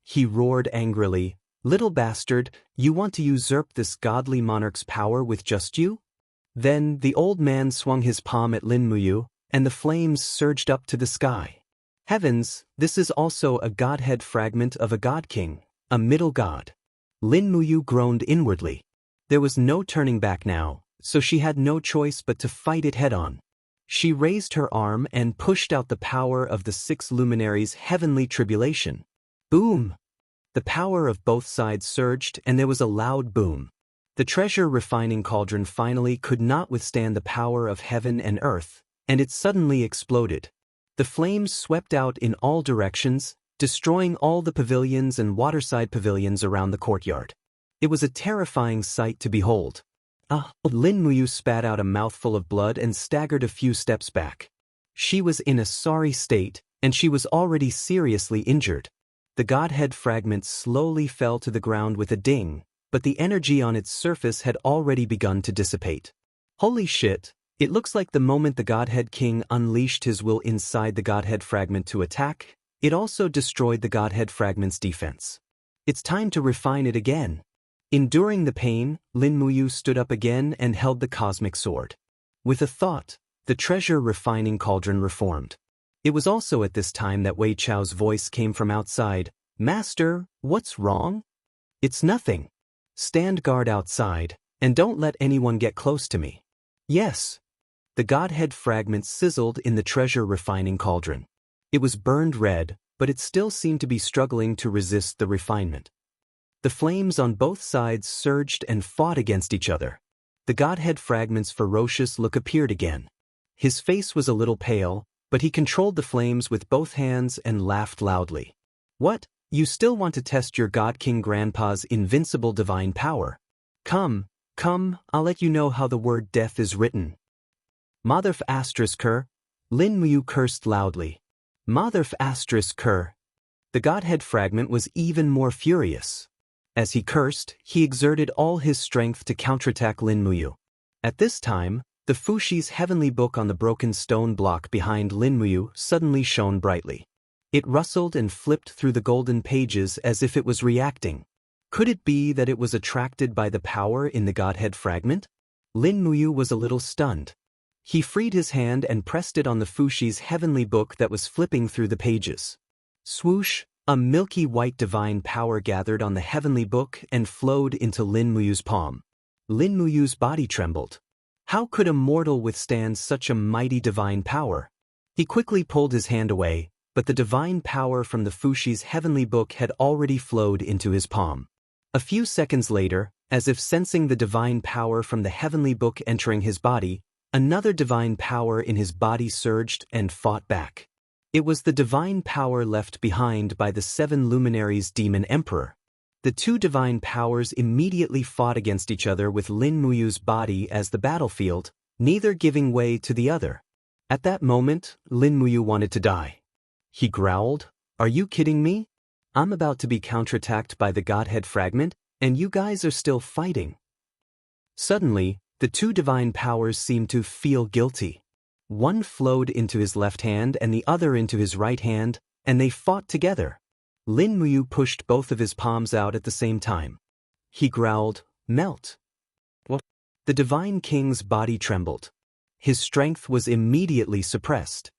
He roared angrily, "Little bastard, you want to usurp this godly monarch's power with just you?" Then the old man swung his palm at Lin Muyu, and the flames surged up to the sky. Heavens, this is also a Godhead fragment of a God King, a middle god. Lin Muyu groaned inwardly. There was no turning back now, so she had no choice but to fight it head-on. She raised her arm and pushed out the power of the 6 luminaries' heavenly tribulation. Boom! The power of both sides surged and there was a loud boom. The treasure-refining cauldron finally could not withstand the power of heaven and earth, and it suddenly exploded. The flames swept out in all directions, destroying all the pavilions and waterside pavilions around the courtyard. It was a terrifying sight to behold. Lin Muyu spat out a mouthful of blood and staggered a few steps back. She was in a sorry state, and she was already seriously injured. The Godhead fragment slowly fell to the ground with a ding, but the energy on its surface had already begun to dissipate. Holy shit, it looks like the moment the Godhead King unleashed his will inside the Godhead fragment to attack, it also destroyed the Godhead fragment's defense. It's time to refine it again. Enduring the pain, Lin Muyu stood up again and held the cosmic sword. With a thought, the treasure-refining cauldron reformed. It was also at this time that Wei Chao's voice came from outside. "Master, what's wrong?" "It's nothing. Stand guard outside, and don't let anyone get close to me." "Yes." The Godhead fragment sizzled in the treasure-refining cauldron. It was burned red, but it still seemed to be struggling to resist the refinement. The flames on both sides surged and fought against each other. The Godhead fragment's ferocious look appeared again. His face was a little pale, but he controlled the flames with both hands and laughed loudly. "What? You still want to test your God King Grandpa's invincible divine power? Come, I'll let you know how the word death is written." "Motherf ****, Lin Muyu cursed loudly. "Motherf ****." The Godhead fragment was even more furious. As he cursed, he exerted all his strength to counterattack Lin Muyu. At this time, the Fushi's heavenly book on the broken stone block behind Lin Muyu suddenly shone brightly. It rustled and flipped through the golden pages as if it was reacting. Could it be that it was attracted by the power in the Godhead fragment? Lin Muyu was a little stunned. He freed his hand and pressed it on the Fushi's heavenly book that was flipping through the pages. Swoosh! A milky white divine power gathered on the heavenly book and flowed into Lin Muyu's palm. Lin Muyu's body trembled. How could a mortal withstand such a mighty divine power? He quickly pulled his hand away, but the divine power from the Fushi's heavenly book had already flowed into his palm. A few seconds later, as if sensing the divine power from the heavenly book entering his body, Another divine power in his body surged and fought back. It was the divine power left behind by the 7 luminaries' demon emperor. The 2 divine powers immediately fought against each other with Lin Muyu's body as the battlefield, neither giving way to the other. At that moment, Lin Muyu wanted to die. He growled, "Are you kidding me? I'm about to be counterattacked by the Godhead fragment, and you guys are still fighting." Suddenly, the 2 divine powers seemed to feel guilty. One flowed into his left hand and the other into his right hand, and they fought together. Lin Muyu pushed both of his palms out at the same time. He growled, "Melt." What? The divine king's body trembled. His strength was immediately suppressed.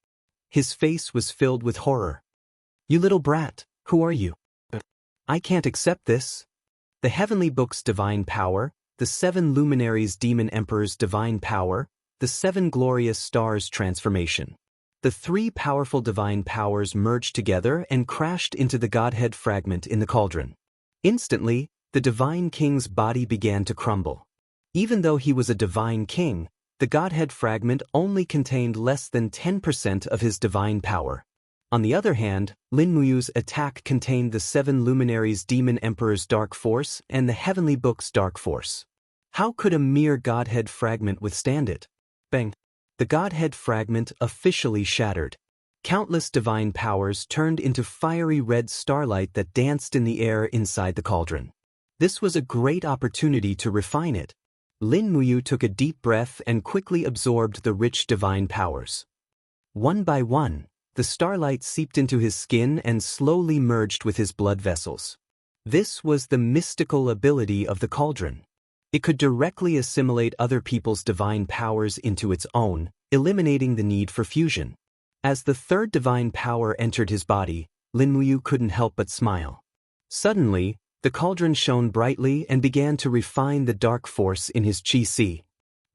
His face was filled with horror. "You little brat, who are you? I can't accept this." The heavenly book's divine power, the 7 luminaries' demon emperor's divine power, the 7 glorious stars' transformation. The 3 powerful divine powers merged together and crashed into the Godhead fragment in the cauldron. Instantly, the divine king's body began to crumble. Even though he was a divine king, the Godhead fragment only contained less than 10% of his divine power. On the other hand, Lin Muyu's attack contained the 7 luminaries' demon emperor's dark force and the heavenly book's dark force. How could a mere Godhead fragment withstand it? Bang! The Godhead fragment officially shattered. Countless divine powers turned into fiery red starlight that danced in the air inside the cauldron. This was a great opportunity to refine it. Lin Muyu took a deep breath and quickly absorbed the rich divine powers. One by one, the starlight seeped into his skin and slowly merged with his blood vessels. This was the mystical ability of the cauldron. It could directly assimilate other people's divine powers into its own, eliminating the need for fusion. As the 3rd divine power entered his body, Lin Muyu couldn't help but smile. Suddenly, the cauldron shone brightly and began to refine the dark force in his chi-si.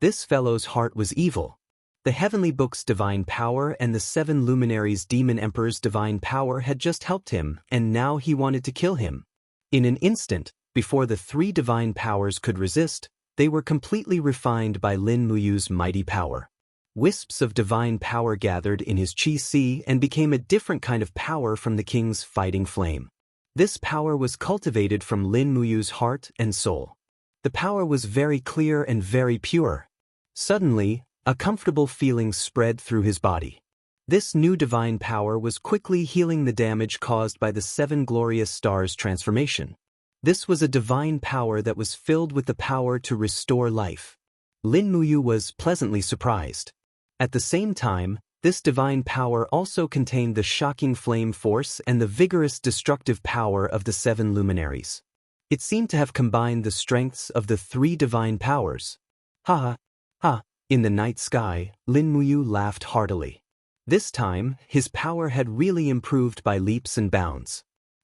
This fellow's heart was evil. The heavenly book's divine power and the 7 luminaries' demon emperor's divine power had just helped him, and now he wanted to kill him. In an instant, before the 3 divine powers could resist, they were completely refined by Lin Muyu's mighty power. Wisps of divine power gathered in his chi-si and became a different kind of power from the king's fighting flame. This power was cultivated from Lin Muyu's heart and soul. The power was very clear and very pure. Suddenly, a comfortable feeling spread through his body. This new divine power was quickly healing the damage caused by the 7 glorious stars' transformation. This was a divine power that was filled with the power to restore life. Lin Muyu was pleasantly surprised. At the same time, this divine power also contained the shocking flame force and the vigorous destructive power of the 7 luminaries. It seemed to have combined the strengths of the 3 divine powers. Ha ha, ha. In the night sky, Lin Muyu laughed heartily. This time, his power had really improved by leaps and bounds.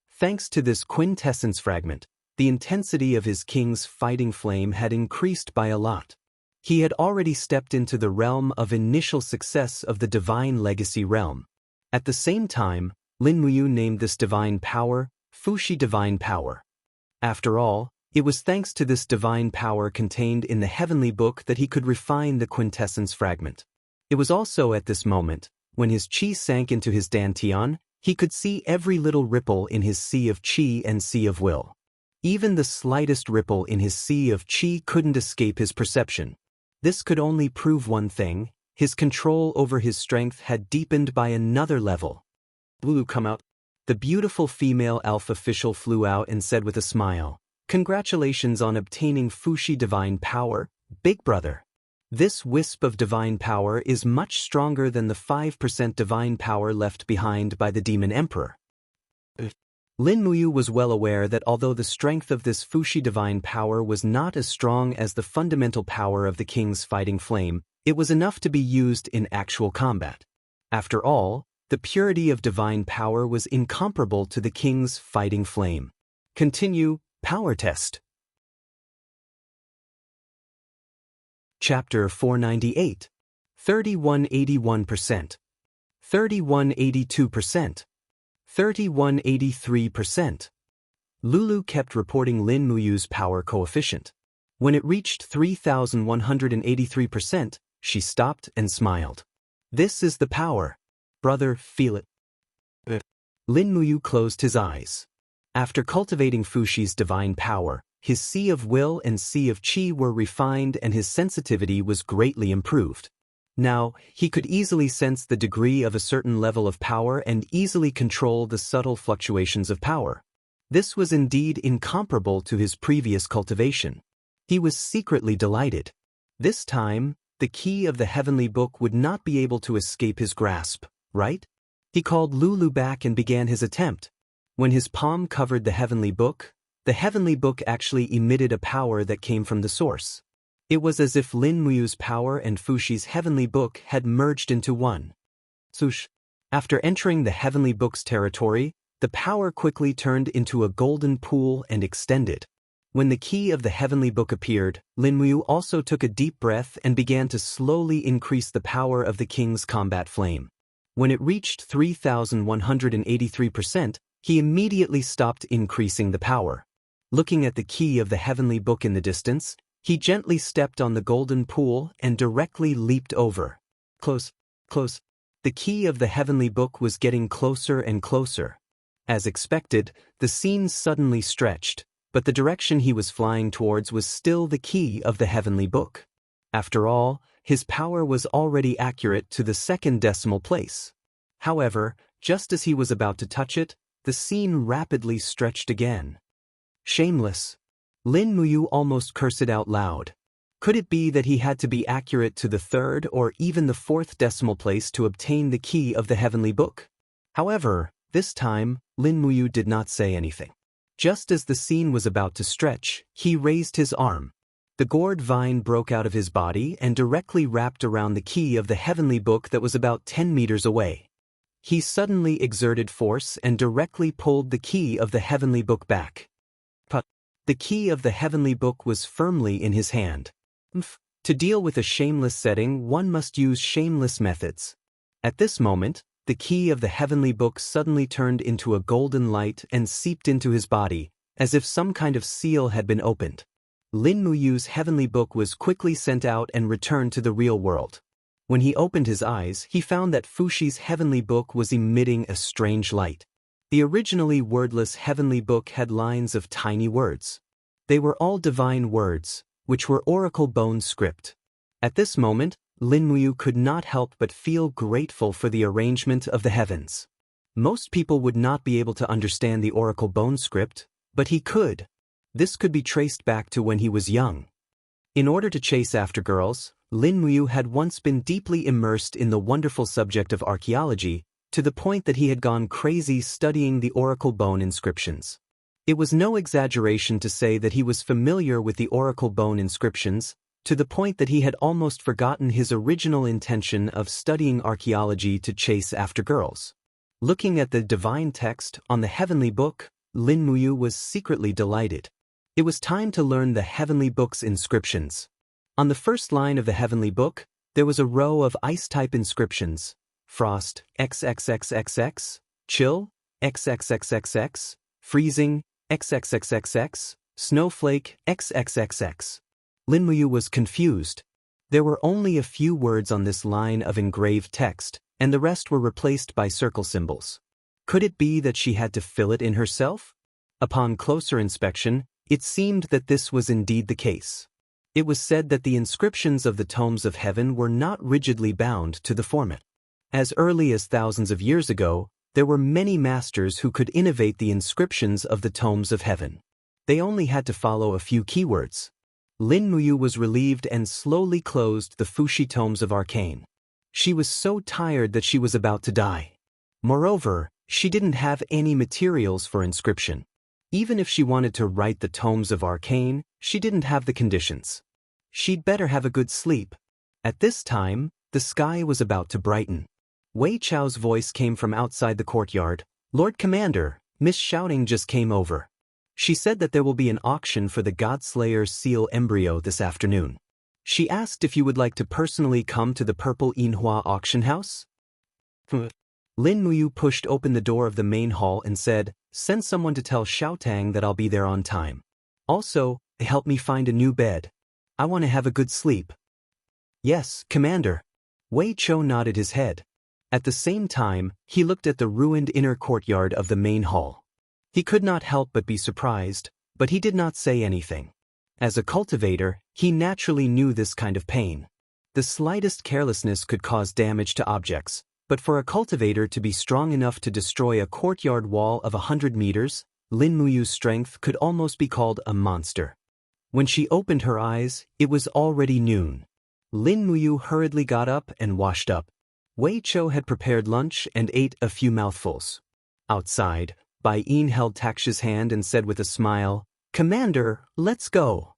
Thanks to this quintessence fragment, the intensity of his king's fighting flame had increased by a lot. He had already stepped into the realm of initial success of the divine legacy realm. At the same time, Lin Muyu named this divine power Fuxi Divine Power. After all, it was thanks to this divine power contained in the heavenly book that he could refine the quintessence fragment. It was also at this moment, when his chi sank into his dantian, he could see every little ripple in his sea of chi and sea of will. Even the slightest ripple in his sea of chi couldn't escape his perception. This could only prove one thing: his control over his strength had deepened by another level. Lulu, come out. The beautiful female elf official flew out and said with a smile, "Congratulations on obtaining Fuxi Divine Power, Big Brother. This wisp of divine power is much stronger than the 5% divine power left behind by the Demon Emperor." Lin Muyu was well aware that although the strength of this Fuxi divine power was not as strong as the fundamental power of the king's fighting flame, it was enough to be used in actual combat. After all, the purity of divine power was incomparable to the king's fighting flame. Continue, Power Test. Chapter 498. 3181%. 3182%. 3183%. Lulu kept reporting Lin Muyu's power coefficient. When it reached 3183%, She stopped and smiled. This is the power. Brother, feel it. Lin Muyu closed his eyes. After cultivating Fuxi's divine power, his sea of will and sea of qi were refined and his sensitivity was greatly improved. Now, he could easily sense the degree of a certain level of power and easily control the subtle fluctuations of power. This was indeed incomparable to his previous cultivation. He was secretly delighted. This time, the key of the heavenly book would not be able to escape his grasp, right? He called Lulu back and began his attempt. When his palm covered the heavenly book actually emitted a power that came from the source. It was as if Lin Muyu's power and Fuxi's heavenly book had merged into one. Sush. After entering the heavenly book's territory, the power quickly turned into a golden pool and extended. When the key of the heavenly book appeared, Lin Muyu also took a deep breath and began to slowly increase the power of the king's combat flame. When it reached 3,183%, he immediately stopped increasing the power. Looking at the key of the heavenly book in the distance, he gently stepped on the golden pool and directly leaped over. Close. The key of the heavenly book was getting closer and closer. As expected, the scene suddenly stretched, but the direction he was flying towards was still the key of the heavenly book. After all, his power was already accurate to the second decimal place. However, just as he was about to touch it, the scene rapidly stretched again. Shameless. Lin Muyu almost cursed it out loud. Could it be that he had to be accurate to the third or even the fourth decimal place to obtain the key of the heavenly book? However, this time, Lin Muyu did not say anything. Just as the scene was about to stretch, he raised his arm. The gourd vine broke out of his body and directly wrapped around the key of the heavenly book that was about 10 meters away. He suddenly exerted force and directly pulled the key of the heavenly book back. The key of the heavenly book was firmly in his hand. To deal with a shameless setting, one must use shameless methods. At this moment, the key of the heavenly book suddenly turned into a golden light and seeped into his body, as if some kind of seal had been opened. Lin Muyu's heavenly book was quickly sent out and returned to the real world. When he opened his eyes, he found that Fuxi's heavenly book was emitting a strange light. The originally wordless heavenly book had lines of tiny words. They were all divine words, which were oracle bone script. At this moment, Lin Muyu could not help but feel grateful for the arrangement of the heavens. Most people would not be able to understand the oracle bone script, but he could. This could be traced back to when he was young. In order to chase after girls, Lin Muyu had once been deeply immersed in the wonderful subject of archaeology, to the point that he had gone crazy studying the oracle bone inscriptions. It was no exaggeration to say that he was familiar with the oracle bone inscriptions, to the point that he had almost forgotten his original intention of studying archaeology to chase after girls. Looking at the divine text on the heavenly book, Lin Muyu was secretly delighted. It was time to learn the heavenly book's inscriptions. On the first line of the heavenly book, there was a row of ice-type inscriptions. Frost, XXXXX, Chill, XXXXX, Freezing, XXXXX, Snowflake, XXXX. Lin Muyu was confused. There were only a few words on this line of engraved text, and the rest were replaced by circle symbols. Could it be that she had to fill it in herself? Upon closer inspection, it seemed that this was indeed the case. It was said that the inscriptions of the tomes of heaven were not rigidly bound to the format. As early as thousands of years ago, there were many masters who could innovate the inscriptions of the tomes of heaven. They only had to follow a few keywords. Lin Muyu was relieved and slowly closed the Fuxi tomes of arcane. She was so tired that she was about to die. Moreover, she didn't have any materials for inscription. Even if she wanted to write the tomes of arcane, she didn't have the conditions. She'd better have a good sleep. At this time, the sky was about to brighten. Wei Chao's voice came from outside the courtyard. "Lord Commander, Miss Shouting just came over. She said that there will be an auction for the Godslayer seal embryo this afternoon. She asked if you would like to personally come to the Purple Yinhua auction house?" Lin Muyu pushed open the door of the main hall and said, "Send someone to tell Xiaotang that I'll be there on time. Also, help me find a new bed. I want to have a good sleep." Yes, Commander. Wei Chou nodded his head. At the same time, he looked at the ruined inner courtyard of the main hall. He could not help but be surprised, but he did not say anything. As a cultivator, he naturally knew this kind of pain. The slightest carelessness could cause damage to objects, but for a cultivator to be strong enough to destroy a courtyard wall of 100 meters, Lin Muyu's strength could almost be called a monster. When she opened her eyes, it was already noon. Lin Muyu hurriedly got up and washed up. Wei Chou had prepared lunch and ate a few mouthfuls. Outside, Bai Yin held Taksha's hand and said with a smile, "Commander, let's go."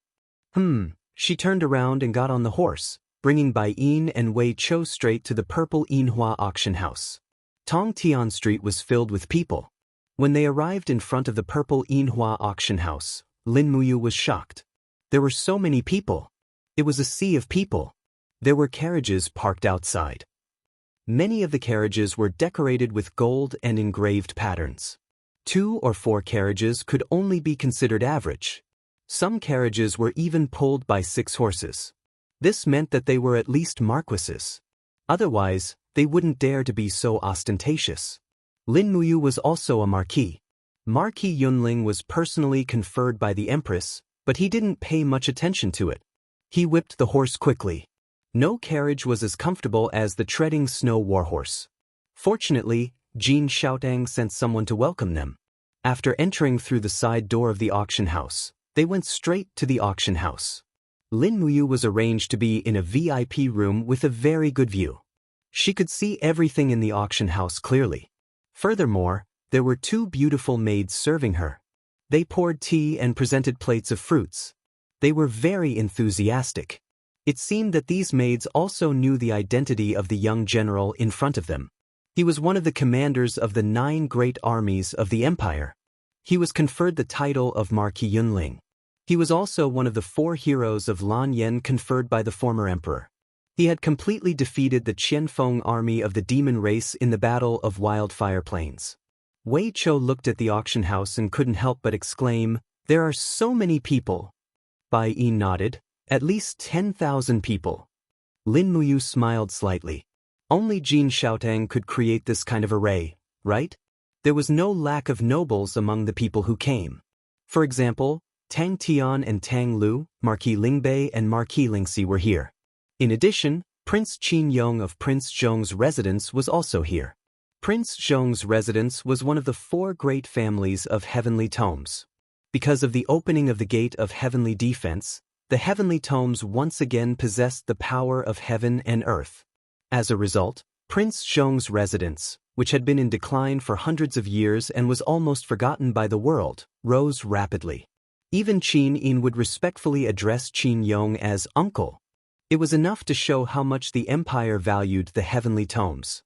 She turned around and got on the horse, bringing Bai Yin and Wei Chou straight to the Purple Yinhua auction house. Tong Tian Street was filled with people. When they arrived in front of the Purple Yinhua auction house, Lin Muyu was shocked. There were so many people. It was a sea of people. There were carriages parked outside. Many of the carriages were decorated with gold and engraved patterns. 2 or 4 carriages could only be considered average. Some carriages were even pulled by 6 horses. This meant that they were at least marquises. Otherwise, they wouldn't dare to be so ostentatious. Lin Muyu was also a marquis. Marquis Yunling was personally conferred by the Empress, but he didn't pay much attention to it. He whipped the horse quickly. No carriage was as comfortable as the treading snow warhorse. Fortunately, Jin Xiaotang sent someone to welcome them. After entering through the side door of the auction house, they went straight to the auction house. Lin Muyu was arranged to be in a VIP room with a very good view. She could see everything in the auction house clearly. Furthermore, there were 2 beautiful maids serving her. They poured tea and presented plates of fruits. They were very enthusiastic. It seemed that these maids also knew the identity of the young general in front of them. He was one of the commanders of the 9 great armies of the empire. He was conferred the title of Marquis Yunling. He was also one of the 4 heroes of Lan Yan conferred by the former emperor. He had completely defeated the Qianfeng army of the demon race in the Battle of Wildfire Plains. Wei Chou looked at the auction house and couldn't help but exclaim, "There are so many people." Bai Yin nodded, "At least 10,000 people." Lin Muyu smiled slightly. Only Jin Xiaotang could create this kind of array, right? There was no lack of nobles among the people who came. For example, Tang Tian and Tang Lu, Marquis Lingbei and Marquis Lingxi were here. In addition, Prince Qin Yong of Prince Zhong's residence was also here. Prince Zhong's residence was one of the 4 great families of heavenly tomes. Because of the opening of the gate of heavenly defense, the heavenly tomes once again possessed the power of heaven and earth. As a result, Prince Zhong's residence, which had been in decline for hundreds of years and was almost forgotten by the world, rose rapidly. Even Qin Yin would respectfully address Qin Yong as uncle. It was enough to show how much the empire valued the heavenly tomes.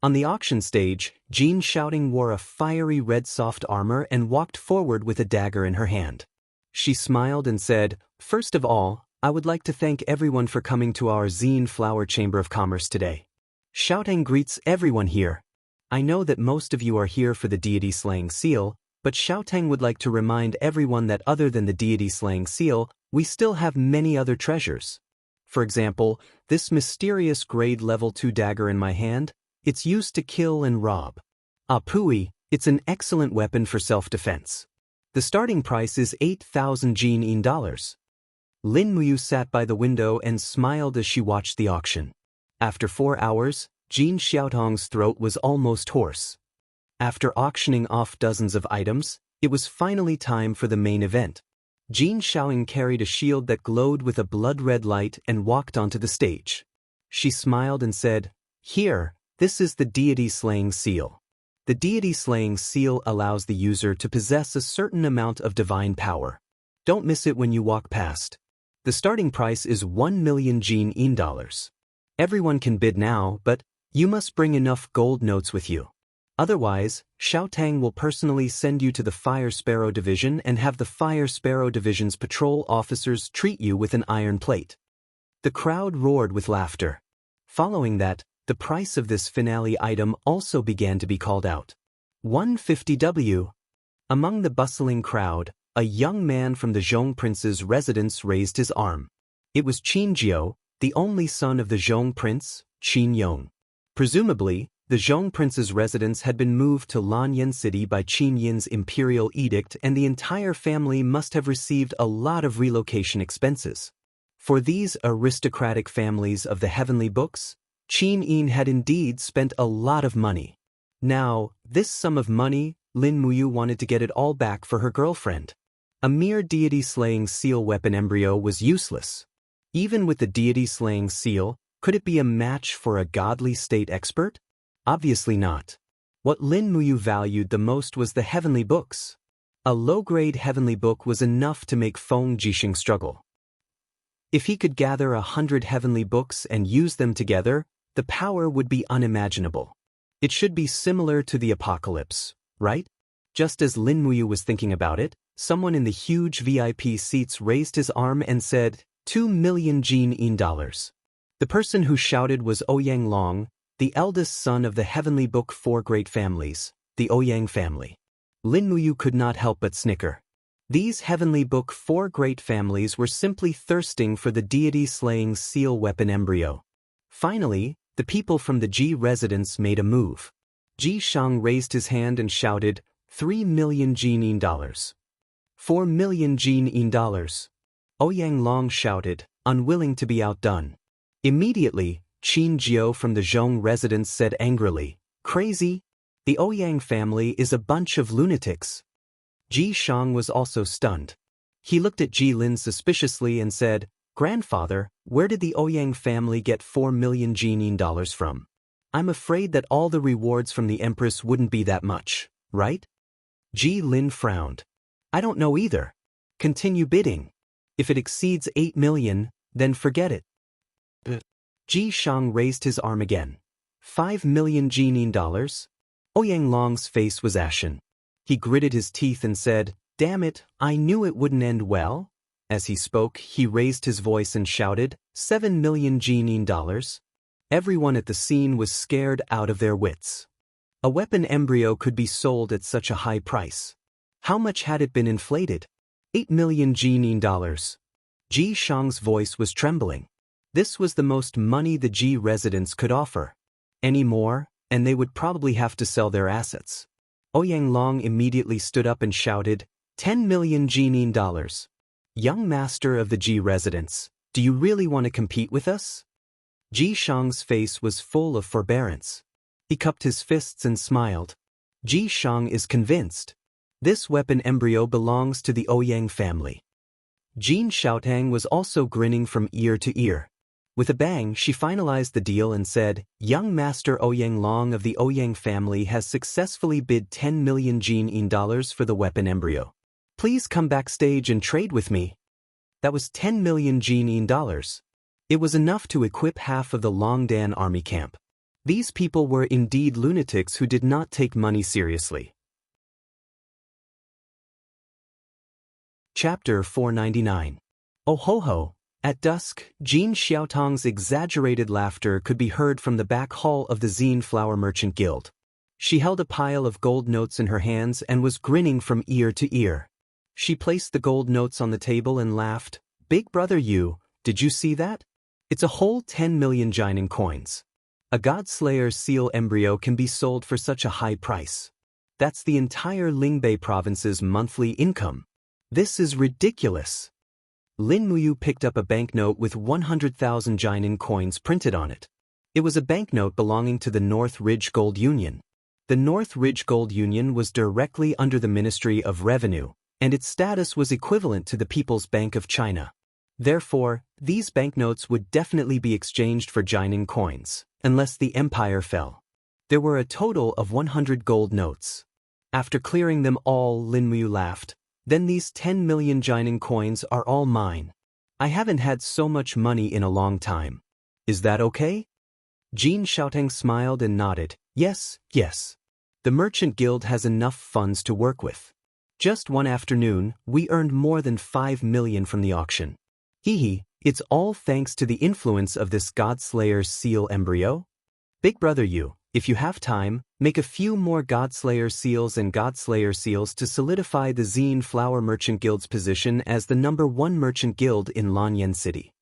On the auction stage, Jin Xiaoting wore a fiery red soft armor and walked forward with a dagger in her hand. She smiled and said, "First of all, I would like to thank everyone for coming to our Xin Flower Chamber of Commerce today. Xiaotang greets everyone here. I know that most of you are here for the deity slaying seal, but Xiaotang would like to remind everyone that other than the deity slaying seal, we still have many other treasures. For example, this mysterious grade level 2 dagger in my hand, it's used to kill and rob. Pui, it's an excellent weapon for self-defense. The starting price is 8,000 Jin Yin dollars." Lin Muyu sat by the window and smiled as she watched the auction. After 4 hours, Jin Xiaotong's throat was almost hoarse. After auctioning off dozens of items, it was finally time for the main event. Jin Xiaoting carried a shield that glowed with a blood-red light and walked onto the stage. She smiled and said, "Here, this is the deity slaying seal. The deity slaying seal allows the user to possess a certain amount of divine power. Don't miss it when you walk past. The starting price is 1 million Jin Yin dollars. Everyone can bid now, but you must bring enough gold notes with you. Otherwise, Xiaotang will personally send you to the Fire Sparrow Division and have the Fire Sparrow Division's patrol officers treat you with an iron plate." The crowd roared with laughter. Following that, the price of this finale item also began to be called out. 150 W. Among the bustling crowd, a young man from the Zhong prince's residence raised his arm. It was Qin Jiu, the only son of the Zhong prince, Qin Yong. Presumably, the Zhong prince's residence had been moved to Lanyan City by Qin Yin's imperial edict, and the entire family must have received a lot of relocation expenses. For these aristocratic families of the heavenly books, Qin Yin had indeed spent a lot of money. Now, this sum of money, Lin Muyu wanted to get it all back for her girlfriend. A mere deity-slaying seal weapon embryo was useless. Even with the deity-slaying seal, could it be a match for a godly state expert? Obviously not. What Lin Muyu valued the most was the heavenly books. A low-grade heavenly book was enough to make Feng Jixing struggle. If he could gather 100 heavenly books and use them together, the power would be unimaginable. It should be similar to the apocalypse, right? Just as Lin Muyu was thinking about it, someone in the huge VIP seats raised his arm and said, 2 million Jin Yin dollars. The person who shouted was Ouyang Long, the eldest son of the heavenly book Four Great Families, the Ouyang family. Lin Muyu could not help but snicker. These heavenly book Four Great Families were simply thirsting for the deity-slaying seal weapon embryo. Finally, the people from the Ji residence made a move. Ji Shang raised his hand and shouted, 3 million Jin Yin dollars. 4 million Jin Yin dollars. Ouyang Long shouted, unwilling to be outdone. Immediately, Qin Jiao from the Zhong residence said angrily, crazy? The Ouyang family is a bunch of lunatics. Ji Shang was also stunned. He looked at Ji Lin suspiciously and said, Grandfather, where did the Ouyang family get 4 million Jin Yin dollars from? I'm afraid that all the rewards from the Empress wouldn't be that much, right? Ji Lin frowned. I don't know either. Continue bidding. If it exceeds 8 million, then forget it. Ji Shang raised his arm again. 5 million Jin Yin dollars? Ouyang Long's face was ashen. He gritted his teeth and said, damn it, I knew it wouldn't end well. As he spoke, he raised his voice and shouted, 7 million Jin Yin dollars? Everyone at the scene was scared out of their wits. A weapon embryo could be sold at such a high price. How much had it been inflated? 8 million Jin Yin dollars. Ji Shang's voice was trembling. This was the most money the Ji residents could offer. Any more, and they would probably have to sell their assets. Ouyang Long immediately stood up and shouted, 10 million Jin Yin dollars. Young master of the Ji residents, do you really want to compete with us? Ji Shang's face was full of forbearance. He cupped his fists and smiled. Ji Shang is convinced. This weapon embryo belongs to the Ouyang family. Jin Xiaotang was also grinning from ear to ear. With a bang, she finalized the deal and said, Young Master Ouyang Long of the Ouyang family has successfully bid 10 million Jin Yin dollars for the weapon embryo. Please come backstage and trade with me. That was 10 million Jin Yin dollars. It was enough to equip half of the Longdan army camp. These people were indeed lunatics who did not take money seriously. Chapter 499. Oh ho ho! At dusk, Jin Xiaotang's exaggerated laughter could be heard from the back hall of the Zine Flower Merchant Guild. She held a pile of gold notes in her hands and was grinning from ear to ear. She placed the gold notes on the table and laughed. Big brother you, did you see that? It's a whole 10 million Jinan coins. A Godslayer seal embryo can be sold for such a high price. That's the entire Lingbei province's monthly income. This is ridiculous. Lin Muyu picked up a banknote with 100,000 Jinan coins printed on it. It was a banknote belonging to the North Ridge Gold Union. The North Ridge Gold Union was directly under the Ministry of Revenue, and its status was equivalent to the People's Bank of China. Therefore, these banknotes would definitely be exchanged for Jinan coins, unless the empire fell. There were a total of 100 gold notes. After clearing them all, Lin Muyu laughed. Then these 10 million Jinan coins are all mine. I haven't had so much money in a long time. Is that okay? Jin Xiaotang smiled and nodded. Yes, yes. The Merchant Guild has enough funds to work with. Just one afternoon, we earned more than 5 million from the auction. Hee, it's all thanks to the influence of this Godslayer seal embryo? Big brother you, if you have time, make a few more Godslayer seals and Godslayer seals to solidify the Zine Flower Merchant Guild's position as the #1 merchant guild in Lanyan City.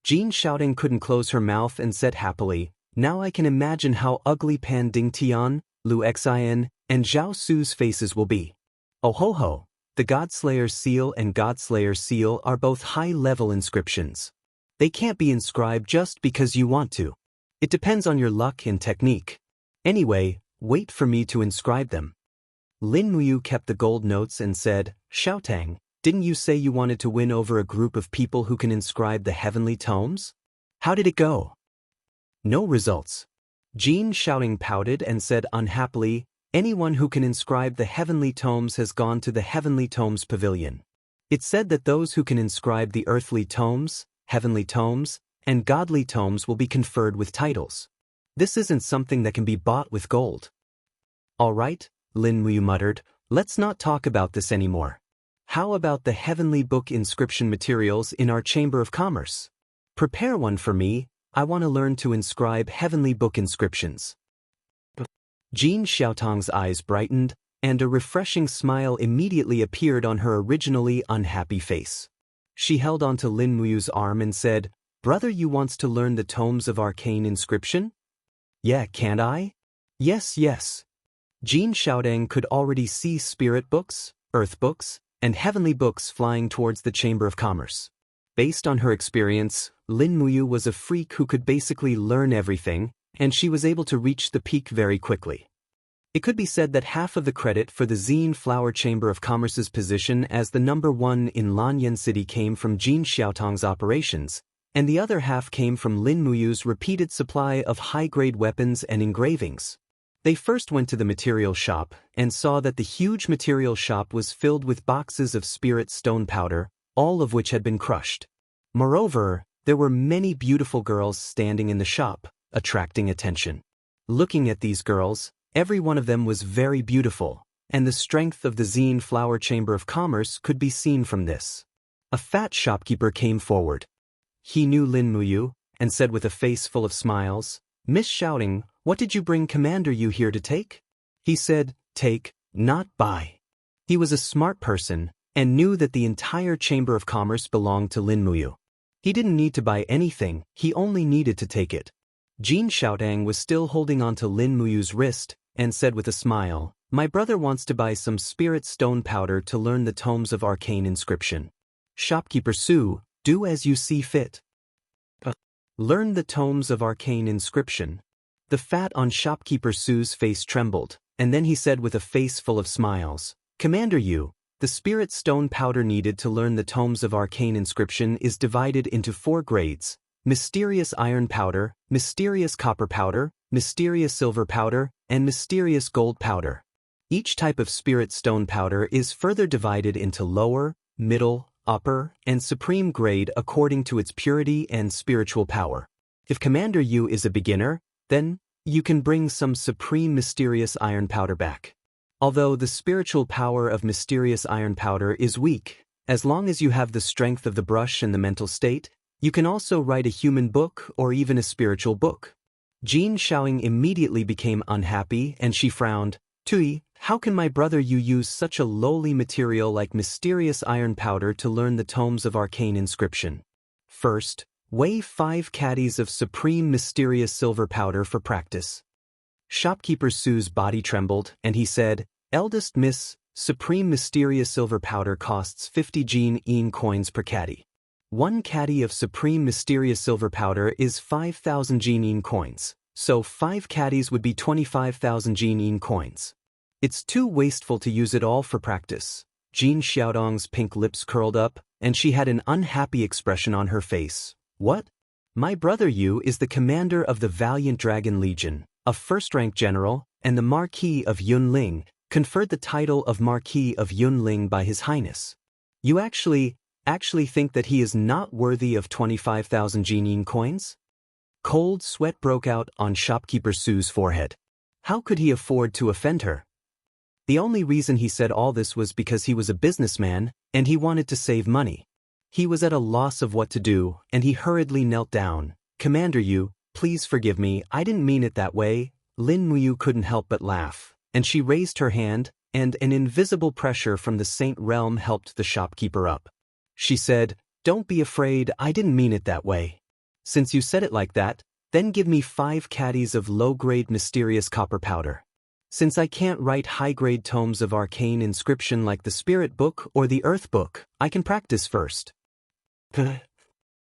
Jean Xiaotang couldn't close her mouth and said happily, "Now I can imagine how ugly Pan Dingtian, Lu Xin, and Zhao Su's faces will be." Oh ho ho, the Godslayer's seal and Godslayer's seal are both high-level inscriptions. They can't be inscribed just because you want to. It depends on your luck and technique. Anyway, wait for me to inscribe them. Lin Muyu kept the gold notes and said, "Xiaotang, didn't you say you wanted to win over a group of people who can inscribe the heavenly tomes? How did it go?" "No results." Jean Xiaotang pouted and said unhappily, "Anyone who can inscribe the heavenly tomes has gone to the heavenly tomes pavilion. It said that those who can inscribe the earthly tomes, heavenly tomes, and godly tomes will be conferred with titles. This isn't something that can be bought with gold." "All right," Lin Muyu muttered, "let's not talk about this anymore. How about the heavenly book inscription materials in our Chamber of Commerce? Prepare one for me, I want to learn to inscribe heavenly book inscriptions." Jean Xiaotang's eyes brightened, and a refreshing smile immediately appeared on her originally unhappy face. She held onto Lin Muyu's arm and said, "Brother, you wants to learn the tomes of arcane inscription?" "Yeah, can't I?" "Yes, yes." Jean Xiaotang could already see spirit books, earth books, and heavenly books flying towards the Chamber of Commerce. Based on her experience, Lin Muyu was a freak who could basically learn everything, and she was able to reach the peak very quickly. It could be said that half of the credit for the Zine Flower Chamber of Commerce's position as the #1 in Lanyan City came from Jean Xiaotang's operations, and the other half came from Lin Muyu's repeated supply of high-grade weapons and engravings. They first went to the material shop and saw that the huge material shop was filled with boxes of spirit stone powder, all of which had been crushed. Moreover, there were many beautiful girls standing in the shop, attracting attention. Looking at these girls, every one of them was very beautiful, and the strength of the Zine Flower Chamber of Commerce could be seen from this. A fat shopkeeper came forward. He knew Lin Muyu, and said with a face full of smiles, "Miss Xiaoting, what did you bring Commander Yu here to take?" He said, "Take, not buy." He was a smart person, and knew that the entire Chamber of Commerce belonged to Lin Muyu. He didn't need to buy anything, he only needed to take it. Jean Xiaotang was still holding on to Lin Muyu's wrist, and said with a smile, "My brother wants to buy some spirit stone powder to learn the tomes of arcane inscription. Shopkeeper Su, do as you see fit." Learn the tomes of arcane inscription. The fat on shopkeeper Su's face trembled, and then he said with a face full of smiles, "Commander Yu, the spirit stone powder needed to learn the tomes of arcane inscription is divided into 4 grades: mysterious iron powder, mysterious copper powder, mysterious silver powder, and mysterious gold powder. Each type of spirit stone powder is further divided into lower, middle, upper, and supreme grade according to its purity and spiritual power. If Commander Yu is a beginner, then you can bring some supreme mysterious iron powder back. Although the spiritual power of mysterious iron powder is weak, as long as you have the strength of the brush and the mental state, you can also write a human book or even a spiritual book." Jean Xiaoting immediately became unhappy and she frowned. "Tui, how can my brother Yu use such a lowly material like mysterious iron powder to learn the tomes of arcane inscription? First, weigh 5 caddies of supreme mysterious silver powder for practice." Shopkeeper Su's body trembled, and he said, "Eldest Miss, supreme mysterious silver powder costs 50 Jin coins per caddy. 1 caddy of supreme mysterious silver powder is 5,000 Jin coins, so 5 caddies would be 25,000 Jin coins. It's too wasteful to use it all for practice." Jean Xiaotong's pink lips curled up, and she had an unhappy expression on her face. "What? My brother Yu is the commander of the Valiant Dragon Legion, a first-rank general, and the Marquis of Yunling, conferred the title of Marquis of Yunling by His Highness. You actually think that he is not worthy of 25,000 Jin coins?" Cold sweat broke out on shopkeeper Su's forehead. How could he afford to offend her? The only reason he said all this was because he was a businessman, and he wanted to save money. He was at a loss of what to do, and he hurriedly knelt down. "Commander Yu, please forgive me, I didn't mean it that way." Lin Muyu couldn't help but laugh, and she raised her hand, and an invisible pressure from the Saint Realm helped the shopkeeper up. She said, "Don't be afraid, I didn't mean it that way." Since you said it like that, then give me 5 caddies of low-grade mysterious copper powder. Since I can't write high-grade tomes of arcane inscription like the Spirit Book or the Earth Book, I can practice first.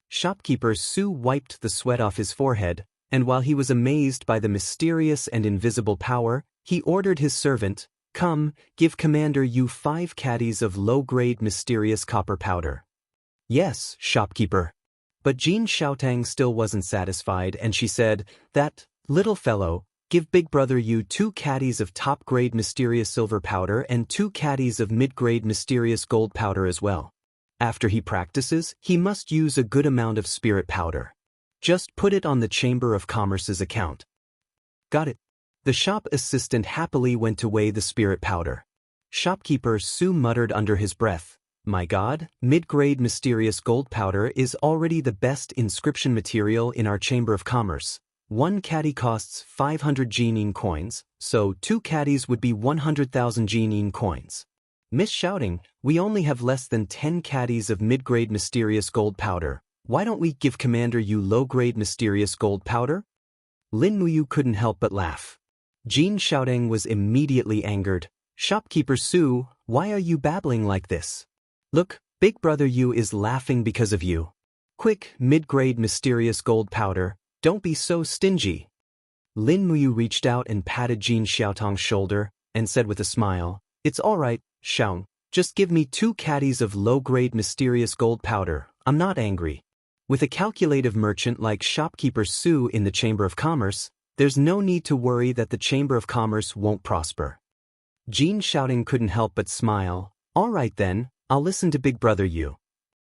Shopkeeper Su wiped the sweat off his forehead, and while he was amazed by the mysterious and invisible power, he ordered his servant, "Come, give Commander Yu 5 caddies of low-grade mysterious copper powder." "Yes, shopkeeper." But Jean Xiaotang still wasn't satisfied, and she said, "That little fellow, give Big Brother Yu 2 caddies of top-grade mysterious silver powder and 2 caddies of mid-grade mysterious gold powder as well. After he practices, he must use a good amount of spirit powder. Just put it on the Chamber of Commerce's account." "Got it." The shop assistant happily went to weigh the spirit powder. Shopkeeper Su muttered under his breath, "My God, mid-grade mysterious gold powder is already the best inscription material in our Chamber of Commerce. 1 caddy costs 500 Jinin coins, so 2 caddies would be 100,000 Jinin coins. Miss Shouting, we only have less than 10 caddies of mid-grade mysterious gold powder. Why don't we give Commander Yu low-grade mysterious gold powder?" Lin Muyu couldn't help but laugh. Jean Xiaotang was immediately angered. "Shopkeeper Su, why are you babbling like this? Look, Big Brother Yu is laughing because of you. Quick, mid-grade mysterious gold powder, don't be so stingy." Lin Muyu reached out and patted Jean Xiaotang's shoulder, and said with a smile, "It's all right, Xiang, just give me 2 caddies of low-grade mysterious gold powder, I'm not angry." With a calculative merchant like Shopkeeper Su in the Chamber of Commerce, there's no need to worry that the Chamber of Commerce won't prosper. Jean Xiaoting couldn't help but smile. "All right then, I'll listen to Big Brother Yu."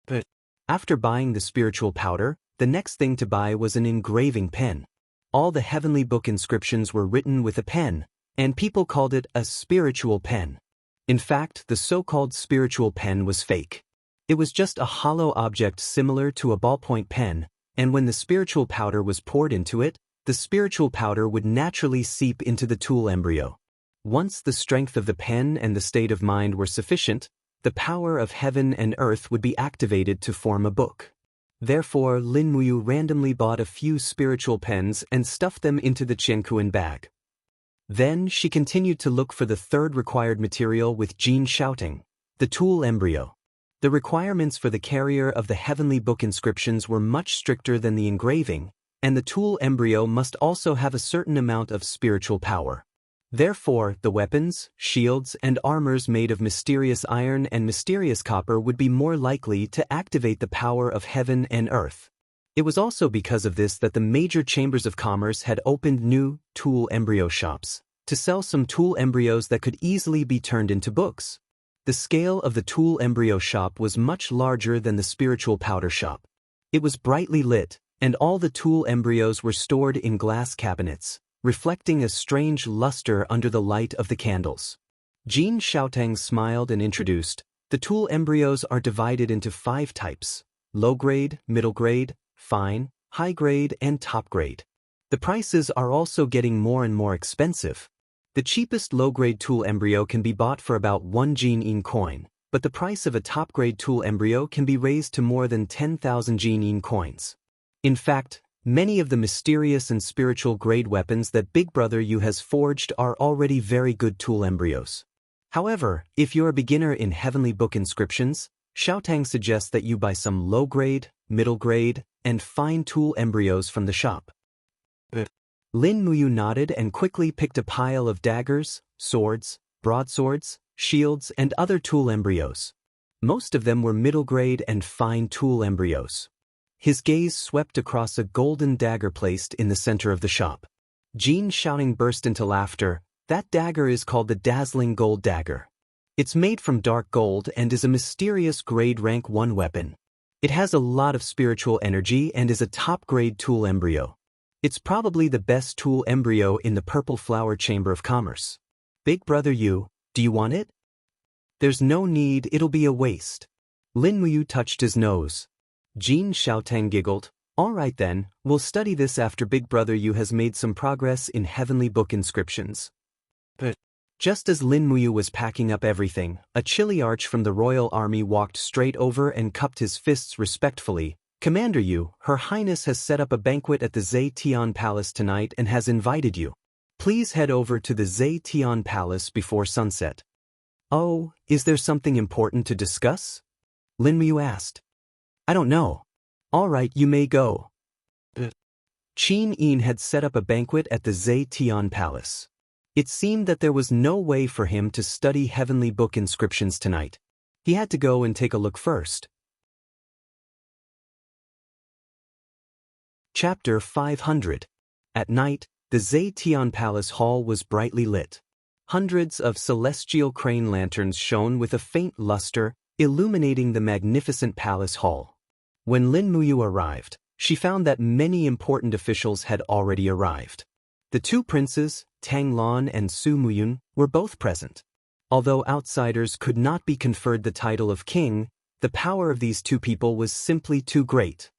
But after buying the spiritual powder, the next thing to buy was an engraving pen. All the heavenly book inscriptions were written with a pen, and people called it a spiritual pen. In fact, the so-called spiritual pen was fake. It was just a hollow object similar to a ballpoint pen, and when the spiritual powder was poured into it, the spiritual powder would naturally seep into the tool embryo. Once the strength of the pen and the state of mind were sufficient, the power of heaven and earth would be activated to form a book. Therefore, Lin Muyu randomly bought a few spiritual pens and stuffed them into the Qiankuan bag. Then she continued to look for the third required material with Jean Xiaoting, the tool embryo. The requirements for the carrier of the heavenly book inscriptions were much stricter than the engraving, and the tool embryo must also have a certain amount of spiritual power. Therefore, the weapons, shields, and armors made of mysterious iron and mysterious copper would be more likely to activate the power of heaven and earth. It was also because of this that the major chambers of commerce had opened new tool embryo shops to sell some tool embryos that could easily be turned into books. The scale of the tool embryo shop was much larger than the spiritual powder shop. It was brightly lit, and all the tool embryos were stored in glass cabinets, reflecting a strange luster under the light of the candles. Jean Xiaotang smiled and introduced, "The tool embryos are divided into 5 types: low grade, middle grade, fine, high grade, and top grade. The prices are also getting more and more expensive. The cheapest low-grade tool embryo can be bought for about 1 Jinin coin, but the price of a top-grade tool embryo can be raised to more than 10,000 Jinin coins. In fact, many of the mysterious and spiritual grade weapons that Big Brother Yu has forged are already very good tool embryos. However, if you're a beginner in heavenly book inscriptions, Xiaotang suggests that you buy some low-grade, middle-grade, and fine tool embryos from the shop." Lin Muyu nodded and quickly picked a pile of daggers, swords, broadswords, shields, and other tool embryos. Most of them were middle-grade and fine tool embryos. His gaze swept across a golden dagger placed in the center of the shop. Jean Xiaoting burst into laughter. "That dagger is called the Dazzling Gold Dagger. It's made from dark gold and is a mysterious grade rank 1 weapon. It has a lot of spiritual energy and is a top-grade tool embryo. It's probably the best tool embryo in the Purple Flower Chamber of Commerce. Big Brother Yu, do you want it?" "There's no need, it'll be a waste." Lin Muyu touched his nose. Jean Xiaotang giggled. "All right then, we'll study this after Big Brother Yu has made some progress in heavenly book inscriptions." But just as Lin Muyu was packing up everything, a chiliarch from the royal army walked straight over and cupped his fists respectfully. Commander Yu, Her Highness has set up a banquet at the Zetian Palace tonight and has invited you. Please head over to the Zetian Palace before sunset. Oh, is there something important to discuss? Lin Muyu asked. I don't know. All right, you may go. Qin Yin had set up a banquet at the Zetian Palace. It seemed that there was no way for him to study heavenly book inscriptions tonight. He had to go and take a look first. Chapter 500. At night, the Zetian Palace Hall was brightly lit. Hundreds of celestial crane lanterns shone with a faint luster, illuminating the magnificent palace hall. When Lin Muyu arrived, she found that many important officials had already arrived. The two princes, Tang Lan and Su Muyun, were both present. Although outsiders could not be conferred the title of king, the power of these two people was simply too great.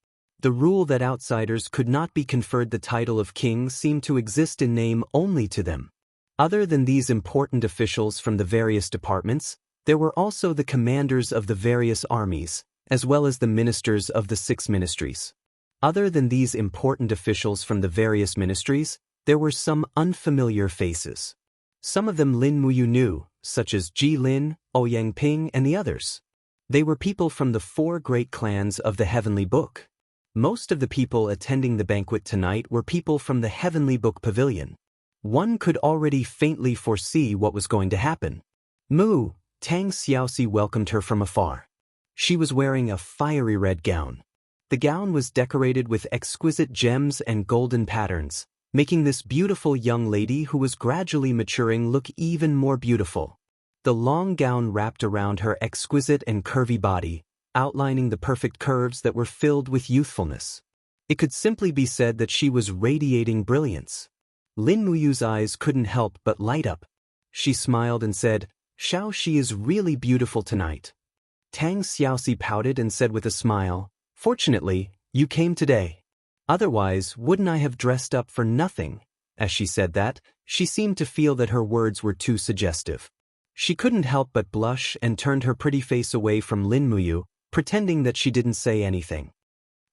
The rule that outsiders could not be conferred the title of king seemed to exist in name only to them. Other than these important officials from the various departments, there were also the commanders of the various armies, as well as the ministers of the 6 ministries. Other than these important officials from the various ministries, there were some unfamiliar faces. Some of them Lin Muyu knew, such as Ji Lin, Ouyang Ping, and the others. They were people from the 4 great clans of the Heavenly Book. Most of the people attending the banquet tonight were people from the Heavenly Book Pavilion. One could already faintly foresee what was going to happen. Tang Xiaoxi welcomed her from afar. She was wearing a fiery red gown. The gown was decorated with exquisite gems and golden patterns, making this beautiful young lady who was gradually maturing look even more beautiful. The long gown wrapped around her exquisite and curvy body, outlining the perfect curves that were filled with youthfulness. It could simply be said that she was radiating brilliance. Lin Muyu's eyes couldn't help but light up. She smiled and said, She is really beautiful tonight. Tang Xiaoxi pouted and said with a smile, Fortunately, you came today. Otherwise, wouldn't I have dressed up for nothing? As she said that, she seemed to feel that her words were too suggestive. She couldn't help but blush and turned her pretty face away from Lin Muyu, pretending that she didn't say anything.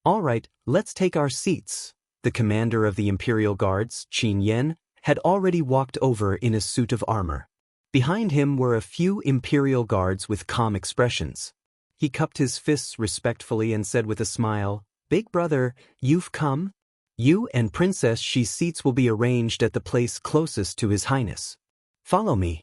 All right, let's take our seats. The commander of the Imperial Guards, Qin Yen, had already walked over in a suit of armor. Behind him were a few Imperial Guards with calm expressions. He cupped his fists respectfully and said with a smile, Big brother, you've come? You and Princess Xi's seats will be arranged at the place closest to His Highness. Follow me.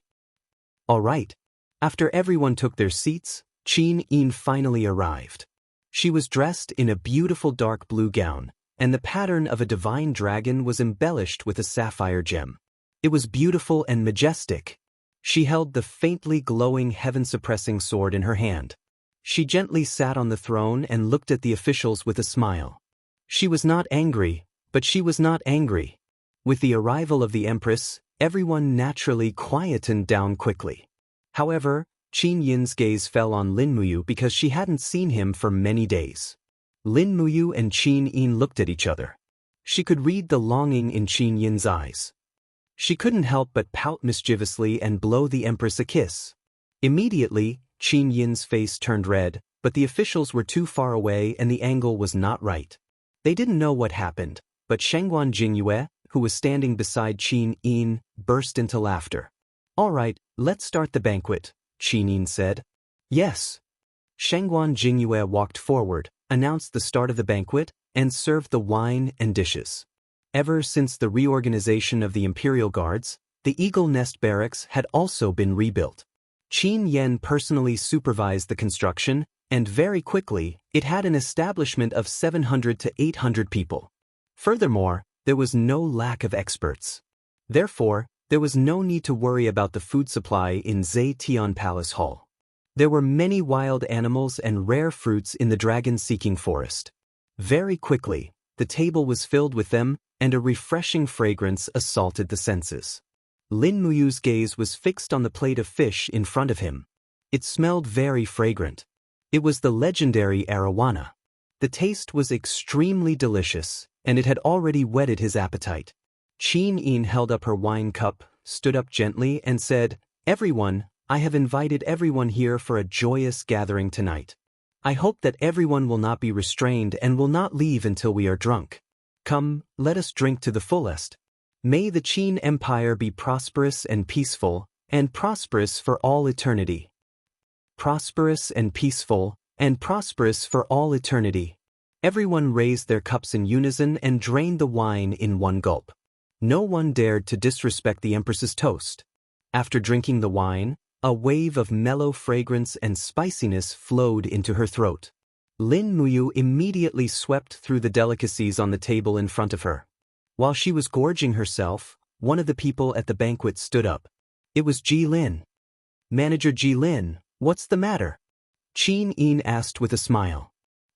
All right. After everyone took their seats, Qin Yin finally arrived. She was dressed in a beautiful dark blue gown, and the pattern of a divine dragon was embellished with a sapphire gem. It was beautiful and majestic. She held the faintly glowing heaven-suppressing sword in her hand. She gently sat on the throne and looked at the officials with a smile. She was not angry, but she was not angry. With the arrival of the Empress, everyone naturally quietened down quickly. However, Qin Yin's gaze fell on Lin Muyu because she hadn't seen him for many days. Lin Muyu and Qin Yin looked at each other. She could read the longing in Qin Yin's eyes. She couldn't help but pout mischievously and blow the Empress a kiss. Immediately, Qin Yin's face turned red, but the officials were too far away and the angle was not right. They didn't know what happened, but Shengguan Jingyue, who was standing beside Qin Yin, burst into laughter. All right, let's start the banquet, Qin Yin said. Yes. Shengguan Jingyue walked forward, announced the start of the banquet, and served the wine and dishes. Ever since the reorganization of the Imperial Guards, the Eagle Nest Barracks had also been rebuilt. Qin Yen personally supervised the construction, and very quickly, it had an establishment of 700 to 800 people. Furthermore, there was no lack of experts. Therefore, there was no need to worry about the food supply in Zetian Palace Hall. There were many wild animals and rare fruits in the dragon-seeking forest. Very quickly, the table was filled with them, and a refreshing fragrance assaulted the senses. Lin Muyu's gaze was fixed on the plate of fish in front of him. It smelled very fragrant. It was the legendary arowana. The taste was extremely delicious, and it had already whetted his appetite. Qin Yin held up her wine cup, stood up gently, and said, Everyone, I have invited everyone here for a joyous gathering tonight. I hope that everyone will not be restrained and will not leave until we are drunk. Come, let us drink to the fullest. May the Qin Empire be prosperous and prosperous for all eternity. Prosperous and prosperous for all eternity. Everyone raised their cups in unison and drained the wine in one gulp. No one dared to disrespect the Empress's toast. After drinking the wine, a wave of mellow fragrance and spiciness flowed into her throat. Lin Muyu immediately swept through the delicacies on the table in front of her. While she was gorging herself, one of the people at the banquet stood up. It was Ji Lin. Manager Ji Lin, what's the matter? Qin Yin asked with a smile.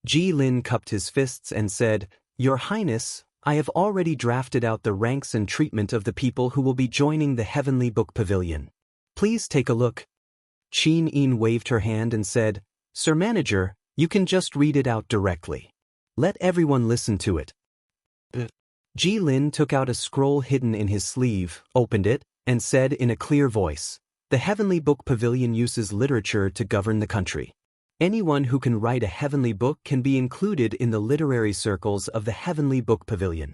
Ji Lin cupped his fists and said, Your Highness, I have already drafted out the ranks and treatment of the people who will be joining the Heavenly Book Pavilion. Please take a look. Qin Yin waved her hand and said, Sir Manager, you can just read it out directly. Let everyone listen to it. Ji Lin took out a scroll hidden in his sleeve, opened it, and said in a clear voice, The Heavenly Book Pavilion uses literature to govern the country. Anyone who can write a heavenly book can be included in the literary circles of the Heavenly Book Pavilion.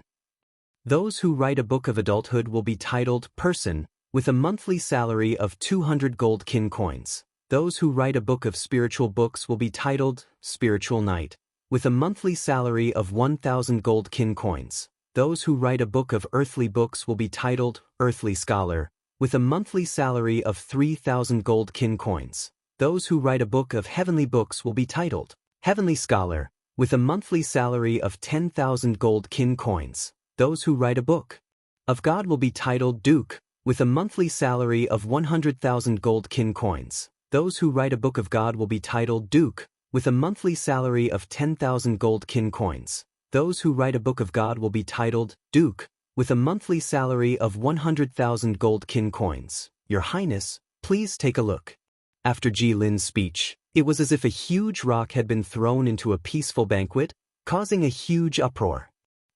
Those who write a book of adulthood will be titled Person, with a monthly salary of 200 gold kin coins. Those who write a book of spiritual books will be titled Spiritual Knight, with a monthly salary of 1,000 gold kin coins. Those who write a book of earthly books will be titled Earthly Scholar, with a monthly salary of 3,000 gold kin coins. Those who write a book of heavenly books will be titled Heavenly Scholar, with a monthly salary of 10,000 gold kin coins. Those who write a book of God will be titled Duke, with a monthly salary of 100,000 gold kin coins. Those who write a book of God will be titled Duke, with a monthly salary of 10,000 gold kin coins. Those who write a book of God will be titled Duke, with a monthly salary of 100,000 gold kin coins. Your Highness, please take a look. After Ji Lin's speech, it was as if a huge rock had been thrown into a peaceful banquet, causing a huge uproar.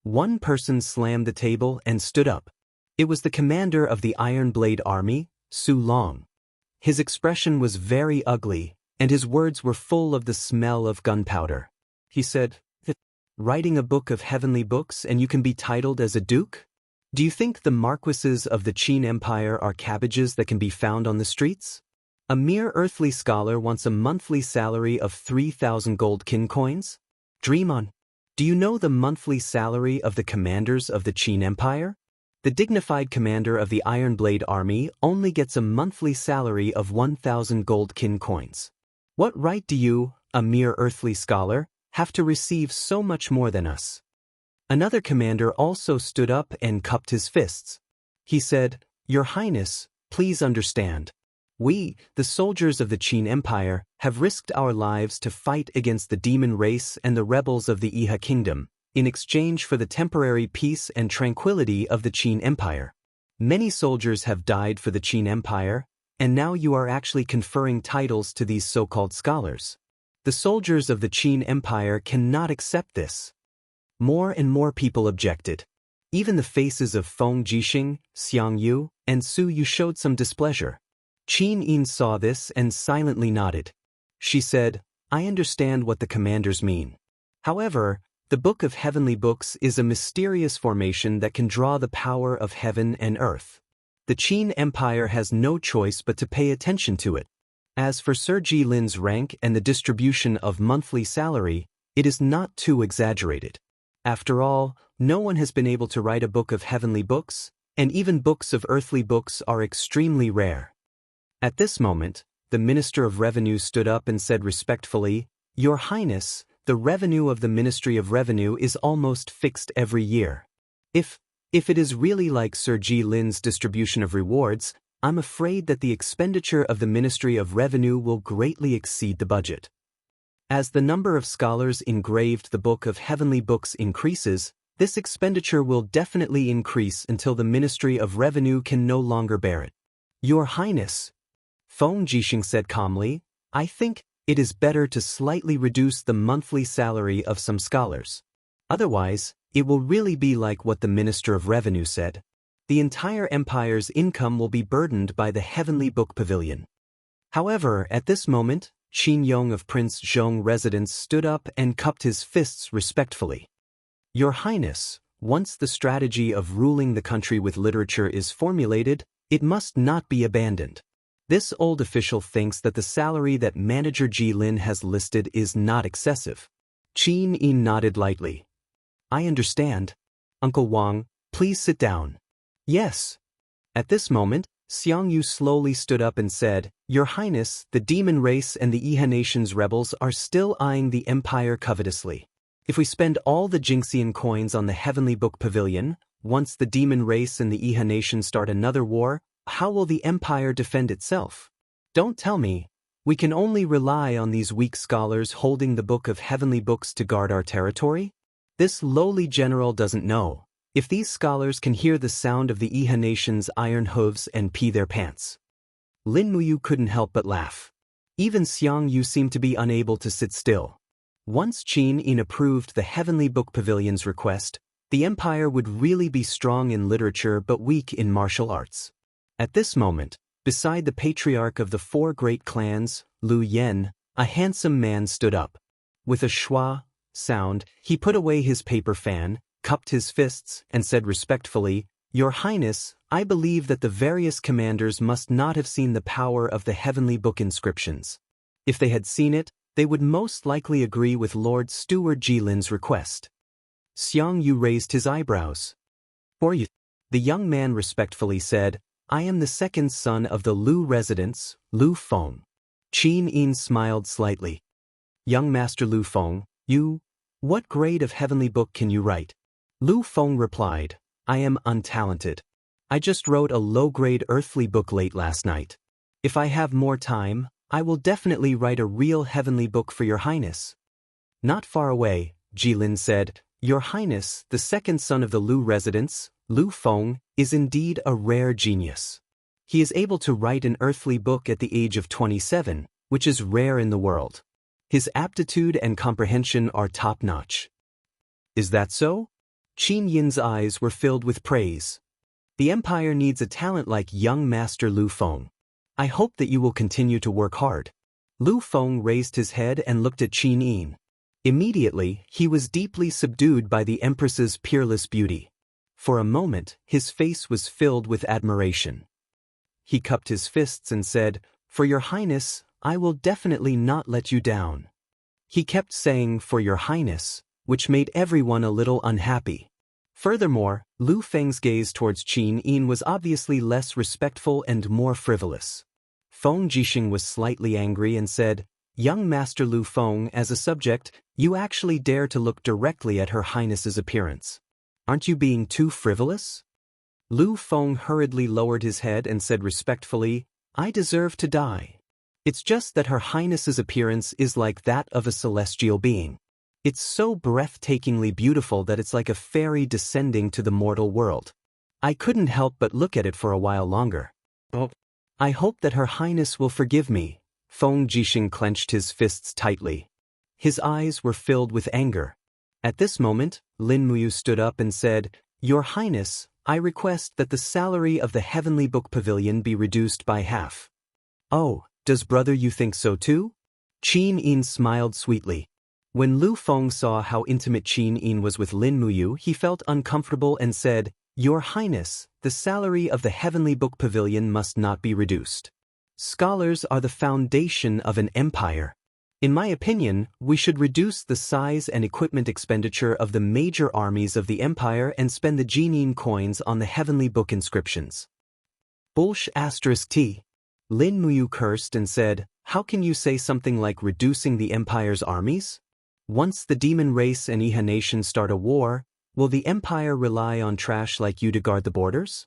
One person slammed the table and stood up. It was the commander of the Iron Blade Army, Su Long. His expression was very ugly, and his words were full of the smell of gunpowder. He said, Writing a book of heavenly books and you can be titled as a duke? Do you think the marquises of the Qin Empire are cabbages that can be found on the streets? A mere earthly scholar wants a monthly salary of 3,000 gold kin coins? Dream on. Do you know the monthly salary of the commanders of the Qin Empire? The dignified commander of the Iron Blade Army only gets a monthly salary of 1,000 gold kin coins. What right do you, a mere earthly scholar, have to receive so much more than us? Another commander also stood up and cupped his fists. He said, Your Highness, please understand. We, the soldiers of the Qin Empire, have risked our lives to fight against the demon race and the rebels of the Iha Kingdom, in exchange for the temporary peace and tranquility of the Qin Empire. Many soldiers have died for the Qin Empire, and now you are actually conferring titles to these so-called scholars. The soldiers of the Qin Empire cannot accept this. More and more people objected. Even the faces of Feng Jixing, Xianxia, and Su Yu showed some displeasure. Qin Yin saw this and silently nodded. She said, I understand what the commanders mean. However, the Book of Heavenly Books is a mysterious formation that can draw the power of heaven and earth. The Qin Empire has no choice but to pay attention to it. As for Sir Ji Lin's rank and the distribution of monthly salary, it is not too exaggerated. After all, no one has been able to write a book of heavenly books, and even books of earthly books are extremely rare. At this moment, the Minister of Revenue stood up and said respectfully, Your Highness, the revenue of the Ministry of Revenue is almost fixed every year. If it is really like Sir Ji Lin's distribution of rewards, I'm afraid that the expenditure of the Ministry of Revenue will greatly exceed the budget. As the number of scholars engraved the Book of Heavenly Books increases, this expenditure will definitely increase until the Ministry of Revenue can no longer bear it. Your Highness, Feng Jixing said calmly, I think it is better to slightly reduce the monthly salary of some scholars. Otherwise, it will really be like what the Minister of Revenue said. The entire empire's income will be burdened by the Heavenly Book Pavilion. However, at this moment, Qin Yong of Prince Zhong residence stood up and cupped his fists respectfully. Your Highness, once the strategy of ruling the country with literature is formulated, it must not be abandoned. This old official thinks that the salary that Manager Ji Lin has listed is not excessive. Qin Yin nodded lightly. I understand. Uncle Wang, please sit down. Yes. At this moment, Xianxia slowly stood up and said, Your Highness, the demon race and the Iha nation's rebels are still eyeing the empire covetously. If we spend all the Jingxian coins on the Heavenly Book Pavilion, once the demon race and the Iha nation start another war, how will the empire defend itself? Don't tell me. We can only rely on these weak scholars holding the Book of Heavenly Books to guard our territory? This lowly general doesn't know. If these scholars can hear the sound of the Iha nation's iron hooves and pee their pants. Lin Muyu couldn't help but laugh. Even Xianxia seemed to be unable to sit still. Once Qin Yin approved the Heavenly Book Pavilion's request, the empire would really be strong in literature but weak in martial arts. At this moment, beside the patriarch of the four great clans, Lu Yen, a handsome man stood up. With a schwa sound, he put away his paper fan, cupped his fists, and said respectfully, Your Highness, I believe that the various commanders must not have seen the power of the Heavenly Book inscriptions. If they had seen it, they would most likely agree with Lord Steward Jilin's request. Xianxia raised his eyebrows. For you, the young man respectfully said, I am the second son of the Lu residents, Lu Feng. Qin Yin smiled slightly. Young Master Lu Feng, what grade of Heavenly Book can you write? Lu Feng replied, I am untalented. I just wrote a low-grade earthly book late last night. If I have more time, I will definitely write a real Heavenly Book for Your Highness. Not far away, Jilin said, Your Highness, the second son of the Lu residents, Lu Feng, is indeed a rare genius. He is able to write an earthly book at the age of 27, which is rare in the world. His aptitude and comprehension are top-notch. Is that so? Qin Yin's eyes were filled with praise. The empire needs a talent like young Master Lu Feng. I hope that you will continue to work hard. Lu Feng raised his head and looked at Qin Yin. Immediately, he was deeply subdued by the Empress's peerless beauty. For a moment, his face was filled with admiration. He cupped his fists and said, For Your Highness, I will definitely not let you down. He kept saying, For Your Highness, which made everyone a little unhappy. Furthermore, Lu Feng's gaze towards Qin Yin was obviously less respectful and more frivolous. Feng Jixing was slightly angry and said, Young Master Lu Feng, as a subject, you actually dare to look directly at Her Highness's appearance. Aren't you being too frivolous? Lu Feng hurriedly lowered his head and said respectfully, I deserve to die. It's just that Her Highness's appearance is like that of a celestial being. It's so breathtakingly beautiful that it's like a fairy descending to the mortal world. I couldn't help but look at it for a while longer. I hope that Her Highness will forgive me. Feng Jixing clenched his fists tightly. His eyes were filled with anger. At this moment, Lin Muyu stood up and said, Your Highness, I request that the salary of the Heavenly Book Pavilion be reduced by half. Oh, does brother you think so too? Qin Yin smiled sweetly. When Lu Feng saw how intimate Qin Yin was with Lin Muyu, he felt uncomfortable and said, Your Highness, the salary of the Heavenly Book Pavilion must not be reduced. Scholars are the foundation of an empire. In my opinion, we should reduce the size and equipment expenditure of the major armies of the empire and spend the Jinin coins on the Heavenly Book inscriptions. T. Lin Muyu cursed and said, How can you say something like reducing the empire's armies? Once the demon race and Iha nation start a war, will the empire rely on trash like you to guard the borders?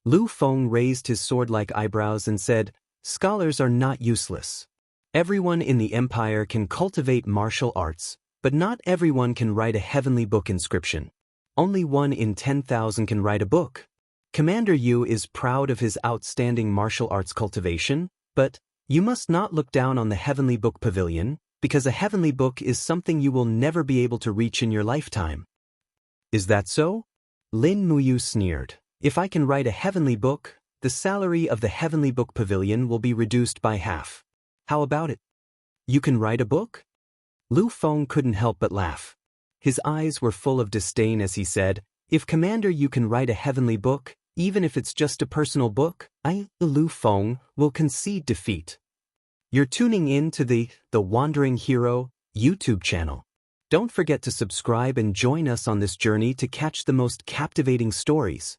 Lu Feng raised his sword-like eyebrows and said, Scholars are not useless. Everyone in the empire can cultivate martial arts, but not everyone can write a Heavenly Book inscription. Only 1 in 10,000 can write a book. Commander Yu is proud of his outstanding martial arts cultivation, but you must not look down on the Heavenly Book Pavilion, because a Heavenly Book is something you will never be able to reach in your lifetime. Is that so? Lin Muyu sneered. If I can write a Heavenly Book, the salary of the Heavenly Book Pavilion will be reduced by half. How about it? You can write a book? Lu Feng couldn't help but laugh. His eyes were full of disdain as he said, "If Commander, you can write a heavenly book, even if it's just a personal book, Lu Feng, will concede defeat." You're tuning in to the Wandering Hero YouTube channel. Don't forget to subscribe and join us on this journey to catch the most captivating stories.